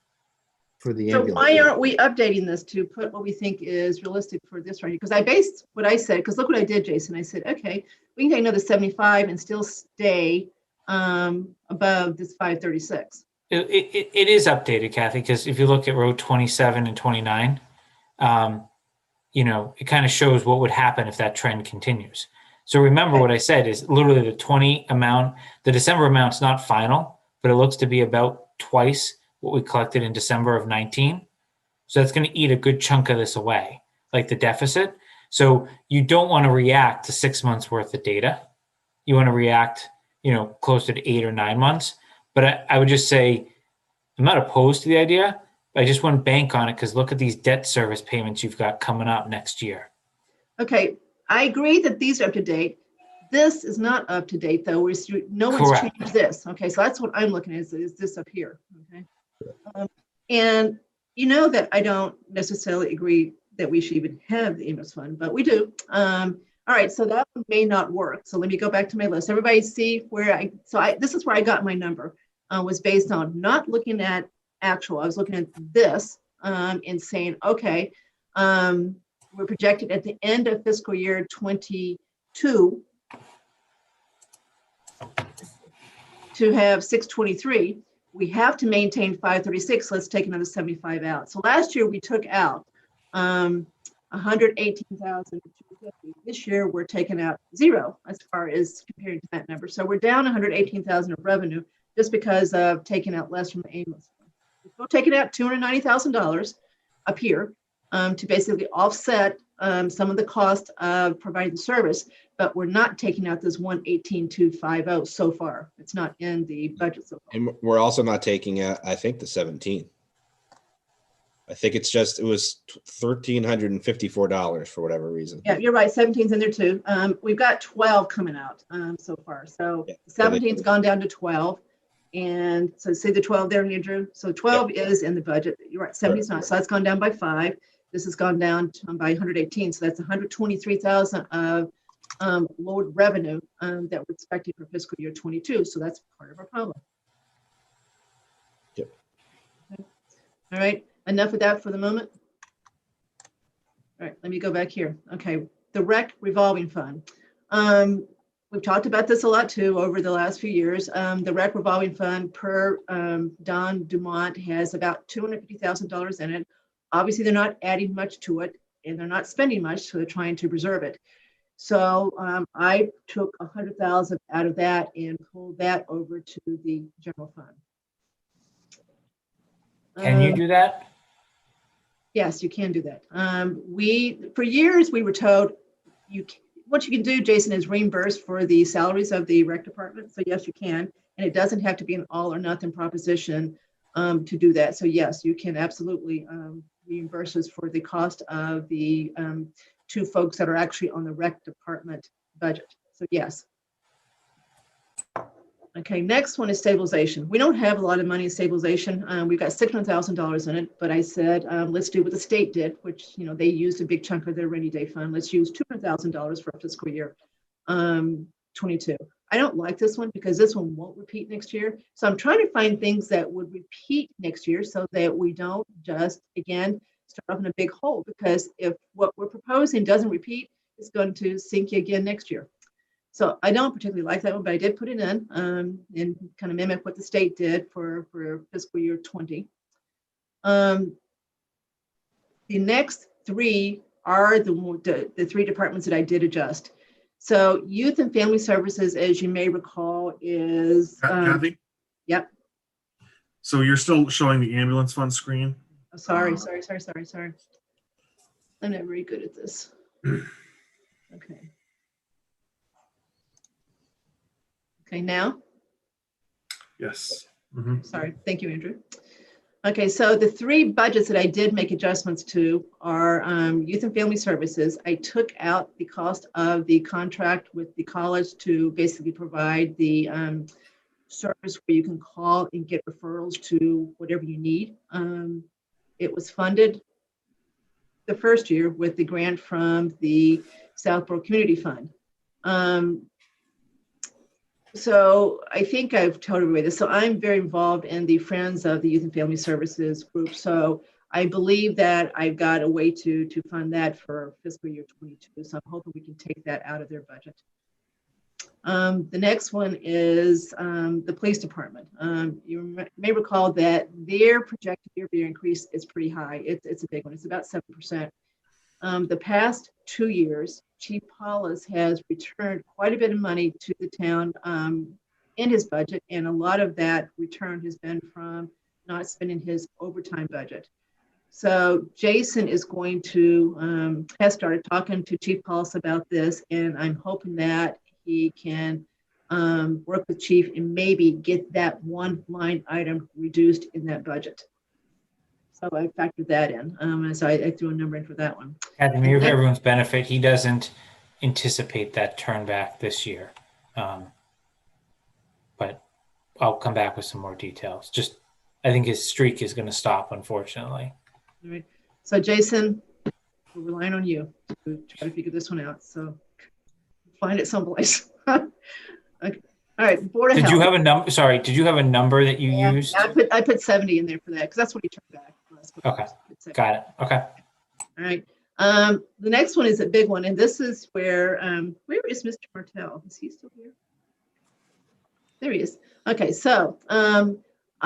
For the So ambulance. why aren't we updating this to put what we think is realistic for this right here? Because I based what I said, because look what I did, Jason. I said, okay, we can take another 75 and still stay above this 536. It is updated, Kathy, because if you look at row 27 and 29, it kind of shows what would happen if that trend continues. So remember what I said is literally the 20 amount, the December amount's not final, but it looks to be about twice what we collected in December of 19. So that's going to eat a good chunk of this away, like the deficit. So you don't want to react to 6 months worth of data. You want to react, closer to 8 or 9 months. But I would just say, I'm not opposed to the idea. I just wouldn't bank on it because look at these debt service payments you've got coming up next year. Okay, I agree that these are up to date. This is not up to date, though. No one's Correct. changed this. Okay, so that's what I'm looking at is this up here. Okay, and you know that I don't necessarily agree that we should even have the ambulance fund, but we do. All right, so that one may not work. So let me go back to my list. Everybody see where this is where I got my number. Was based on not looking at actual. I was looking at this and saying, okay, we're projected at the end of fiscal year 22 to have 623. we have to maintain 536, so let's take another 75 out. So last year we took out 118,250. This year we're taking out zero as far as comparing to that number. So we're down 118,000 of revenue just because of taking out less from the ambulance. We're still taking out $290,000 up here to basically offset some of the cost of providing the service, but we're not taking out this 118,250 so far. It's not in the budget so far. And we're also not taking out, I think, the 17. I think it was $1,354 for whatever reason. Yeah, you're right. 17's in there too. We've got 12 coming out so far. So Yeah, 17's gone down to 12. And so see the 12 there, Andrew? So 12 is in the budget. You're right, 17's not. So that's gone down by 5. This has gone down by 118. So that's 123,000 of lowered revenue that we're expecting for fiscal year 22. So that's part of our problem. Yep. Okay. All right. Enough of that for the moment. All right, let me go back here. Okay, the rec revolving fund. We've talked about this a lot too over the last few years. The rec revolving fund per Don Dumont has about $250,000 in it. Obviously, they're not adding much to it and they're not spending much, so they're trying to preserve it. So I took 100,000 out of that and pulled that over to the general fund. Can you do that? Yes, you can do that. For years, we were told what you can do, Jason, is reimburse for the salaries of the rec department. So yes, you can. And it doesn't have to be an all or nothing proposition to do that. So yes, you can absolutely reimburse us for the cost of the 2 folks that are actually on the rec department budget. So yes. Okay, next one is stabilization. We don't have a lot of money in stabilization. We've got $600,000 in it, but I said, let's do what the state did, which, they used a big chunk of their rainy day fund. Let's use $200,000 for fiscal year 22. I don't like this one because this one won't repeat next year. So I'm trying to find things that would repeat next year so that we don't just, again, start off in a big hole, because if what we're proposing doesn't repeat, it's going to sink you again next year. So I don't particularly like that one, but I did put it in and kind of mimic what the state did for fiscal year 20. The next 3 are the 3 departments that I did adjust. So youth and family services, as you may recall, is Kathy? Yep. So you're still showing the ambulance fund screen? Oh, sorry. I'm not very good at this. Okay. Okay, now? Yes. Sorry, thank you, Andrew. Okay, so the 3 budgets that I did make adjustments to are youth and family services. I took out the cost of the contract with the college to basically provide the service where you can call and get referrals to whatever you need. It was funded the first year with the grant from the Southborough Community Fund. So I think I've told everybody this. So I'm very involved in the Friends of the Youth and Family Services group. So I believe that I've got a way to fund that for fiscal year 22. So I'm hoping we can take that out of their budget. The next one is the police department. You may recall that their projected year-over-year increase is pretty high. It's a big one. It's about 7%. The past 2 years, Chief Hollis has returned quite a bit of money to the town in his budget, and a lot of that return has been from not spending his overtime budget. So Jason is going to, has started talking to Chief Hollis about this, and I'm hoping that he can work with Chief and maybe get that one line item reduced in that budget. So I factored that in. And so I threw a number in for that one. At everyone's benefit, he doesn't anticipate that turn back this year. But I'll come back with some more details. Just, I think his streak is going to stop, unfortunately. All right. So Jason, we're relying on you to try to figure this one out. So find it someplace. Okay. All right. Board of Health. Did you have a number? Sorry, did you have a number that you used? I put 70 in there for that because that's what he turned back. Okay. Got it. Okay. All right. The next one is a big one, and this is where is Mr. Martell? Is he still here? There he is. Okay, so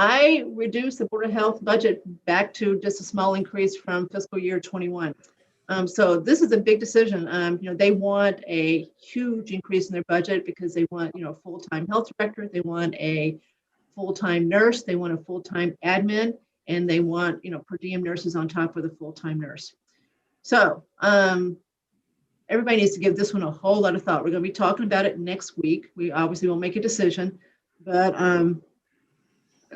I reduced the Board of Health budget back to just a small increase from fiscal year 21. So this is a big decision. They want a huge increase in their budget because they want, a full-time health director, they want a full-time nurse, they want a full-time admin, and they want, per diem nurses on top of the full-time nurse. So everybody needs to give this one a whole lot of thought. We're going to be talking about it next week. We obviously won't make a decision, but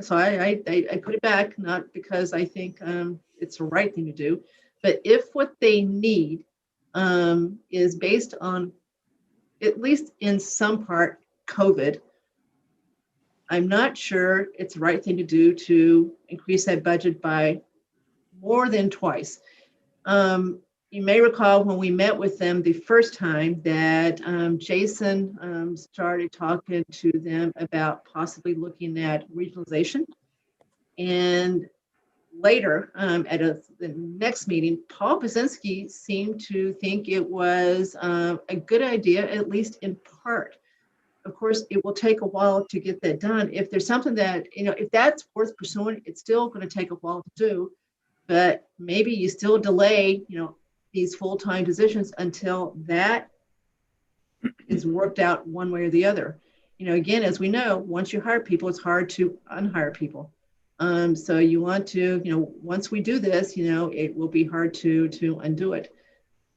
so I put it back, not because I think it's the right thing to do, but if what they need is based on, at least in some part, COVID, I'm not sure it's the right thing to do to increase that budget by more than twice. You may recall when we met with them the first time that Jason started talking to them about possibly looking at regionalization. And later, at the next meeting, Paul Pazinski seemed to think it was a good idea, at least in part. Of course, it will take a while to get that done. If there's something that, if that's worth pursuing, it's still going to take a while to do. But maybe you still delay, these full-time positions until that is worked out one way or the other. Again, as we know, once you hire people, it's hard to unhire people. So you want to, once we do this, it will be hard to undo it.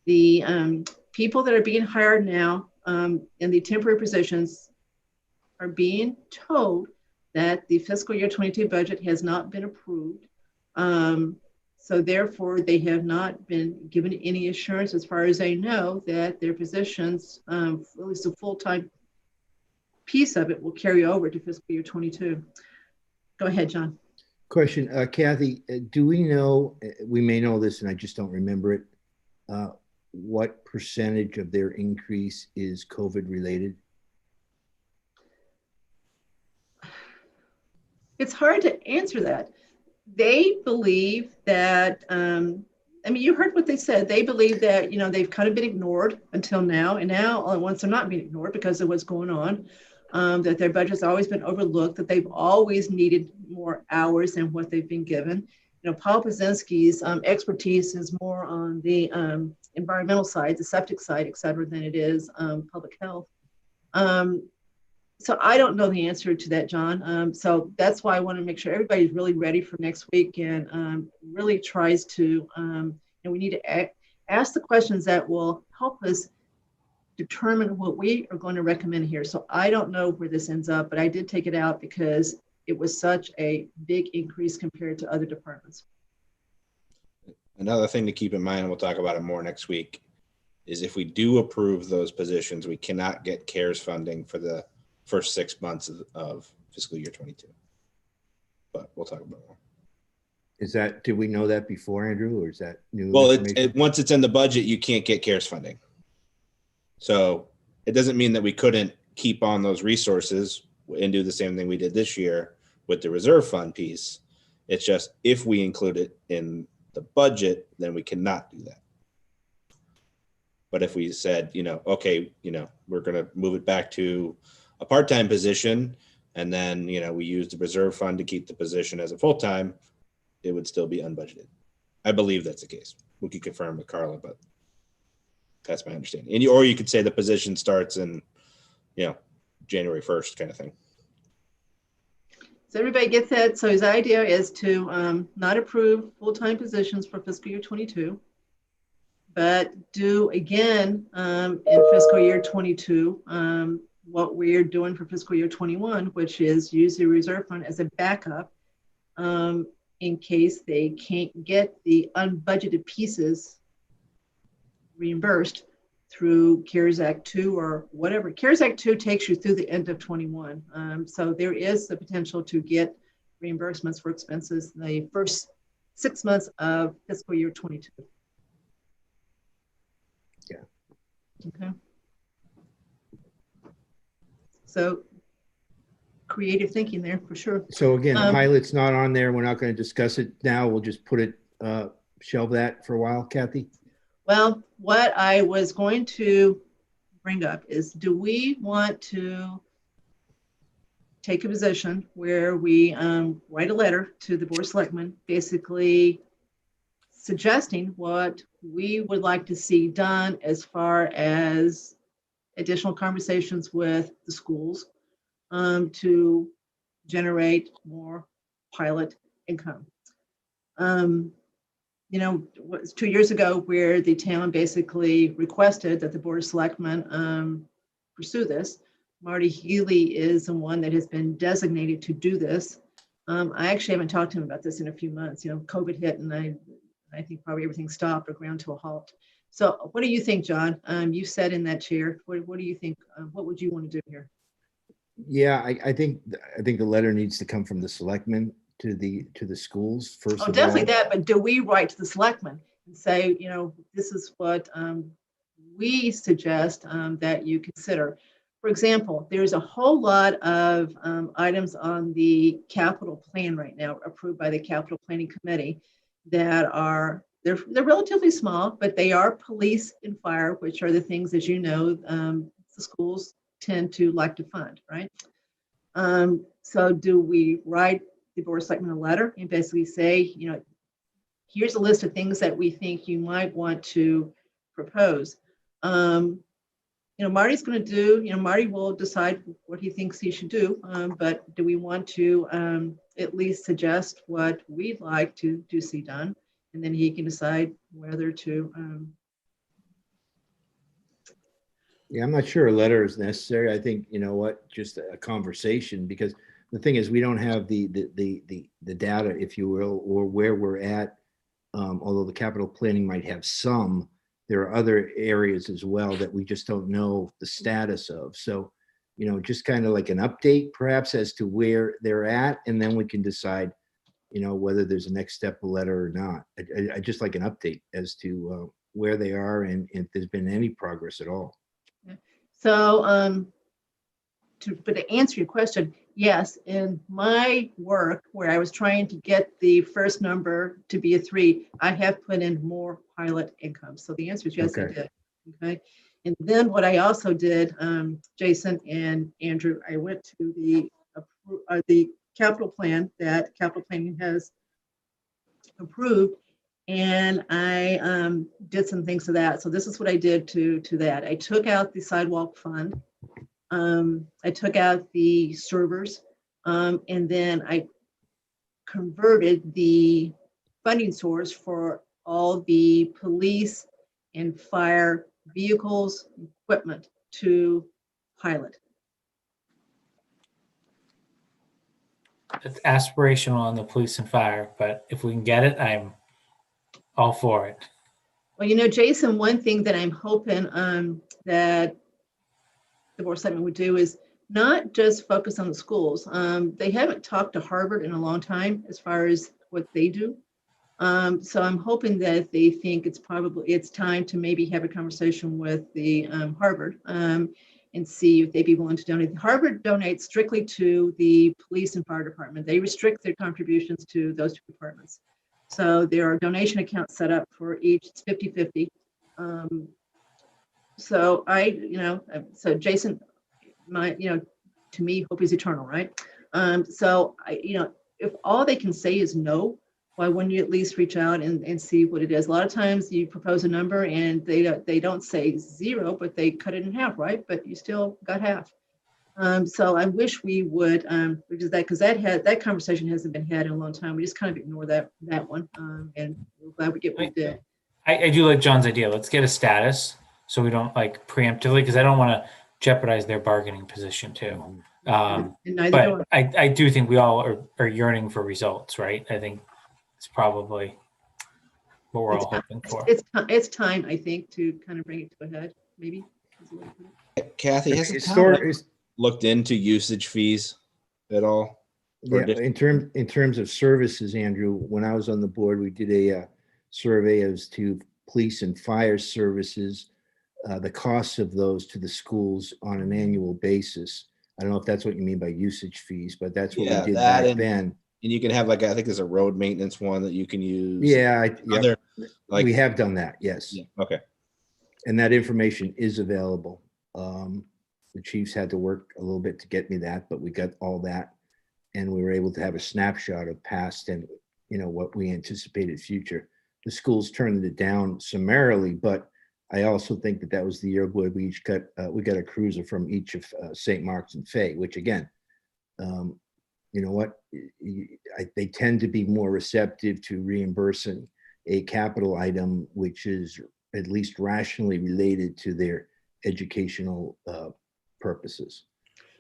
The people that are being hired now in the temporary positions are being told that the fiscal year 22 budget has not been approved. So therefore, they have not been given any assurance, as far as they know, that their positions, at least a full-time piece of it, will carry over to fiscal year 22. Go ahead, John. Question, Kathy, do we know, we may know this and I just don't remember it, what percentage of their increase is COVID related? It's hard to answer that. They believe that, you heard what they said. They believe that, they've kind of been ignored until now. And now, all at once, they're not being ignored because of what's going on. That their budget's always been overlooked, that they've always needed more hours than what they've been given. Paul Pazinski's expertise is more on the environmental side, the septic side, et cetera, than it is public health. So I don't know the answer to that, John. So that's why I want to make sure everybody's really ready for next week and really tries to, we need to ask the questions that will help us determine what we are going to recommend here. So I don't know where this ends up, but I did take it out because it was such a big increase compared to other departments. Another thing to keep in mind, and we'll talk about it more next week, is if we do approve those positions, we cannot get CARES funding for the first 6 months of fiscal year 22. But we'll talk about it more. Is that, did we know that before, Andrew, or is that new? Well, once it's in the budget, you can't get CARES funding. So it doesn't mean that we couldn't keep on those resources and do the same thing we did this year with the reserve fund piece. It's just if we include it in the budget, then we cannot do that. But if we said, okay, we're going to move it back to a part-time position, and then, we use the reserve fund to keep the position as a full-time, it would still be unbudgeted. I believe that's the case. We could confirm with Carla, but that's my understanding. And or you could say the position starts in, January 1st kind of thing. So everybody gets that. So his idea is to not approve full-time positions for fiscal year 22, but do again in fiscal year 22 what we're doing for fiscal year 21, which is use the reserve fund as a backup in case they can't get the unbudgeted pieces reimbursed through CARES Act 2 or whatever. CARES Act 2 takes you through the end of 21. So there is the potential to get reimbursements for expenses in the first 6 months of fiscal year 22. Yeah. Okay. So creative thinking there for sure. So again, the pilot's not on there. We're not going to discuss it now. We'll just put it, shelve that for a while, Kathy. Well, what I was going to bring up is, do we want to take a position where we write a letter to the Board of Selectmen, basically suggesting what we would like to see done as far as additional conversations with the schools to generate more pilot income. You know, it was 2 years ago where the town basically requested that the Board of Selectmen pursue this. Marty Healy is the one that has been designated to do this. I actually haven't talked to him about this in a few months. You know, COVID hit and I think probably everything stopped or ground to a halt. So what do you think, John? You sat in that chair. What do you think? What would you want to do here? Yeah, I think the letter needs to come from the selectmen to the schools first. Oh, of definitely all. that, but do we write to the selectmen and say, you know, this is what we suggest that you consider? For example, there's a whole lot of items on the capital plan right now approved by the Capital Planning Committee that are, they're relatively small, but they are police and fire, which are the things, as you know, the schools tend to like to fund, right? So do we write the Board of Selectmen a letter and basically say, you know, here's a list of things that we think you might want to propose? You know, Marty's going to do, you know, Marty will decide what he thinks he should do, but do we want to at least suggest what we'd like to see done? And then he can decide whether to. Yeah, I'm not sure a letter is necessary. I think, you know what, just a conversation, because the thing is, we don't have the data, if you will, or where we're at. Although the capital planning might have some, there are other areas as well that we just don't know the status of. So, you know, just kind of like an update perhaps as to where they're at, and then we can decide, you know, whether there's a next step, a letter or not. I just like an update as to where they are and if there's been any progress at all. So, but to answer your question, yes, in my work where I was trying to get the first number to be a 3, I have put in more pilot income. So the answer is yes, I Okay. did. Okay. And then what I also did, Jason and Andrew, I went to the capital plan that capital planning has approved, and I did some things to that. So this is what I did to that. I took out the sidewalk fund. I took out the servers, and then I converted the funding source for all the police and fire vehicles, equipment to pilot. It's aspirational on the police and fire, but if we can get it, I'm all for it. Well, you know, Jason, one thing that I'm hoping that the Board of Selectmen would do is not just focus on the schools. They haven't talked to Harvard in a long time as far as what they do. So I'm hoping that they think it's time to maybe have a conversation with the Harvard and see if they'd be willing to donate. Harvard donates strictly to the police and fire department. They restrict their contributions to those two departments. So there are donation accounts set up for each. It's 50-50. So so Jason, to me, hope is eternal, right? So if all they can say is no, why wouldn't you at least reach out and see what it is? A lot of times you propose a number and they don't say 0, but they cut it in half, right? But you still got half. So I wish we would, because that conversation hasn't been had in a long time. We just kind of ignore that one, and we're glad we get what we did. I do like John's idea. Let's get a status so we don't like preemptively, because I don't want to jeopardize their bargaining position too. And neither do But I do think we all are yearning for results, right? I think it's probably what we're all hoping for. It's time, I think, to kind of bring it to a head, maybe. Kathy, has the town Historic, looked into usage fees at all? Or yeah, in terms of services, Andrew, when I was on the board, we did a survey as to police and fire services, the costs of those to the schools on an annual basis. I don't know if that's what you mean by usage fees, but that's what we did back then. And you can have I think there's a road maintenance one that you can use. Yeah, Other, we have done that. Yes. Yeah, okay. And that information is available. The chiefs had to work a little bit to get me that, but we got all that. And we were able to have a snapshot of past and, what we anticipated future. The schools turned it down summarily, but I also think that was the year where we each got, we got a cruiser from each of St. Mark's and Fay, which again, you know what, they tend to be more receptive to reimbursing a capital item, which is at least rationally related to their educational purposes.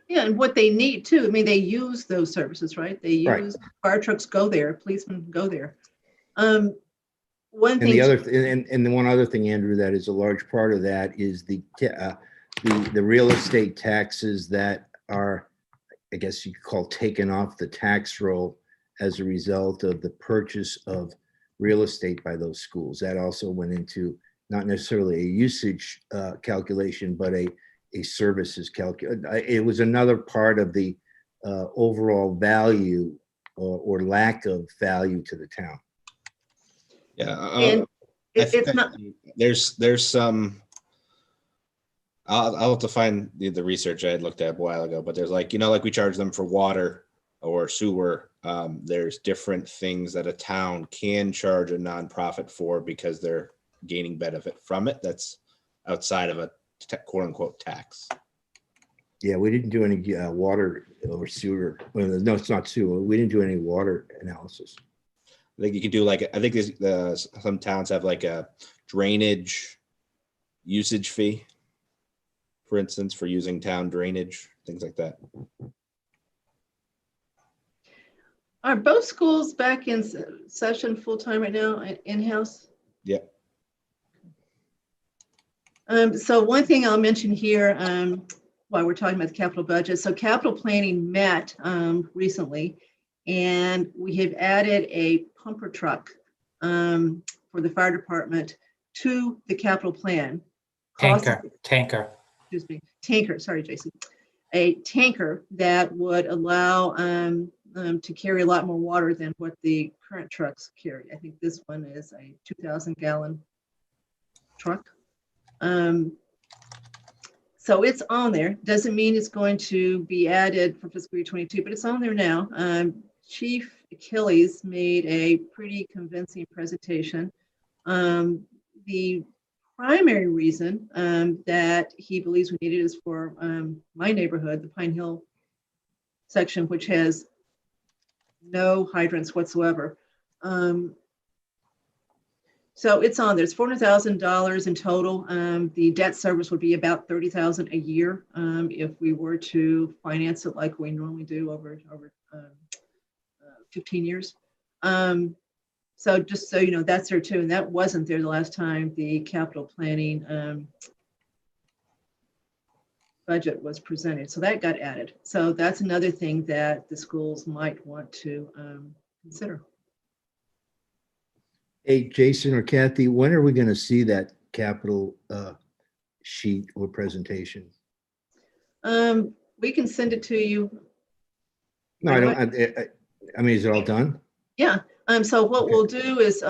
Yeah, and what they need too. I mean, they use those services, right? They use Right. fire trucks go there, policemen go there. One And thing. the other, and the one other thing, Andrew, that is a large part of that is the real estate taxes that are, I guess you could call, taken off the tax roll as a result of the purchase of real estate by those schools. That also went into not necessarily a usage calculation, but a services calculation. It was another part of the overall value or lack of value to the town. Yeah. And I think it's not. there's some, I'll have to find the research I had looked at a while ago, but there's like we charge them for water or sewer. There's different things that a town can charge a nonprofit for because they're gaining benefit from it. That's outside of a quote unquote tax. Yeah, we didn't do any water or sewer. Well, no, it's not sewer. We didn't do any water analysis. I think you can do I think there's some towns have like a drainage usage fee, for instance, for using town drainage, things like that. Are both schools back in session full-time right now, in-house? Yep. So one thing I'll mention here, while we're talking about the capital budget. So capital planning met recently, and we have added a pumper truck for the fire department to the capital plan. Tanker. Excuse me, tanker. Sorry, Jason. A tanker that would allow to carry a lot more water than what the current trucks carry. I think this one is a 2,000-gallon truck. So it's on there. Doesn't mean it's going to be added for fiscal year 22, but it's on there now. Chief Achilles made a pretty convincing presentation. The primary reason that he believes we need it is for my neighborhood, the Pine Hill section, which has no hydrants whatsoever. So it's on there. It's $400,000 in total. The debt service would be about $30,000 a year if we were to finance it like we normally do over 15 years. So just so you know, that's there too, and that wasn't there the last time the capital planning budget was presented. So that got added. So that's another thing that the schools might want to consider. Hey, Jason or Kathy, when are we going to see that capital sheet or presentation? We can send it to you. No, I don't. I mean, is it all done? Yeah. So what we'll do is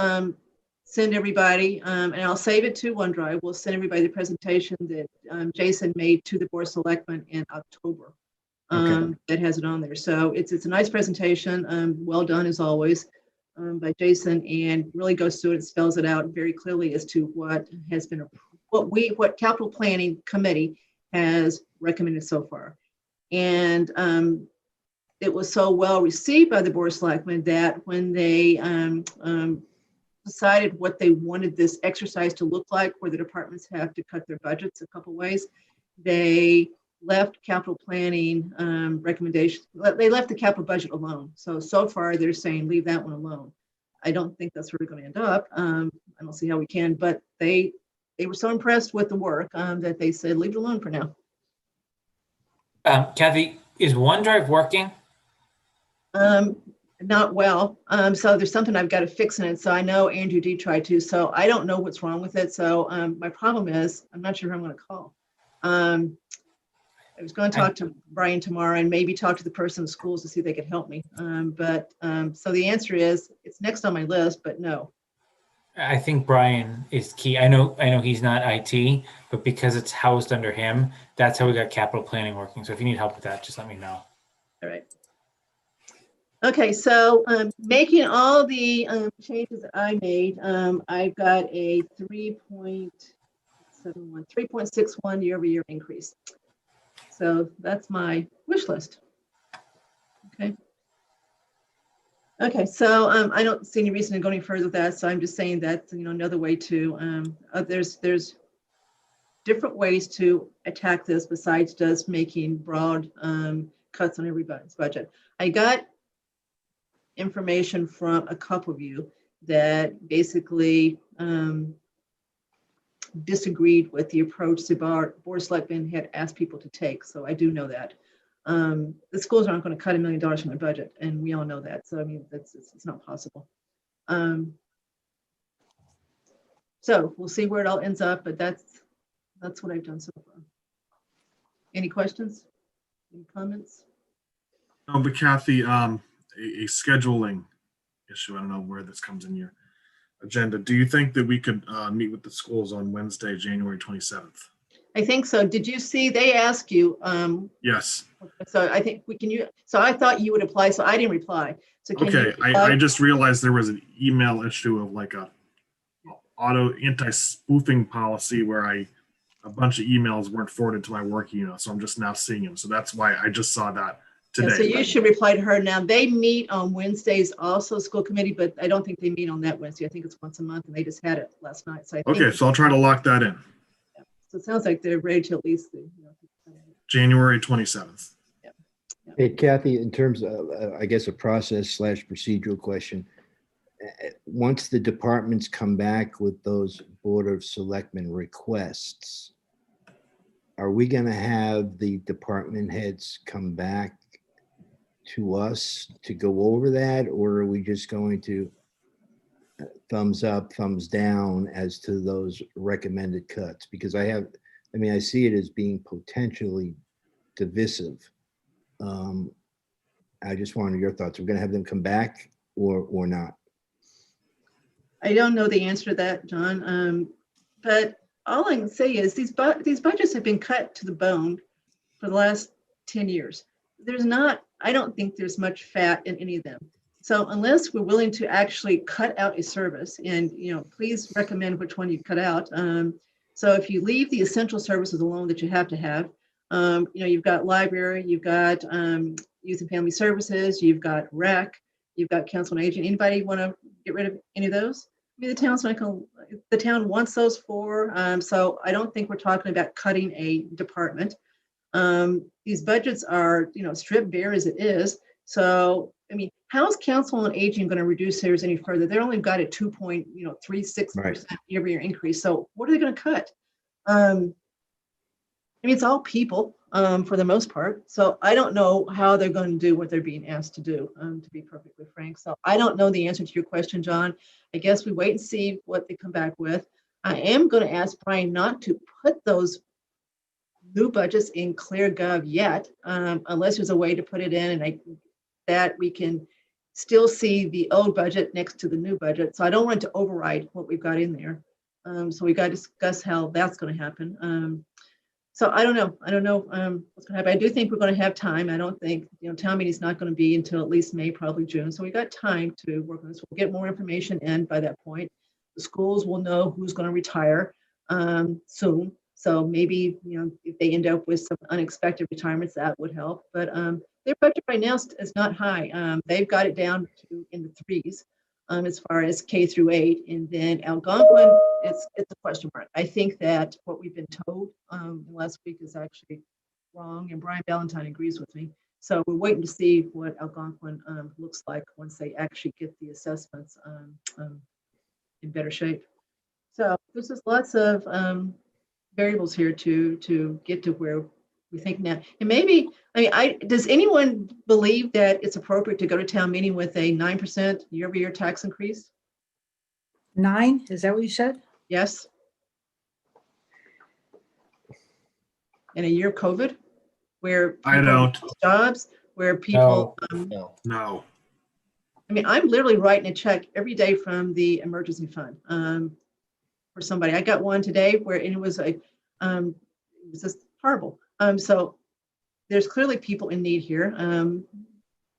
send everybody, and I'll save it to OneDrive. We'll send everybody the presentation that Jason made to the Board of Selectmen in October. That has it on there. So it's a nice presentation. Well done as always. By Jason, and really goes through it and spells it out very clearly as to what has been what capital planning committee has recommended so far. And it was so well received by the Board of Selectmen that when they decided what they wanted this exercise to look like, where the departments have to cut their budgets a couple ways, they left capital planning recommendations. They left the capital budget alone. So far they're saying leave that one alone. I don't think that's where we're going to end up. I don't see how we can, but they were so impressed with the work that they said leave it alone for now. Kathy, is OneDrive working? Not well. So there's something I've got to fix in it. So I know Andrew D tried to. So I don't know what's wrong with it. So my problem is I'm not sure who I'm going to call. I was going to talk to Brian tomorrow and maybe talk to the person in schools to see if they could help me. So the answer is it's next on my list, but no. I think Brian is key. I know he's not IT, but because it's housed under him, that's how we got capital planning working. So if you need help with that, just let me know. All right. Okay, so making all the changes that I made, I've got a 3.61 year-over-year increase. So that's my wish list. Okay. Okay, so I don't see any reason to go any further with that. So I'm just saying that, you know, another way to, there's different ways to attack this besides just making broad cuts on everybody's budget. I got information from a couple of you that basically disagreed with the approach the Board of Selectmen had asked people to take. So I do know that. The schools aren't going to cut $1 million from their budget, and we all know that. So I mean, it's not possible. So we'll see where it all ends up, but that's what I've done so far. Any questions? Any comments? No, but Kathy, a scheduling issue. I don't know where this comes in your agenda. Do you think that we could meet with the schools on Wednesday, January 27th? I think so. Did you see, they asked you, Yes. so I think so I thought you would apply, so I didn't reply. So can Okay, you reply? I just realized there was an email issue of like a anti-spoofing policy where a bunch of emails weren't forwarded to my work email. So I'm just now seeing them. So that's why I just saw that Yeah, today. so you should reply to her now. They meet on Wednesdays also, school committee, but I don't think they meet on that Wednesday. I think it's once a month, and they just had it last night. So I think, Okay, so I'll try to lock that in. yeah. So it sounds like they're ready to at least January 27th. Hey, Kathy, in terms of, I guess, a process/procedural question, once the departments come back with those Board of Selectmen requests, are we going to have the department heads come back to us to go over that, or are we just going to thumbs up, thumbs down as to those recommended cuts? Because I see it as being potentially divisive. I just wanted your thoughts. We're going to have them come back or not? I don't know the answer to that, John. But all I can say is these budgets have been cut to the bone for the last 10 years. I don't think there's much fat in any of them. So unless we're willing to actually cut out a service, and please recommend which one you cut out. So if you leave the essential services alone that you have to have, you've got library, you've got youth and family services, you've got rec, you've got council and aging. Anybody want to get rid of any of those? I mean, the town wants those for. So I don't think we're talking about cutting a department. These budgets are, stripped bare as it is. So, I mean, how's council and aging going to reduce theirs any further? They're only got a 2.36% year-over-year increase. So what are they going to cut? I mean, it's all people for the most part. So I don't know how they're going to do what they're being asked to do, to be perfectly frank. So I don't know the answer to your question, John. I guess we wait and see what they come back with. I am going to ask Brian not to put those new budgets in ClearGov yet, unless there's a way to put it in and that we can still see the old budget next to the new budget. So I don't want to override what we've got in there. So we got to discuss how that's going to happen. So I don't know what's going to happen. I do think we're going to have time. I don't think, town meeting is not going to be until at least May, probably June. So we got time to work on this. We'll get more information in by that point. The schools will know who's going to retire soon. So maybe, if they end up with some unexpected retirements, that would help. But their budget right now is not high. They've got it down to in the threes as far as K through 8. And then Algonquin, it's a question mark. I think that what we've been told last week is actually wrong. And Brian Valentine agrees with me. So we're waiting to see what Algonquin looks like once they actually get the assessments in better shape. So there's just lots of variables here to get to where we think now. And maybe, does anyone believe that it's appropriate to go to town meeting with a 9% year-over-year tax increase? 9, is that what you said? Yes. In a year of COVID, where I don't. jobs, where people. No. No. I mean, I'm literally writing a check every day from the emergency fund for somebody. I got one today where it was it was just horrible. So there's clearly people in need here.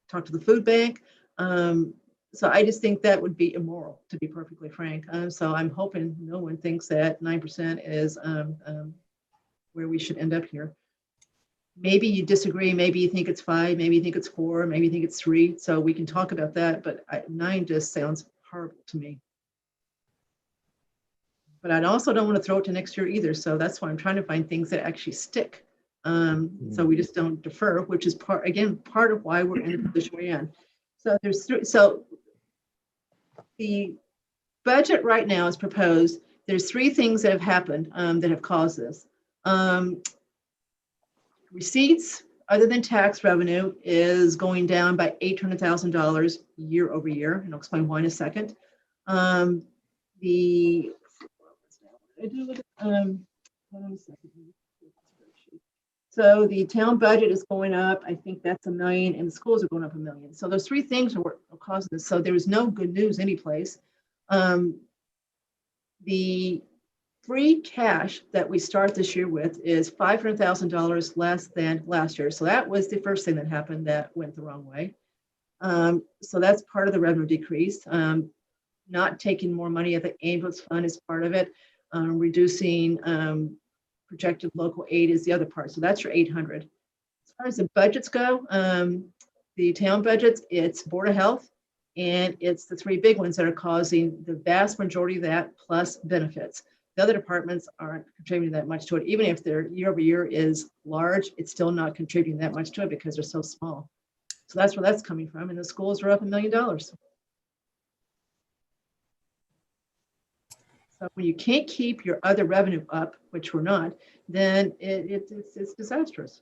Talk to the food bank. So I just think that would be immoral, to be perfectly frank. So I'm hoping no one thinks that 9% is where we should end up here. Maybe you disagree. Maybe you think it's 5. Maybe you think it's 4. Maybe you think it's 3. So we can talk about that. But 9 just sounds horrible to me. But I also don't want to throw it to next year either. So that's why I'm trying to find things that actually stick. So we just don't defer, which is part of why we're in the position we're in. So so the budget right now is proposed. There's 3 things that have happened that have caused this. Receipts other than tax revenue is going down by $800,000 year over year, and I'll explain why in a second. Hold on a second. So the town budget is going up. I think that's $1 million, and the schools are going up $1 million. So those 3 things are causing this. So there's no good news anyplace. The free cash that we start this year with is $500,000 less than last year. So that was the first thing that happened that went the wrong way. So that's part of the revenue decrease. Not taking more money at the ambulance fund is part of it. Reducing projected local aid is the other part. So that's your 800. As far as the budgets go, the town budgets, it's Board of Health, and it's the 3 big ones that are causing the vast majority of that, plus benefits. The other departments aren't contributing that much to it. Even if their year over year is large, it's still not contributing that much to it because they're so small. So that's where that's coming from. And the schools are up $1 million. So when you can't keep your other revenue up, which we're not, then it's disastrous.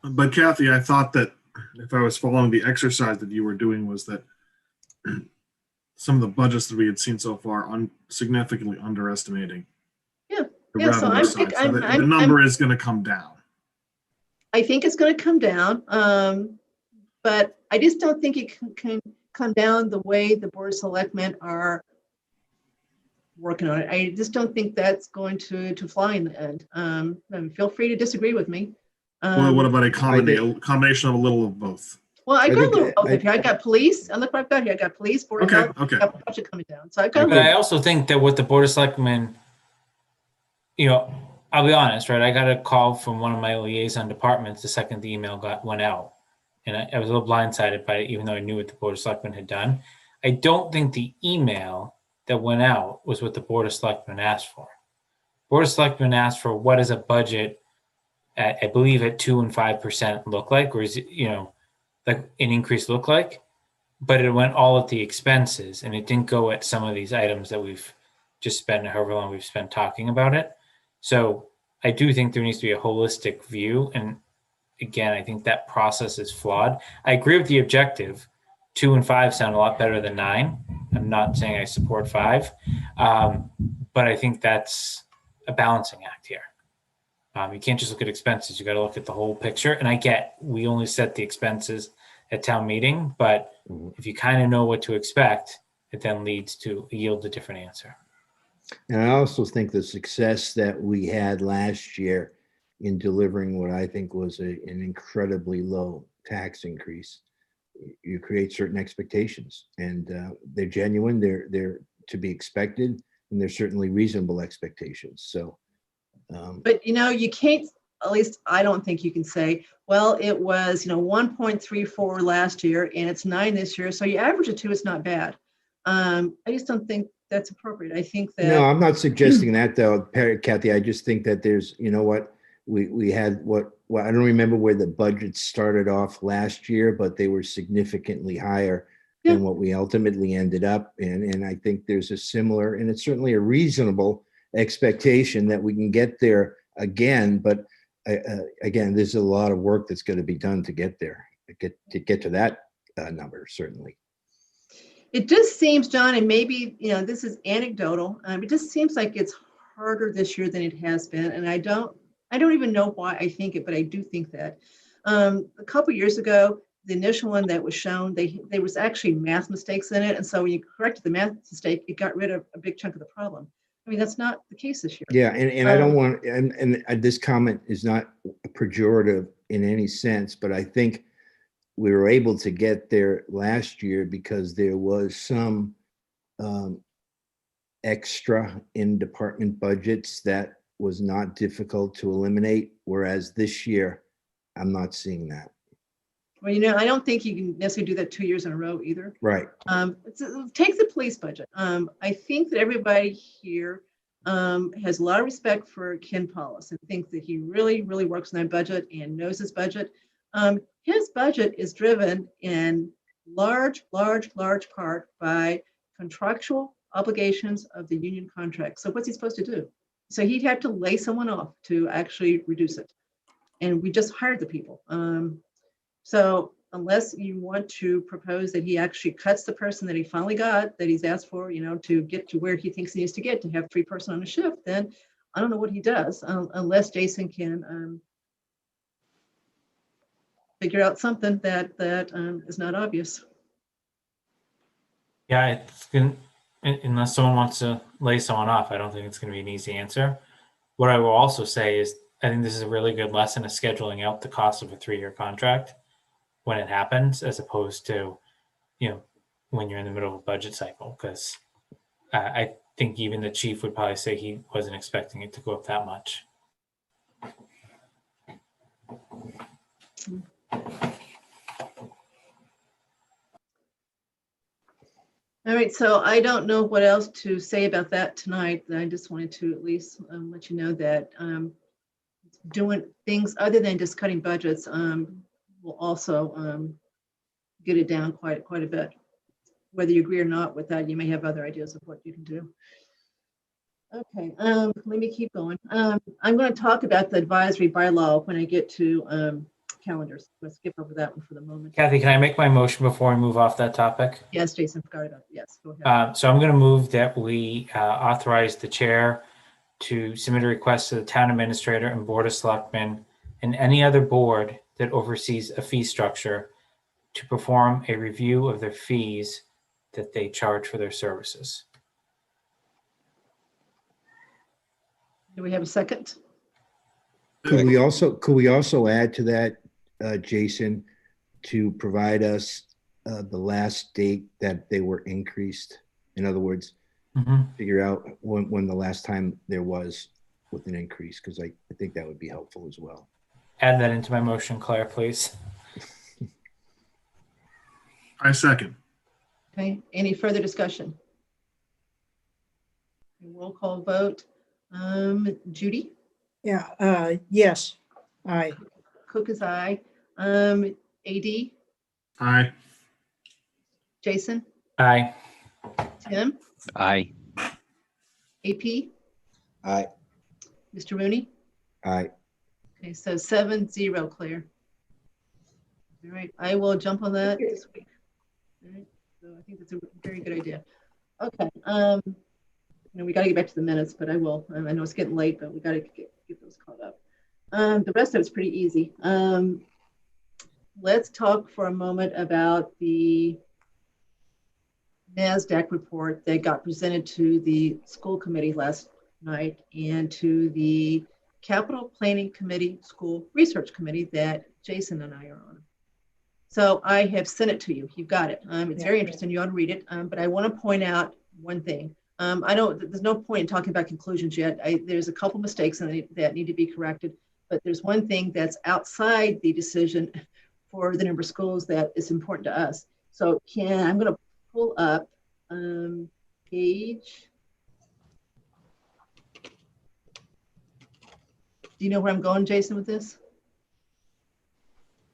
But Kathy, I thought that if I was following the exercise that you were doing, was that some of the budgets that we had seen so far significantly underestimating Yeah. the Yeah, so revenue side. So the number is going to come down. I think it's going to come down, but I just don't think it can come down the way the Board of Selectmen are working on it. I just don't think that's going to fly in the end. Feel free to disagree with me. Well, what about a combination of a little of both? Well, I got a little both up here. I got police, and look what I've got here. I got police, Board of Health, Okay. I got budget coming down. So I've got. But I also think that with the Board of Selectmen, I'll be honest, right? I got a call from one of my liaison departments the second the email went out, and I was a little blindsided by it, even though I knew what the Board of Selectmen had done. I don't think the email that went out was what the Board of Selectmen asked for. Board of Selectmen asked for what is a budget at, I believe, at 2% and 5% look like, or is it, like an increase look like? But it went all at the expenses, and it didn't go at some of these items that we've just spent however long we've spent talking about it. So I do think there needs to be a holistic view. And again, I think that process is flawed. I agree with the objective. 2 and 5 sound a lot better than 9. I'm not saying I support 5, but I think that's a balancing act here. You can't just look at expenses. You got to look at the whole picture. And I get we only set the expenses at town meeting, but if you kind of know what to expect, it then yields a different answer. And I also think the success that we had last year in delivering what I think was an incredibly low tax increase, you create certain expectations, and they're genuine, they're to be expected, and they're certainly reasonable expectations. So, but you can't. At least I don't think you can say, well, it was 1.34 last year and it's 9 this year, so you average a 2. It's not bad. I just don't think that's appropriate. I think that. No, I'm not suggesting that though, Kathy. I just think that there's, we had what I don't remember where the budget started off last year, but they were significantly higher than what we ultimately ended up in. And I think there's a similar, and it's certainly a reasonable expectation that we can get there again. But again, there's a lot of work that's going to be done to get there, to get to that number, certainly. It just seems, John, and maybe, this is anecdotal, it just seems like it's harder this year than it has been. And I don't I don't even know why I think it, but I do think that. A couple years ago, the initial one that was shown, there was actually math mistakes in it. And so when you corrected the math mistake, it got rid of a big chunk of the problem. I mean, that's not the case this year. Yeah, and I don't want, and this comment is not pejorative in any sense, but I think we were able to get there last year because there was some extra in department budgets that was not difficult to eliminate, whereas this year, I'm not seeing that. Well, you know, I don't think you can necessarily do that 2 years in a row either. Right. Take the police budget. I think that everybody here has a lot of respect for Ken Paulus and think that he really, really works on that budget and knows his budget. His budget is driven in large part by contractual obligations of the union contract. So what's he supposed to do? So he'd have to lay someone off to actually reduce it. And we just hired the people. So unless you want to propose that he actually cuts the person that he finally got, that he's asked for, you know, to get to where he thinks he needs to get to have 3 person on a shift, then I don't know what he does, unless Jason can figure out something that is not obvious. Yeah, it's going unless someone wants to lay someone off, I don't think it's going to be an easy answer. What I will also say is I think this is a really good lesson of scheduling out the cost of a 3-year contract when it happens, as opposed to, you know, when you're in the middle of a budget cycle. Because I think even the chief would probably say he wasn't expecting it to go up that much. All right, so I don't know what else to say about that tonight. I just wanted to at least let you know that doing things other than just cutting budgets will also get it down quite a bit. Whether you agree or not with that, you may have other ideas of what you can do. Okay, let me keep going. I'm going to talk about the advisory bylaw when I get to calendars. Let's skip over that one for the moment. Kathy, can I make my motion before we move off that topic? Yes, Jason, forgot about it. Yes, go ahead. So I'm going to move that we authorize the chair to submit a request to the town administrator and board of selectmen and any other board that oversees a fee structure to perform a review of their fees that they charge for their services. Do we have a second? Could we also add to that, Jason, to provide us the last date that they were increased? In other words, figure out when the last time there was with an increase, because I think that would be helpful as well. Add that into my motion, Claire, please. I second. Okay, any further discussion? Roll call vote. Judy? Yeah, yes, aye. Cook is aye. AD? Aye. Jason? Aye. Tim? Aye. AP? Aye. Mr. Rooney? Aye. Okay, so 7-0, Claire. All right, I will jump on that this week. All right, so I think that's a very good idea. Okay, we got to get back to the minutes, but I will. I know it's getting late, but we got to get those caught up. The rest of it's pretty easy. Let's talk for a moment about the NASDAQ report that got presented to the school committee last night and to the Capital Planning Committee School Research Committee that Jason and I are on. So I have sent it to you. You've got it. It's very interesting. You ought to read it. But I want to point out one thing. There's no point in talking about conclusions yet. There's a couple mistakes that need to be corrected, but there's one thing that's outside the decision for the number of schools that is important to us. So I'm going to pull up page. Do you know where I'm going, Jason, with this?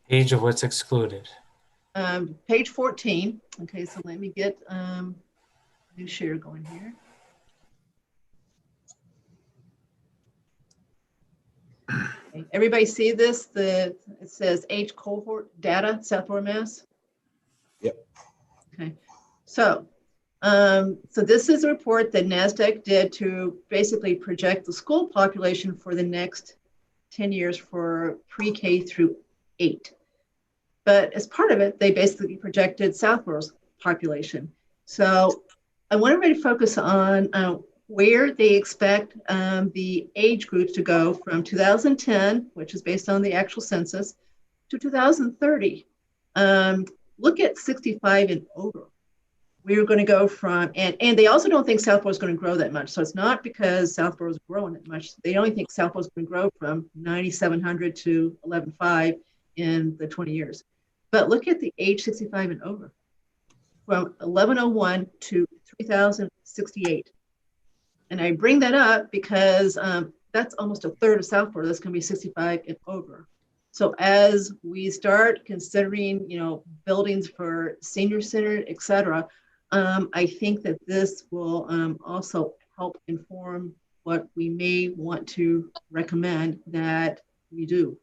Page of what's excluded. Page 14. Okay, so let me get new share going here. Okay. Everybody see this? It says age cohort data, South Florida, Mass. Yep. Okay, so this is a report that NASDAQ did to basically project the school population for the next 10 years for pre-K through 8. But as part of it, they basically projected Southborough's population. So I want everybody to focus on where they expect the age groups to go from 2010, which is based on the actual census, to 2030. Look at 65 and over. We are going to go from, and they also don't think Southborough is going to grow that much. So it's not because Southborough is growing that much. They only think Southborough is going to grow from 9,700 to 11,500 in the 20 years. But look at the age 65 and over, from 1101 to 3,068. And I bring that up because that's almost a third of Southborough that's going to be 65 and over. So as we start considering, buildings for senior center, et cetera, I think that this will also help inform what we may want to recommend that we do.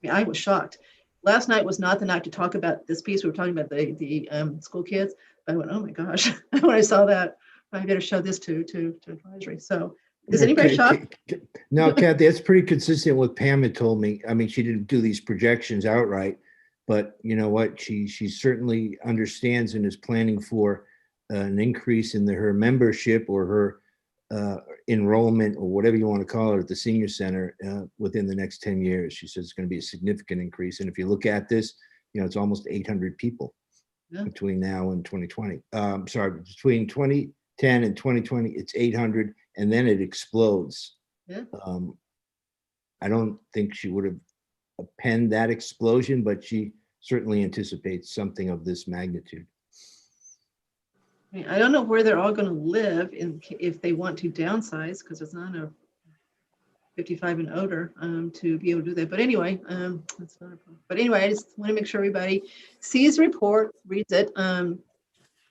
I mean, I was shocked. Last night was not the night to talk about this piece. We were talking about the school kids. I went, oh my gosh, when I saw that, I better show this to advisory. So is anybody shocked? No, Kathy, that's pretty consistent with Pam had told me. I mean, she didn't do these projections outright, but you know what? She certainly understands and is planning for an increase in her membership or her enrollment or whatever you want to call it at the senior center within the next 10 years. She says it's going to be a significant increase. And if you look at this, it's almost 800 people between now and 2020. Between 2010 and 2020, it's 800, and then it explodes. Yeah. I don't think she would have penned that explosion, but she certainly anticipates something of this magnitude. I mean, I don't know where they're all going to live if they want to downsize, because it's not a 55 and older to be able to do that. But anyway, that's not a problem. But anyway, I just want to make sure everybody sees the report, reads it,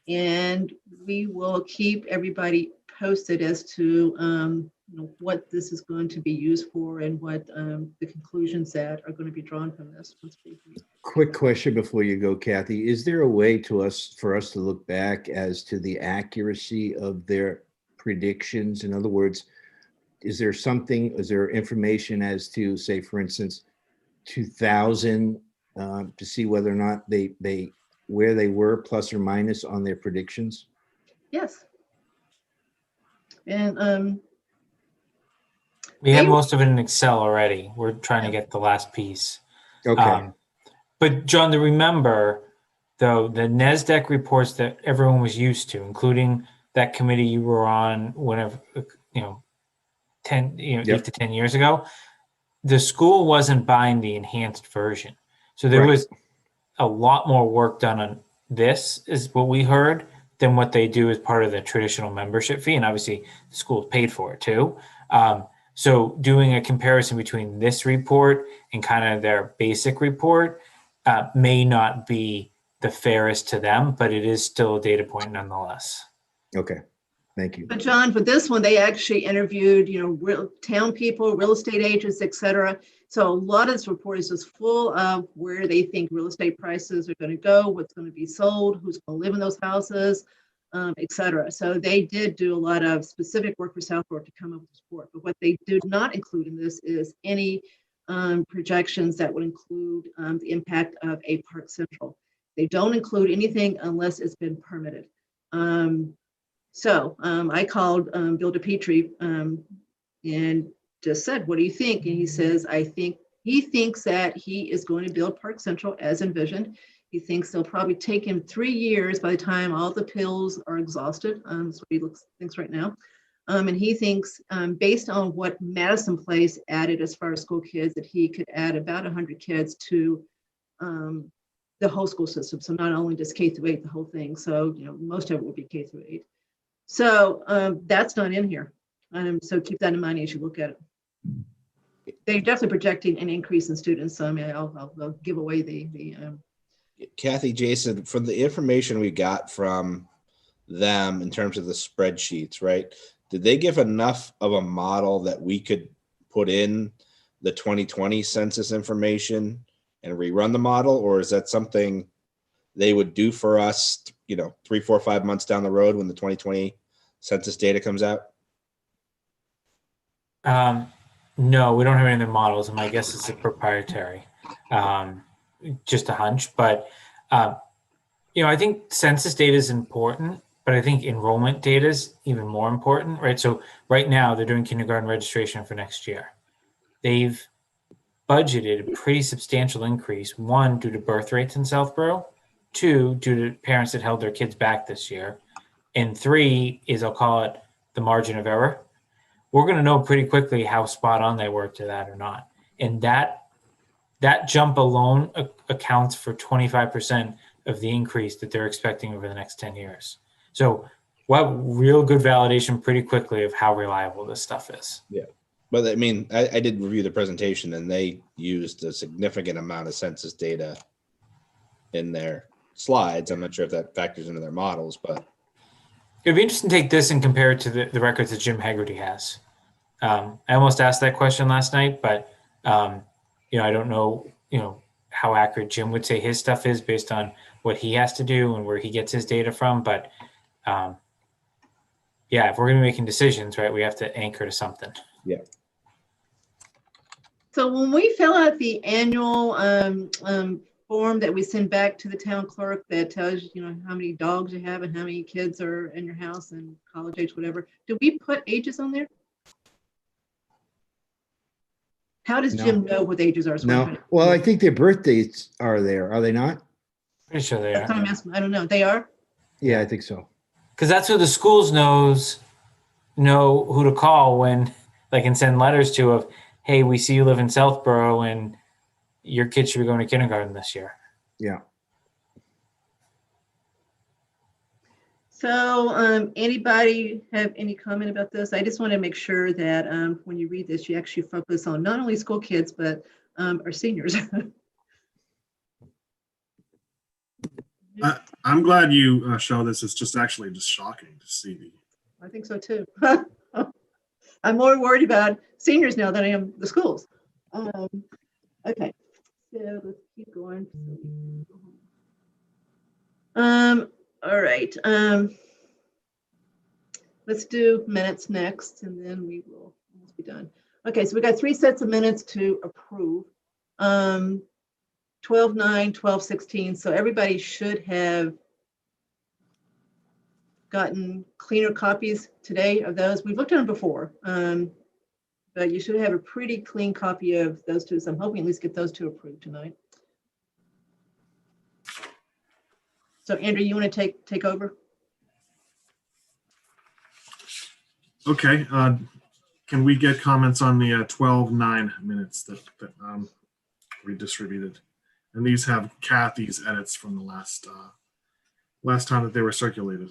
and we will keep everybody posted as to what this is going to be used for and what the conclusions that are going to be drawn from this. Quick question before you go, Kathy. Is there a way for us to look back as to the accuracy of their predictions? In other words, is there information as to, say, for instance, 2000 to see whether or not where they were plus or minus on their predictions? Yes. And we have most of it in Excel already. We're trying to get the last piece. Okay. But John, to remember, though, the NASDAQ reports that everyone was used to, including that committee you were on, whenever 8 to 10 years ago, the school wasn't buying the enhanced version. So there was a lot more work done on this, is what we heard, than what they do as part of the traditional membership fee. And obviously the school paid for it too. So doing a comparison between this report and kind of their basic report may not be the fairest to them, but it is still a data point nonetheless. Okay, thank you. But John, for this one, they actually interviewed, real town people, real estate agents, et cetera. So a lot of this report is just full of where they think real estate prices are going to go, what's going to be sold, who's going to live in those houses, et cetera. So they did do a lot of specific work for Southborough to come up with this report. But what they did not include in this is any projections that would include the impact of a Park Central. They don't include anything unless it's been permitted. So I called Bill DePietri and just said, what do you think? And he says, he thinks that he is going to build Park Central as envisioned. He thinks they'll probably take him 3 years by the time all the pills are exhausted. That's what he thinks right now. And he thinks, based on what Madison Place added as far as school kids, that he could add about 100 kids to the whole school system. So not only just K through 8, the whole thing. So, most of it will be K through 8. So that's not in here. So keep that in mind as you look at it. They're definitely projecting an increase in students. So I mean, I'll give away the Kathy, Jason, from the information we got from them in terms of the spreadsheets, right? Did they give enough of a model that we could put in the 2020 census information and rerun the model? Or is that something they would do for us, 3, 4, 5 months down the road when the 2020 census data comes out? No, we don't have any of the models, and my guess is it's proprietary. Just a hunch, but I think census data is important, but I think enrollment data is even more important, right? So right now they're doing kindergarten registration for next year. They've budgeted a pretty substantial increase, one, due to birth rates in Southborough, two, due to parents that held their kids back this year, and three is, I'll call it, the margin of error. We're going to know pretty quickly how spot on they were to that or not. And that jump alone accounts for 25% of the increase that they're expecting over the next 10 years. So we'll have real good validation pretty quickly of how reliable this stuff is. Yeah. But I mean, I did review the presentation and they used a significant amount of census data in their slides. I'm not sure if that factors into their models, but It'd be interesting to take this and compare it to the records that Jim Haggerty has. I almost asked that question last night, but I don't know, how accurate Jim would say his stuff is based on what he has to do and where he gets his data from. But if we're going to be making decisions, right, we have to anchor to something. yeah. So when we fill out the annual form that we send back to the town clerk that tells you, how many dogs you have and how many kids are in your house and college age, whatever, do we put ages on there? How does No. Jim know what the ages are? No, well, I think their birth dates are there, are they not? Pretty sure they That's what are. I'm asking. I don't know. They are? Yeah, I think so. Because that's who the schools know who to call when they can send letters to of, hey, we see you live in Southborough and your kid should be going to kindergarten this year. Yeah. So anybody have any comment about this? I just want to make sure that when you read this, you actually focus on not only school kids, but our seniors. I'm glad you show this. It's just actually just shocking to see the. I think so too. I'm more worried about seniors now than I am the schools. Okay, so let's keep going. All right. Let's do minutes next, and then we will almost be done. Okay, so we got 3 sets of minutes to approve. 12/9, 12/16. So everybody should have gotten cleaner copies today of those. We've looked at them before, but you should have a pretty clean copy of those two. So I'm hoping at least get those two approved tonight. So Andrew, you want to take over? Okay. Can we get comments on the 12/9 minutes that we distributed? And these have Kathy's edits from the last time that they were circulated.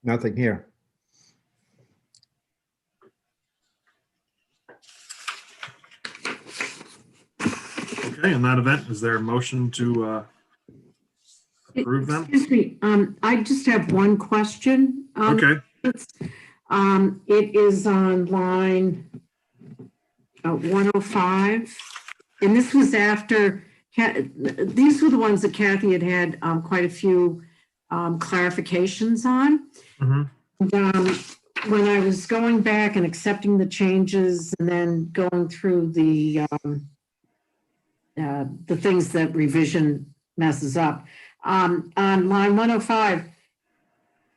Nothing here. Okay, in that event, is there a motion to approve them? Excuse me, I just have one question. Okay. It is on line 105, and this was after, these were the ones that Kathy had quite a few clarifications on. When I was going back and accepting the changes and then going through the things that revision messes up, on line 105,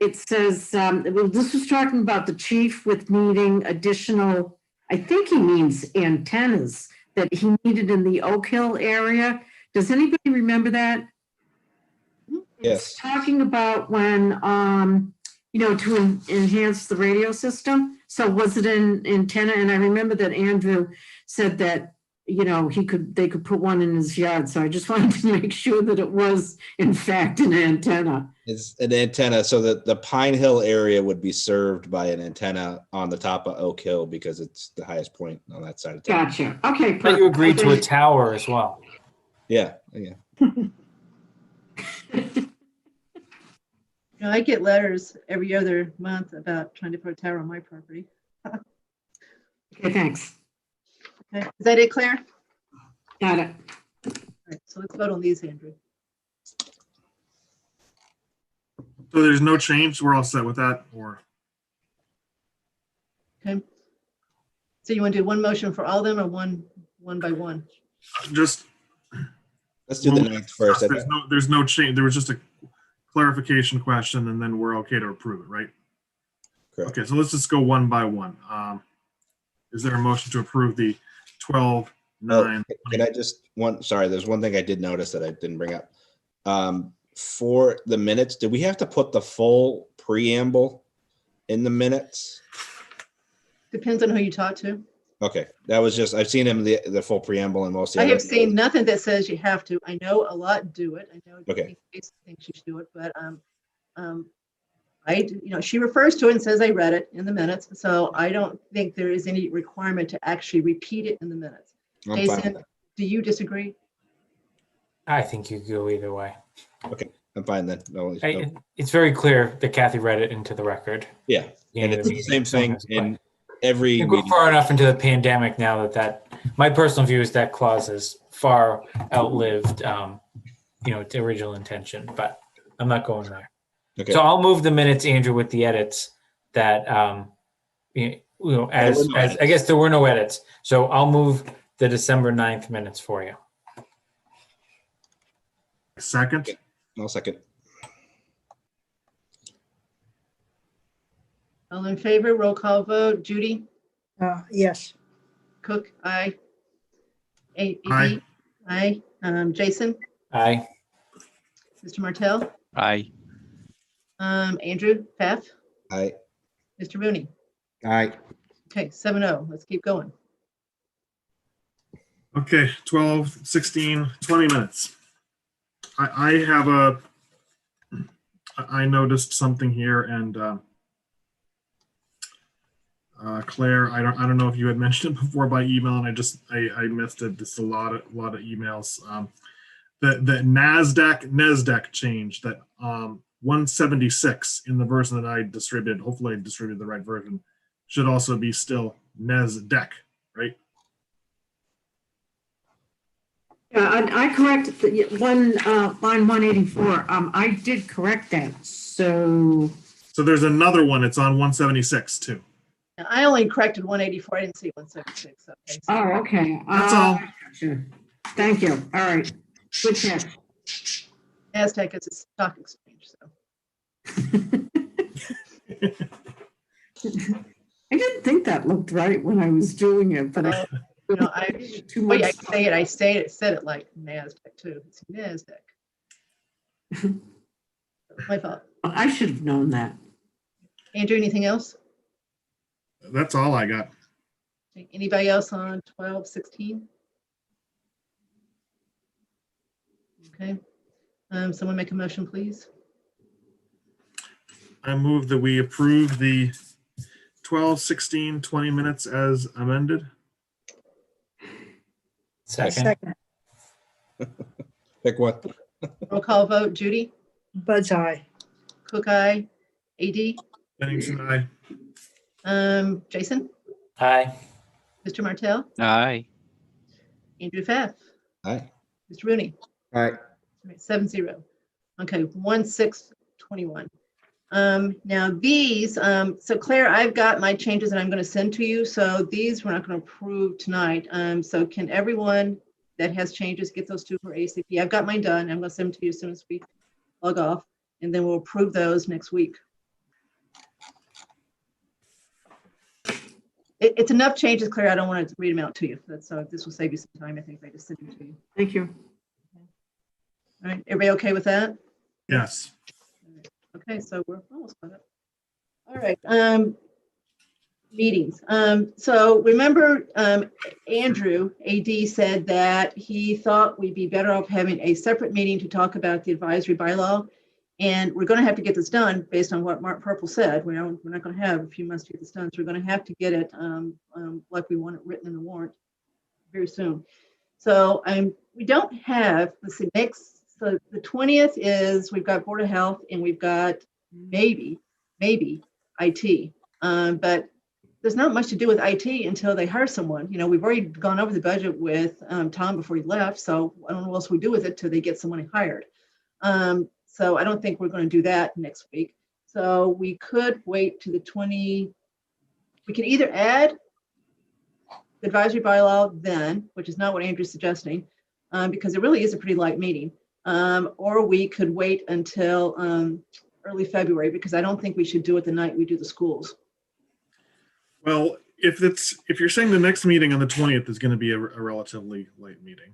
it says, this was talking about the chief with needing additional, I think he means antennas that he needed in the Oak Hill area. Does anybody remember that? Yes. It's talking about when, to enhance the radio system. So was it an antenna? And I remember that Andrew said that, they could put one in his yard. So I just wanted to make sure that it was in fact an antenna. It's an antenna, so that the Pine Hill area would be served by an antenna on the top of Oak Hill because it's the highest point on that side of town. Gotcha. Okay. But you agreed to a tower as well. Yeah. I get letters every other month about trying to put a tower on my property. Okay, thanks. Okay, is that it, Claire? Got it. All right, so let's vote on these, Andrew. So there's no change. We're all set with that, or? Okay. So you want to do one motion for all of them or one by one? Just, Let's do the ninth first. there's no change. There was just a clarification question and then we're okay to approve it, right? Correct. Okay, so let's just go one by one. Is there a motion to approve the 12, 9? Can I just sorry, there's one thing I did notice that I didn't bring up. For the minutes, did we have to put the full preamble in the minutes? Depends on who you talk to. Okay, that was just, I've seen him the full preamble in most. I have seen nothing that says you have to. I know a lot do it. I know Okay. Jason thinks you should do it, but she refers to it and says I read it in the minutes, so I don't think there is any requirement to actually repeat it in the minutes. I'm fine Jason, with that. do you disagree? I think you could go either way. Okay, I'm fine then. No, It's very clear that Kathy read it into the record. yeah, and it's the same thing in every I think we're meeting. far enough into the pandemic now that my personal view is that clause is far outlived, its original intention, but I'm not going there. Okay. So I'll move the minutes, Andrew, with the edits that, as I guess there were no edits. So I'll move the December 9th minutes for you. Second? I'll second. All in favor, roll call vote. Judy? Yes. Cook, aye. Aye. Aye. Jason? Aye. Mr. Martell? Aye. Andrew? Pfaff? Aye. Mr. Rooney? Aye. Okay, 7-0. Let's keep going. Okay, 12, 16, 20 minutes. I noticed something here, and Claire, I don't know if you had mentioned it before by email, and I missed it. It's a lot of emails. The NASDAQ change, that 176 in the version that I distributed, hopefully I distributed the right version, should also be still NASDAQ, right? Yeah, I corrected the line 184. I did correct that. So there's another one. It's on 176 too. I only corrected 184. I didn't see 176. Okay. Oh, okay. That's all. Gotcha. Thank you. All right. Good catch. NASDAQ is a stock exchange, so. I didn't think that looked right when I was doing it, but too Wait, much. I said it like NASDAQ too. It's NASDAQ. My fault. I should have known that. Andrew, anything else? That's all I got. Anybody else on 12, 16? Okay. Someone make a motion, please. I move that we approve the 12, 16, 20 minutes as amended. Second. Pick one. Roll call vote. Judy? Budge, aye. Cook, aye. AD? Bennington, aye. Jason? Aye. Mr. Martell? Aye. Andrew Pfaff? Aye. Mr. Rooney? Aye. All right, 7-0. Okay, 1-6-21. Now these, so Claire, I've got my changes that I'm going to send to you. So these we're not going to approve tonight. So can everyone that has changes get those to her ASAP? I've got mine done. I'm going to send them to you as soon as we log off, and then we'll approve those next week. It's enough changes, Claire. I don't want to read them out to you. So this will save you some time. I think if I just send them to you. Thank you. All right, everybody okay with that? Yes. Okay, so we're almost caught up. All right, meetings. So remember, Andrew, AD, said that he thought we'd be better off having a separate meeting to talk about the advisory bylaw. And we're going to have to get this done based on what Mark Purple said. We're not going to have a few months to get this done. So we're going to have to get it like we want it written in the warrant very soon. So we don't have, let's see, so the 20th is, we've got Board of Health and we've got maybe IT. But there's not much to do with IT until they hire someone. You know, we've already gone over the budget with Tom before he left. So I don't know what else we do with it till they get someone hired. So I don't think we're going to do that next week. So we could wait to the 20. we can either add the advisory bylaw then, which is not what Andrew's suggesting, because it really is a pretty light meeting. Or we could wait until early February, because I don't think we should do it the night we do the schools. Well, if you're saying the next meeting on the 20th is going to be a relatively late meeting.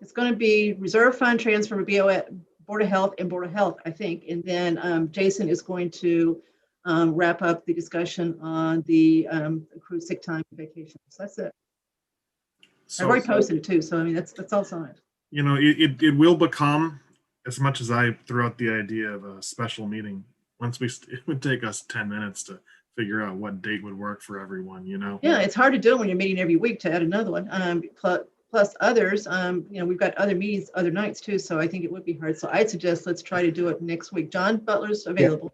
It's going to be reserve fund transfer for Board of Health and Board of Health, I think. And then Jason is going to wrap up the discussion on the accrued sick time and vacations. That's it. I've already posted it too. So, I mean, that's all signed. You know, it will become, as much as I threw out the idea of a special meeting, it would take us 10 minutes to figure out what date would work for everyone, you know? Yeah, it's hard to do it when you're meeting every week to add another one. Plus others, you know, we've got other meetings, other nights too. So I think it would be hard. So I'd suggest let's try to do it next week. John Butler's available.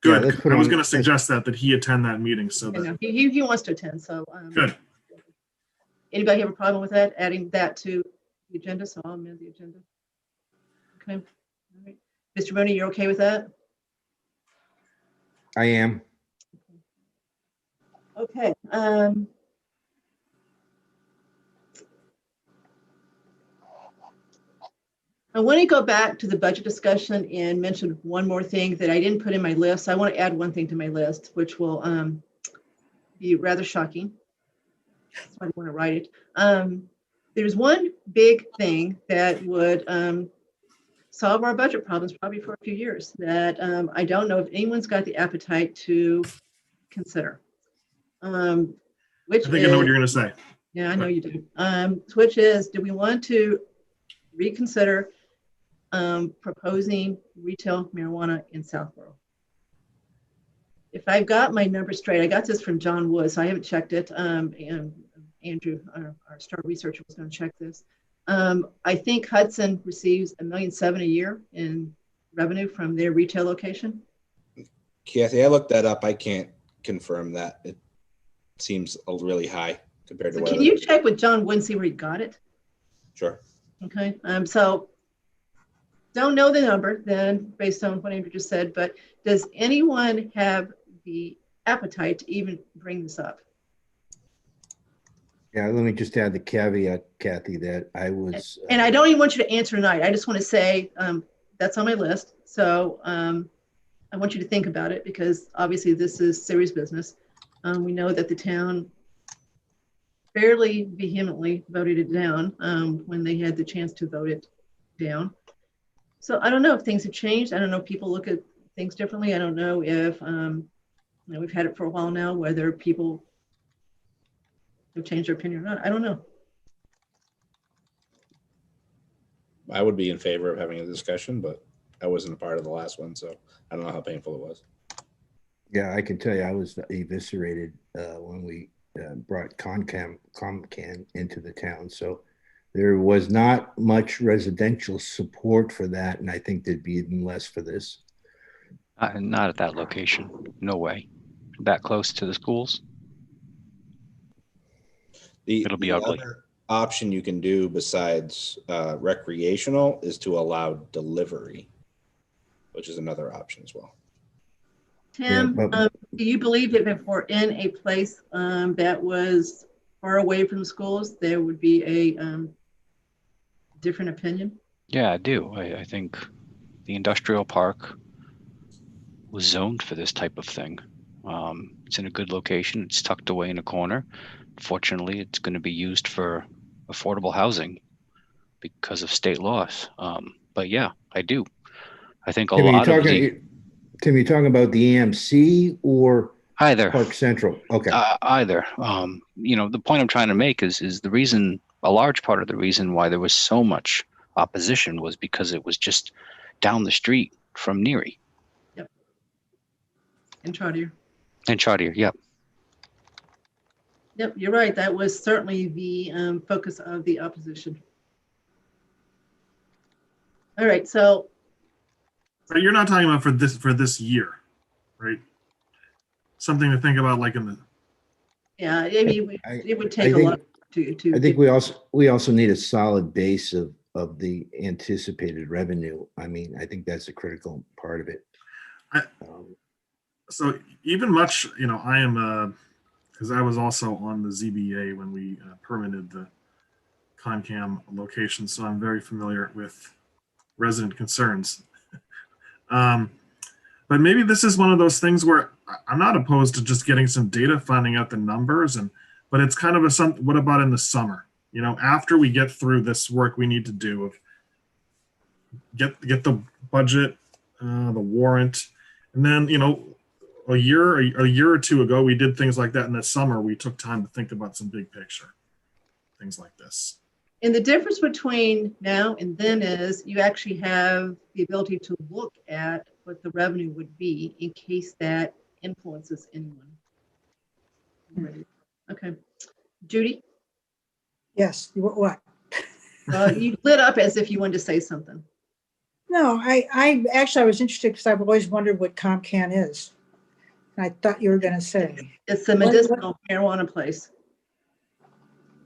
Good. let's put I was on- going to suggest that he attend that meeting so You know, that. he wants to attend. So Good. anybody have a problem with that? Adding that to the agenda? So I'll amend the agenda. Okay. All right. Mr. Mooney, you're okay with that? I am. Okay. I want to go back to the budget discussion and mention one more thing that I didn't put in my list. I want to add one thing to my list, which will be rather shocking. That's why I want to write it. There's one big thing that would solve our budget problems probably for a few years that I don't know if anyone's got the appetite to consider. Which I think I know what you're going to say. Yeah, I know you do. Which is, do we want to reconsider proposing retail marijuana in Southborough? If I've got my numbers straight, I got this from John Wood, so I haven't checked it. And Andrew, our star researcher, was going to check this. I think Hudson receives $1.7 million a year in revenue from their retail location. Kathy, I looked that up. I can't confirm that. It seems really high compared to So what. can you check with John Wood and see where he got it? Sure. Okay. So don't know the number then, based on what Andrew just said, but does anyone have the appetite to even bring this up? Yeah, let me just add the caveat, Kathy, that I was. And I don't even want you to answer tonight. I just want to say that's on my list. So I want you to think about it, because obviously this is serious business. We know that the town fairly vehemently voted it down when they had the chance to vote it down. So I don't know if things have changed. I don't know if people look at things differently. I don't know if, you know, we've had it for a while now, whether people have changed their opinion or not. I don't know. I would be in favor of having a discussion, but I wasn't a part of the last one, so I don't know how painful it was. Yeah, I can tell you, I was eviscerated when we brought ComCan into the town. So there was not much residential support for that, and I think there'd be even less for this. Not at that location. No way. That close to the schools. It'll be ugly. Other option you can do besides recreational is to allow delivery, which is another option as well. Tim, Yeah, do you believe that if we're in a place that was far away from schools, there would be a different opinion? Yeah, I do. I think the industrial park was zoned for this type of thing. It's in a good location. It's tucked away in a corner. Fortunately, it's going to be used for affordable housing because of state laws. But yeah, I do. I think a Tim, lot of the... Tim, you talking about the EMC or Either. Park Central? Okay. Either. You know, the point I'm trying to make is the reason, a large part of the reason why there was so much opposition was because it was just down the street from Neary. Yep. And Chartier. And Chartier, yep. Yep, you're right. That was certainly the focus of the opposition. All right, so. But you're not talking about for this year, right? Something to think about, like in the. Yeah, I mean, it would take I a think- lot to. I think we also need a solid base of the anticipated revenue. I mean, I think that's a critical part of it. So even much, you know, I am because I was also on the ZBA when we permitted the Concam location, so I'm very familiar with resident concerns. But maybe this is one of those things where I'm not opposed to just getting some data, finding out the numbers, but it's kind of a what about in the summer? You know, after we get through this work we need to do of get the budget, the warrant, and then, you know, a year or two ago we did things like that. In the summer we took time to think about some big picture things like this. And the difference between now and then is you actually have the ability to look at what the revenue would be in case that influences anyone. Okay. Judy? Yes, what? You lit up as if you wanted to say something. No, I actually, I was interested because I've always wondered what ComCan is. And I thought you were going to say. It's the medicinal marijuana place.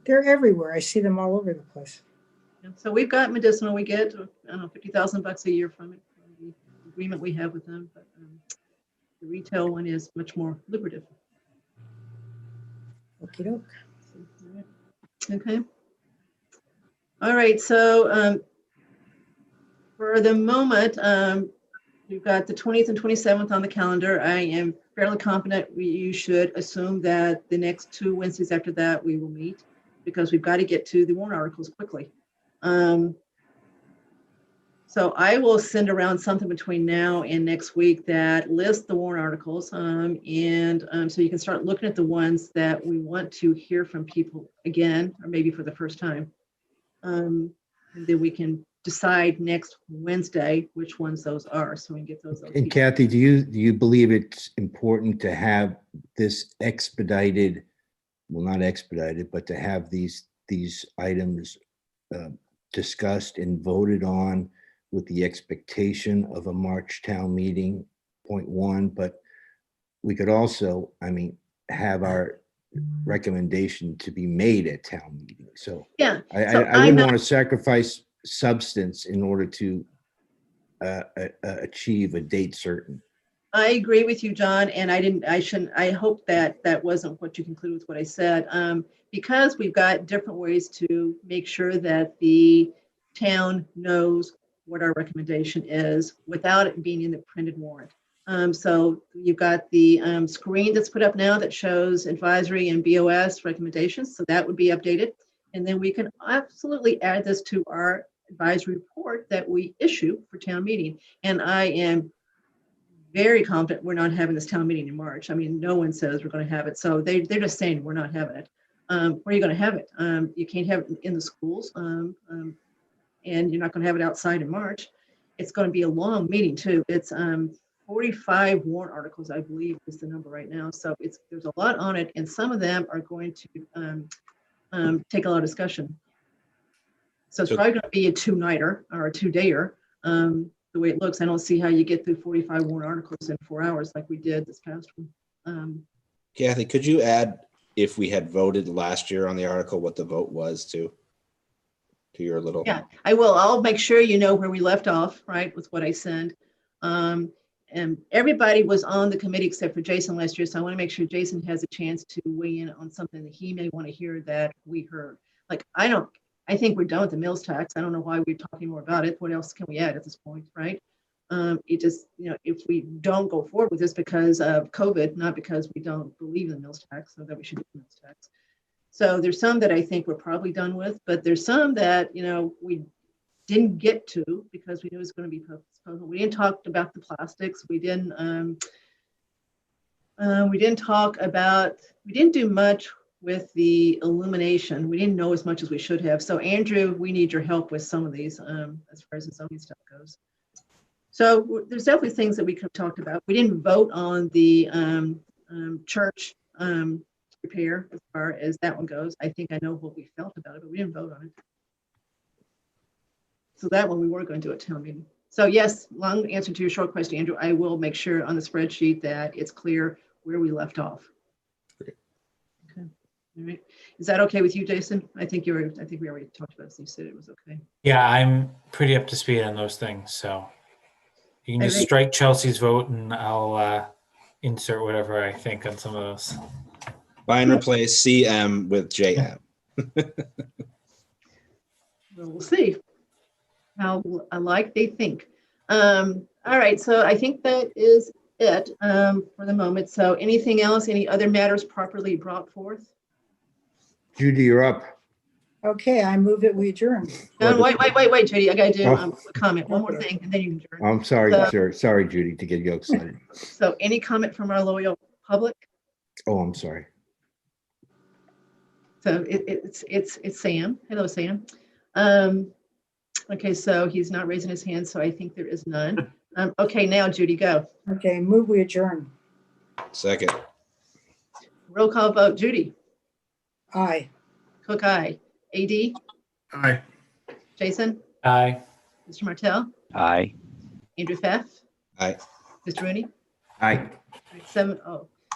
They're everywhere. I see them all over the place. So we've got medicinal. We get, I don't know, $50,000 a year from it, from the agreement we have with them. But the retail one is much more lucrative. Okie doke. Okay. All right. So for the moment, we've got the 20th and 27th on the calendar. I am fairly confident you should assume that the next 2 Wednesdays after that we will meet, because we've got to get to the warrant articles quickly. So I will send around something between now and next week that lists the warrant articles, and so you can start looking at the ones that we want to hear from people again, or maybe for the first time. And then we can decide next Wednesday which ones those are, so we can get those. And Kathy, do you believe it's important to have this expedited, well, not expedited, but to have these items discussed and voted on with the expectation of a March town meeting, point one, but we could also, I mean, have our recommendation to be made at town meeting. So yeah, I wouldn't want to sacrifice substance in order to achieve a date certain. I agree with you, John, and I hope that wasn't what you concluded with what I said, because we've got different ways to make sure that the town knows what our recommendation is without it being in the printed warrant. So you've got the screen that's put up now that shows advisory and BOS recommendations, so that would be updated. And then we can absolutely add this to our advisory report that we issue for town meeting. And I am very confident we're not having this town meeting in March. I mean, no one says we're going to have it. So they're just saying we're not having it. Where are you going to have it? You can't have it in the schools, and you're not going to have it outside in March. It's going to be a long meeting too. It's 45 warrant articles, I believe, is the number right now. So there's a lot on it, and some of them are going to take a lot of discussion. So it's probably going to be a 2-nighter or a 2-dayer. The way it looks, I don't see how you get through 45 warrant articles in 4 hours like we did this past one. Kathy, could you add, if we had voted last year on the article, what the vote was to your little? Yeah, I will. I'll make sure you know where we left off, right, with what I send. And everybody was on the committee except for Jason last year. So I want to make sure Jason has a chance to weigh in on something that he may want to hear that we heard. Like, I think we're done with the mills tax. I don't know why we're talking more about it. What else can we add at this point, right? It just, if we don't go forward with this because of COVID, not because we don't believe in the mills tax, so that we should do the mills tax. So there's some that I think we're probably done with, but there's some that, we didn't get to because we knew it was going to be postponed. We didn't talk about the plastics. We didn't do much with the illumination. We didn't know as much as we should have. So Andrew, we need your help with some of these as far as the zoning stuff goes. So there's definitely things that we could have talked about. We didn't vote on the church repair as far as that one goes. I think I know what we felt about it, but we didn't vote on it. So that one we were going to do at town meeting. So yes, long answer to your short question, Andrew, I will make sure on the spreadsheet that it's clear where we left off. Great. Okay. All right. Is that okay with you, Jason? I think we already talked about this. You said it was okay. Yeah, I'm pretty up to speed on those things. So you can just strike Chelsea's vote and I'll insert whatever I think on some of those. Buy and replace CM with JM. We'll see how alike they think. All right, so I think that is it for the moment. So anything else, any other matters properly brought forth? Judy, you're up. Okay, I move that we adjourn. No, wait, Judy, I gotta do Oh. a comment, one more Okay. thing, and then you can adjourn. I'm sorry, So- sir. Sorry, Judy, to get you excited. So any comment from our loyal public? Oh, I'm sorry. So it's Sam. Hello, Sam. Okay, so he's not raising his hand, so I think there is none. Okay, now Judy, go. Okay, move we adjourn. Second. Roll call vote. Judy, Aye. Cook, aye. AD, Aye. Jason, Aye. Mr. Martell, Aye. Andrew Pfaff, Aye. Mr. Rooney. Aye. 7-0.